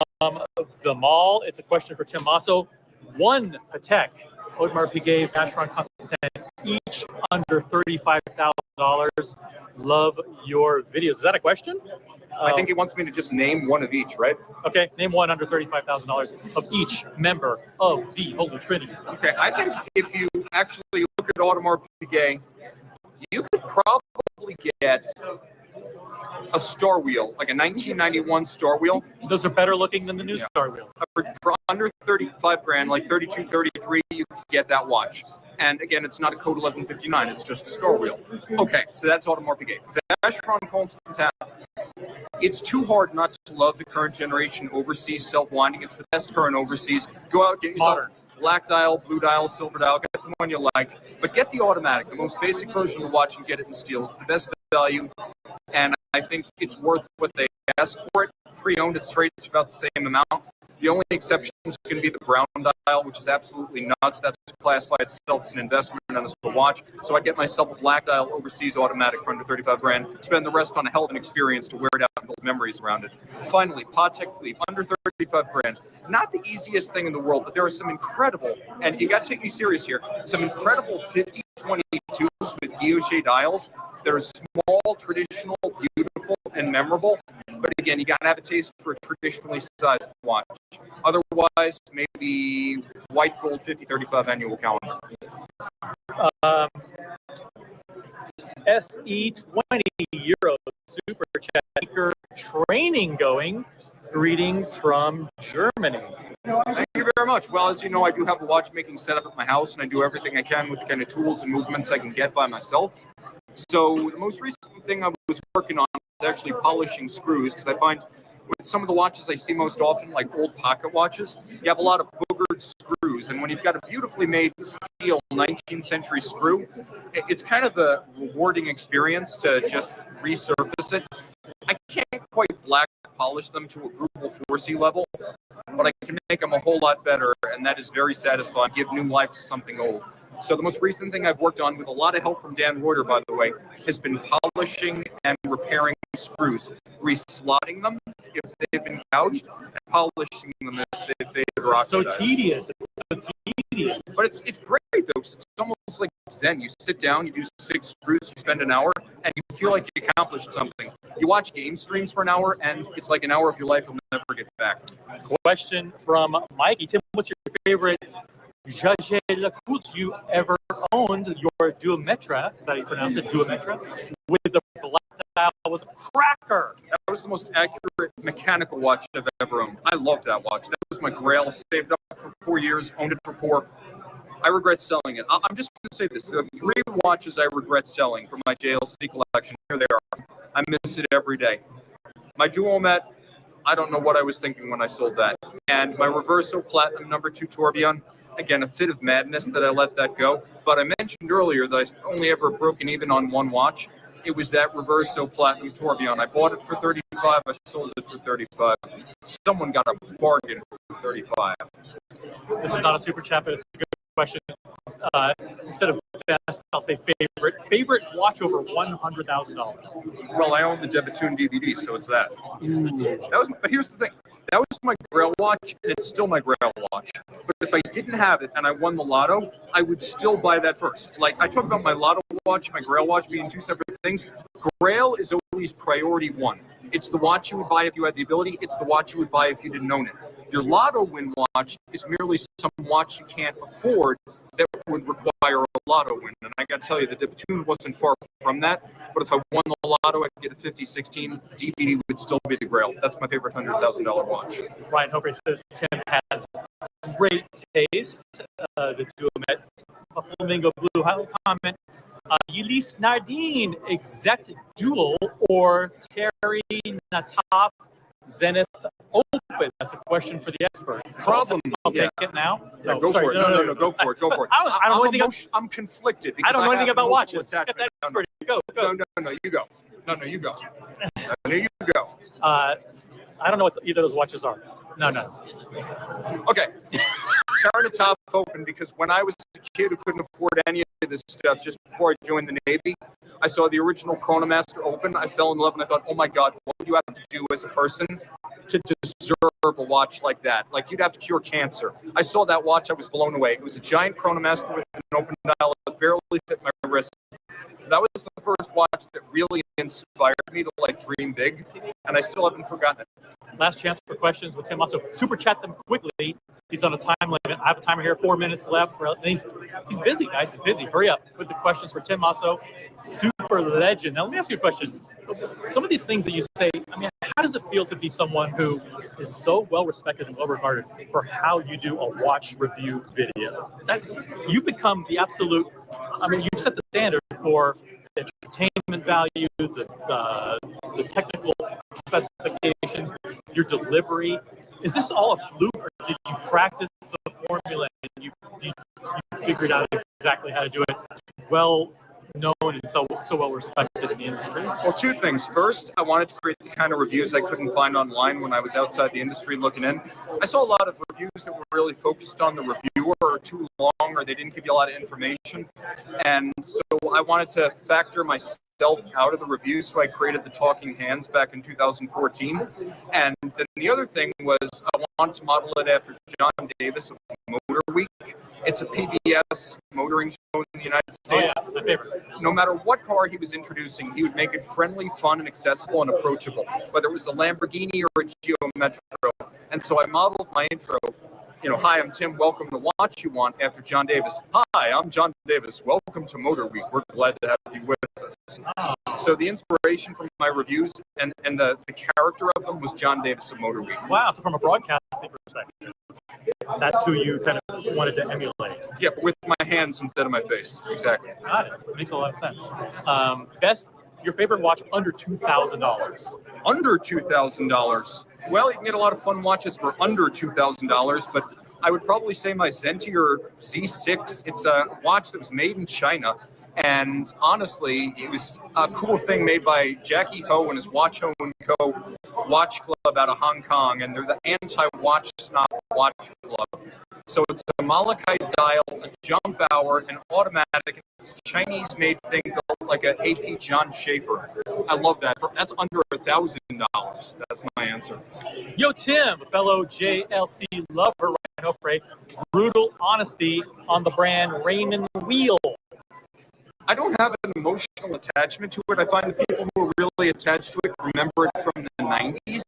the mall. It's a question for Tim Masso. 1 Patek, Audemars Piguet, Vacheron Constantin, each under $35,000. Love your videos. Is that a question? I think he wants me to just name one of each, right? Okay, name one under $35,000 of each member of the Holy Trinity. Okay, I think if you actually look at Audemars Piguet, you could probably get a Star Wheel, like a 1991 Star Wheel. Those are better looking than the new Star Wheel. For under 35 grand, like 32, 33, you can get that watch. And again, it's not a code 1159, it's just a Star Wheel. Okay, so that's Audemars Piguet. Vacheron Constantin, it's too hard not to love the current generation overseas self-winding. It's the best current overseas. Go out, get yourself black dial, blue dial, silver dial, get the one you like. But get the automatic, the most basic version of the watch, and get it in steel. It's the best value, and I think it's worth what they ask for it. Pre-owned, it's straight, it's about the same amount. The only exception is going to be the brown dial, which is absolutely nuts. That's a class by itself. It's an investment and it's a watch. So I'd get myself a black dial overseas automatic for under 35 grand, spend the rest on a hell of an experience to wear it out and build memories around it. Finally, Patek Philippe, under 35 grand. Not the easiest thing in the world, but there are some incredible, and you got to take me serious here, some incredible 50-22s with guilloche dials that are small, traditional, beautiful, and memorable. But again, you got to have a taste for a traditionally sized watch. Otherwise, maybe white gold 50-35 annual calendar. SE20 Euro Super Chat training going. Greetings from Germany. Thank you very much. Well, as you know, I do have a watchmaking setup at my house, and I do everything I can with the kind of tools and movements I can get by myself. So the most recent thing I was working on is actually polishing screws, because I find with some of the watches I see most often, like old pocket watches, you have a lot of boogered screws. And when you've got a beautifully made steel 19th century screw, it's kind of a rewarding experience to just resurface it. I can't quite black polish them to a Grupo 4C level, but I can make them a whole lot better, and that is very satisfying. Give new life to something old. So the most recent thing I've worked on, with a lot of help from Dan Reuter, by the way, has been polishing and repairing screws, reslotting them if they've been gouged, and polishing them if they've So oxidized. tedious. It's so tedious. But it's great though. 'Cause it's almost like Zen. You sit down, you do 6 screws, you spend an hour, and you feel like you accomplished something. You watch game streams for an hour, and it's like an hour of your life you'll never get back. Question from Mikey. Tim, what's your favorite Jaeger LeCoultre you ever owned? Your Duometra, is that how you pronounce it? Duometra? With the black dial was a cracker. That was the most accurate mechanical watch I've ever owned. I loved that watch. That was my grail. Saved up for 4 years, owned it for 4. I regret selling it. I'm just going to say this. There are 3 watches I regret selling from my JLC collection. Here they are. I miss it every day. My Duomet, I don't know what I was thinking when I sold that. And my Reverso Platinum #2 Tourbillon, again, a fit of madness that I let that go. But I mentioned earlier that I only ever broken even on one watch. It was that Reverso Platinum Tourbillon. I bought it for 35. I sold it for 35. Someone got a bargain for 35. This is not a super chat, but it's a good question. Instead of best, I'll say favorite. Favorite watch over $100,000. Well, I own the Debatoon DVD, so it's that. But here's the thing. That was my Grail watch, and it's still my Grail watch. But if I didn't have it and I won the lotto, I would still buy that first. Like, I talk about my lotto watch, my Grail watch being 2 separate things. Grail is always priority 1. It's the watch you would buy if you had the ability. It's the watch you would buy if you didn't own it. Your lotto win watch is merely some watch you can't afford that would require a lotto win. And I got to tell you, the Debatoon wasn't far from that. But if I won the lotto, I'd get a 5016. DVD would still be the Grail. That's my favorite $100,000 watch. Ryan Hoper says Tim has great taste. The Duomet, a flamingo blue. How comment? Ulysse Nardine, Exec Dual or Terry Nataf Zenith Open? That's a question for the expert. Problem. I'll take it now. Yeah, go for it. No, go for it. Go for it. I don't know anything. I'm conflicted. I don't know anything about watches. Get Attachment. that expert. Go. No, you go. No, you go. No, you go. I don't know what either of those watches are. No. Okay. Terra Top Open, because when I was a kid who couldn't afford any of this stuff, just before I joined the Navy, I saw the original Chronomaster Open. I fell in love, and I thought, oh my God, what do you have to do as a person to deserve a watch like that? Like, you'd have to cure cancer. I saw that watch, I was blown away. It was a giant Chronomaster with an open dial that barely fit my wrist. That was the first watch that really inspired me to dream big, and I still haven't forgotten it. Last chance for questions with Tim. Also, super chat them quickly. He's on a time limit. I have a timer here, 4 minutes left. He's busy, guys. He's busy. Hurry up with the questions for Tim also. Super legend. Now, let me ask you a question. Some of these things that you say, how does it feel to be someone who is so well respected and well regarded for how you do a watch review video? You become the absolute, you've set the standard for entertainment value, the technical specifications, your delivery. Is this all a fluke, or did you practice the formula and you figured out exactly how to do it well known and so well respected in the industry? Well, 2 things. First, I wanted to create the kind of reviews I couldn't find online when I was outside the industry looking in. I saw a lot of reviews that were really focused on the reviewer, or too long, or they didn't give you a lot of information. And so I wanted to factor myself out of the review, so I created the Talking Hands back in 2014. And then the other thing was I wanted to model it after John Davis of Motor Week. It's a PBS motoring show in the United States. Oh, yeah, my favorite. No matter what car he was introducing, he would make it friendly, fun, and accessible and approachable, whether it was a Lamborghini or a Geo Metro. And so I modeled my intro, hi, I'm Tim, welcome to Watch You Want, after John Davis. Hi, I'm John Davis, welcome to Motor Week. We're glad to have you with us. So the inspiration from my reviews and the character of them was John Davis of Motor Week. Wow, so from a broadcasting perspective, that's who you kind of wanted to emulate. Yeah, but with my hands instead of my face. Exactly. Got it. Makes a lot of sense. Your favorite watch under $2,000? Under $2,000. Well, you can get a lot of fun watches for under $2,000, but I would probably say my Zentier Z6. It's a watch that was made in China, and honestly, it was a cool thing made by Jackie Ho and his Watch Ho & Co. watch club out of Hong Kong, and they're the anti-watch snob watch club. So it's a malachite dial, a jump hour, an automatic. It's a Chinese-made thing built like an AP John Schaefer. I love that. That's under $1,000. That's my answer. Yo, Tim, a fellow JLC lover, right? Hopefrey. Brutal honesty on the brand Raymond Wheel. I don't have an emotional attachment to it. I find the people who are really attached to it remember it from the 90s.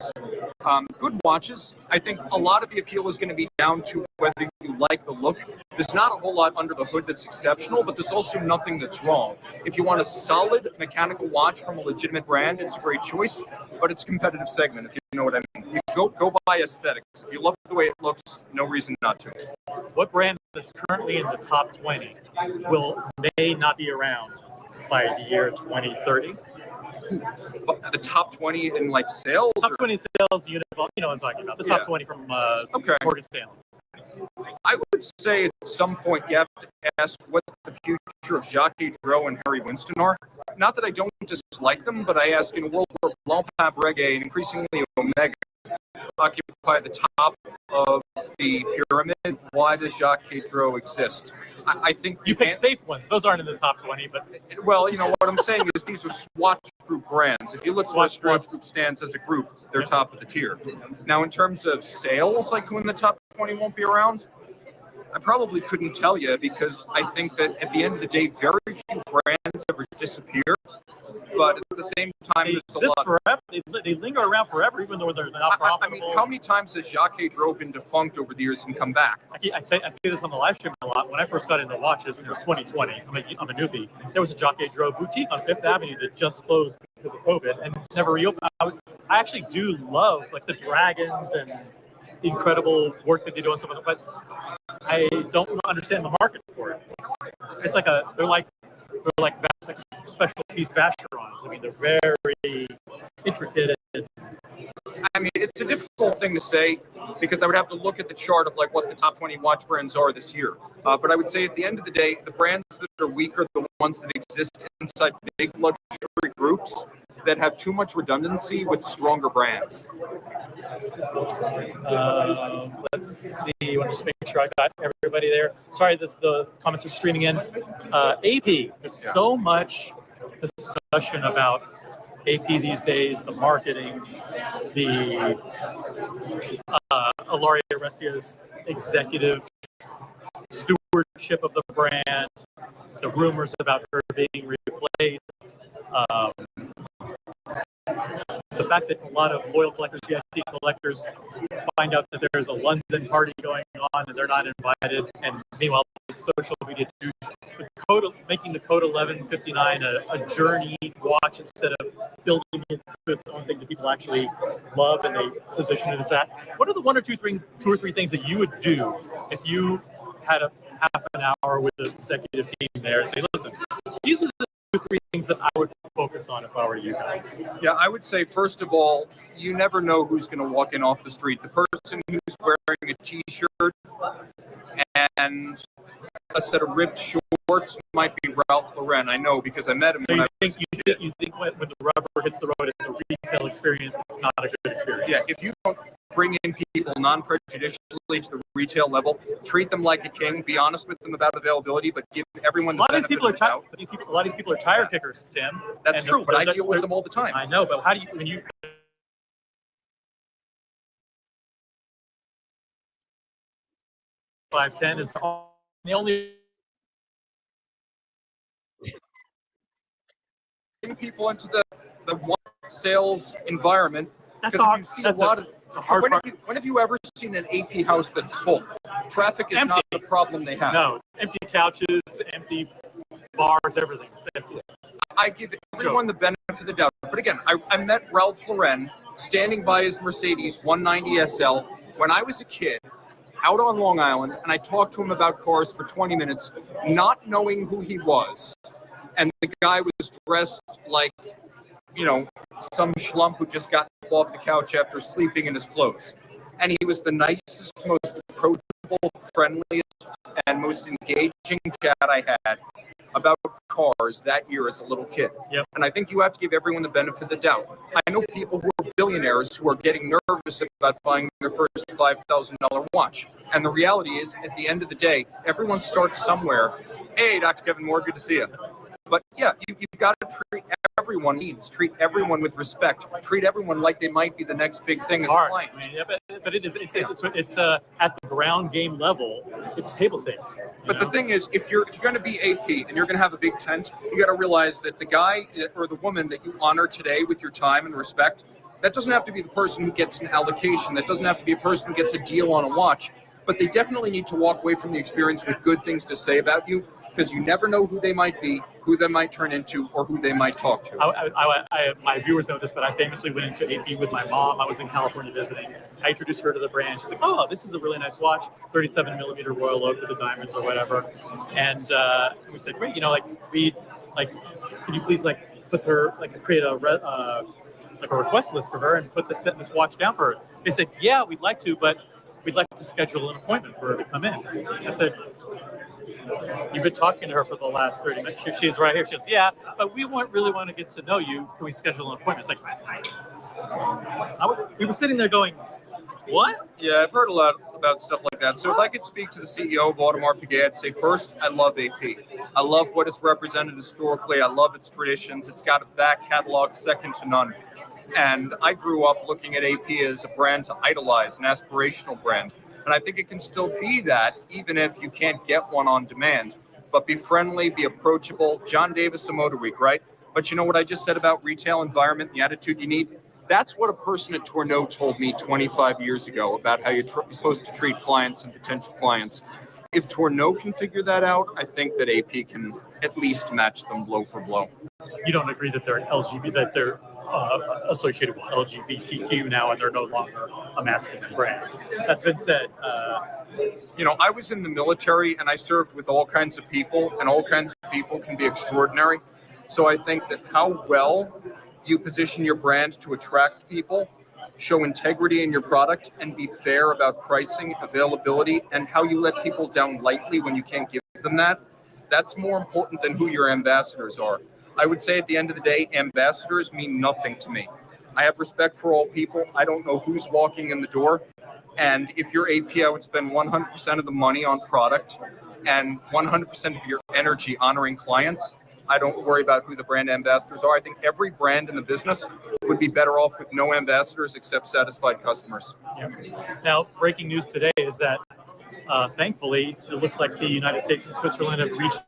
Good watches. I think a lot of the appeal is going to be down to whether you like the look. There's not a whole lot under the hood that's exceptional, but there's also nothing that's wrong. If you want a solid mechanical watch from a legitimate brand, it's a great choice, but it's a competitive segment, if you know what I mean. You go by aesthetics. If you love the way it looks, no reason not to. What brand that's currently in the top 20 may not be around by the year 2030? The top 20 in like sales? Top 20 sales, you know what I'm talking about. The top 20 from Morgan Stanley. I would say at some point you have to ask what the future of Jacques Dro and Harry Winston are. Not that I don't dislike them, but I ask, in a world where Blancpain Breguet and increasingly Omega occupy the top of the pyramid, why does Jacques Dro exist? I think you pick safe ones. Those aren't in the top 20, but well, you know what I'm saying is these are Swatch Group brands. If you look where Swatch Group stands as a group, they're top of the tier. Now, in terms of sales, like who in the top 20 won't be around, I probably couldn't tell you, because I think that at the end of the day, very few brands ever disappear. But at the same time, they there's a lot. Forever. They linger around forever, even though they're not profitable. I mean, how many times has Jacques Dro been defunct over the years and come back? I say this on the live stream a lot. When I first got into watches, which was 2020, I'm a newbie. There was a Jacques Dro boutique on Fifth Avenue that just closed because of COVID and never reopened. I actually do love like the dragons and the incredible work that they do on some of them, but I don't understand the market for it. It's like they're like special piece Vacherons. I mean, they're very intricate. I mean, it's a difficult thing to say, because I would have to look at the chart of like what the top 20 watch brands are this year. But I would say at the end of the day, the brands that are weak are the ones that exist inside big luxury groups that have too much redundancy with stronger brands. Let's see. I want to just make sure I got everybody there. Sorry, the comments are streaming in. AP. There's so much discussion about AP these days, the marketing, the Ilaria Restia's executive stewardship of the brand, the rumors about her being replaced, the fact that a lot of loyal collectors, VIP collectors, find out that there's a London party going on and they're not invited, and meanwhile, social media making the Code 1159 a journey watch instead of building it into its own thing that people actually love and they position it as that. What are the two or three things that you would do if you had a half an hour with the executive team there and say, listen, these are the 2 or 3 things that I would focus on if I were you guys? Yeah, I would say, first of all, you never know who's going to walk in off the street. The person who's wearing a T-shirt and a set of ripped shorts might be Ralph Lauren. I know, because I met him. So you think when the rubber hits the road, it's a retail experience, it's not a good experience? Yeah, if you don't bring in people non-prejudicially to the retail level, treat them like a king, be honest with them about availability, but give everyone the benefit of the doubt. A lot of these people are tire kickers, Tim. That's true, but I deal with them all the time. I know, but how do you, when you 510 is the only people into the one sales environment. That's Because hard. you see That's a lot of. it's a hard part. When have you ever seen an AP house that's full? Traffic is Empty. not the problem they have. No, empty couches, empty bars, everything. It's empty. I give everyone the benefit of the doubt. But again, I met Ralph Lauren standing by his Mercedes 190 SL when I was a kid out on Long Island, and I talked to him about cars for 20 minutes, not knowing who he was. And the guy was dressed like, you know, some schlump who just got off the couch after sleeping in his clothes. And he was the nicest, most approachable, friendliest, and most engaging chat I had about cars that year as a little kid. Yep. And I think you have to give everyone the benefit of the doubt. I know people who are billionaires who are getting nervous about buying their first $5,000 watch. And the reality is, at the end of the day, everyone starts somewhere. Hey, Dr. Kevin Moore, good to see you. But yeah, you've got to treat everyone needs, treat everyone with respect, treat everyone like they might be the next big thing as a client. I mean, yeah, but it is it's at the ground game level, it's table stakes. But the thing is, if you're going to be AP and you're going to have a big tent, you got to realize that the guy or the woman that you honor today with your time and respect, that doesn't have to be the person who gets an allocation. That doesn't have to be a person who gets a deal on a watch. But they definitely need to walk away from the experience with good things to say about you, because you never know who they might be, who they might turn into, or who they might talk to. My viewers know this, but I famously went into AP with my mom. I was in California visiting. I introduced her to the brand. She's like, "Oh, this is a really nice watch, 37 millimeter Royal Oak with the diamonds or whatever." And we said, "Great, can you please put her create a request list for her and put this watch down for her?" They said, "Yeah, we'd like to, but we'd like to schedule an appointment for her to come in." I said, "You've been talking to her for the last 30 minutes. She's right here." She goes, "Yeah, but we really want to get to know you. Can we schedule an appointment?" It's like, we were sitting there going, "What?" Yeah, I've heard a lot about stuff like that. So if I could speak to the CEO of Audemars Piguet, I'd say first, I love AP. I love what it's represented historically. I love its traditions. It's got a back catalog second to none. And I grew up looking at AP as a brand to idolize, an aspirational brand. And I think it can still be that, even if you can't get one on demand. But be friendly, be approachable. John Davis of Motor Week, right? But you know what I just said about retail environment, the attitude you need? That's what a person at Tourneau told me 25 years ago about how you're supposed to treat clients and potential clients. If Tourneau can figure that out, I think that AP can at least match them blow for blow. You don't agree that they're associated with LGBTQ now and they're no longer a masculine brand? That's been said. I was in the military and I served with all kinds of people, and all kinds of people can be extraordinary. So I think that how well you position your brand to attract people, show integrity in your product, and be fair about pricing, availability, and how you let people down lightly when you can't give them that, that's more important than who your ambassadors are. I would say at the end of the day, ambassadors mean nothing to me. I have respect for all people. I don't know who's walking in the door. And if you're AP, I would spend 100% of the money on product and 100% of your energy honoring clients. I don't worry about who the brand ambassadors are. I think every brand in the business would be better off with no ambassadors except satisfied customers. Yeah. Now, breaking news today is that, thankfully, it looks like the United States and Switzerland have reached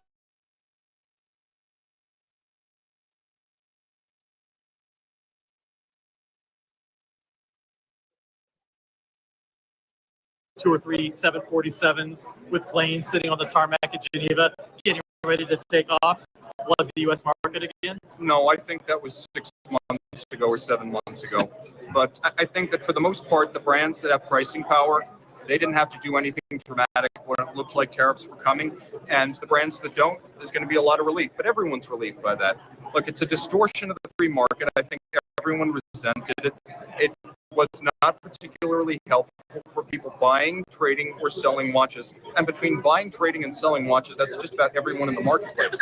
two or three 747s with planes sitting on the tarmac at Geneva, getting ready to take off, flood the U.S. market again? No, I think that was 6 months ago or 7 months ago. But I think that for the most part, the brands that have pricing power, they didn't have to do anything dramatic when it looked like tariffs were coming. And the brands that don't, there's going to be a lot of relief. But everyone's relieved by that. Look, it's a distortion of the free market. I think everyone resented it. It was not particularly helpful for people buying, trading, or selling watches. And between buying, trading, and selling watches, that's just about everyone in the marketplace.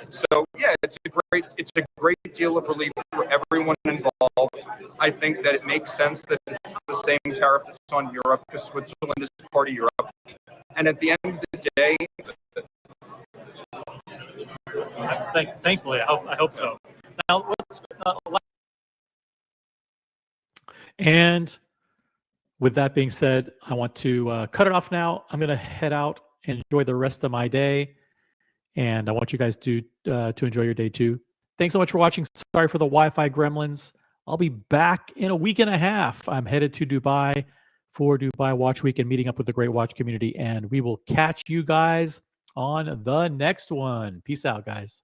So yeah, it's a great deal of relief for everyone involved. I think that it makes sense that it's the same tariff that's on Europe because Switzerland is part of Europe. And at the end of the day, thankfully, I hope so. Now, and with that being said, I want to cut it off now. I'm going to head out and enjoy the rest of my day. And I want you guys to enjoy your day too. Thanks so much for watching. Sorry for the Wi-Fi gremlins. I'll be back in a week and a half. I'm headed to Dubai for Dubai Watch Week and meeting up with the great watch community. And we will catch you guys on the next one. Peace out, guys.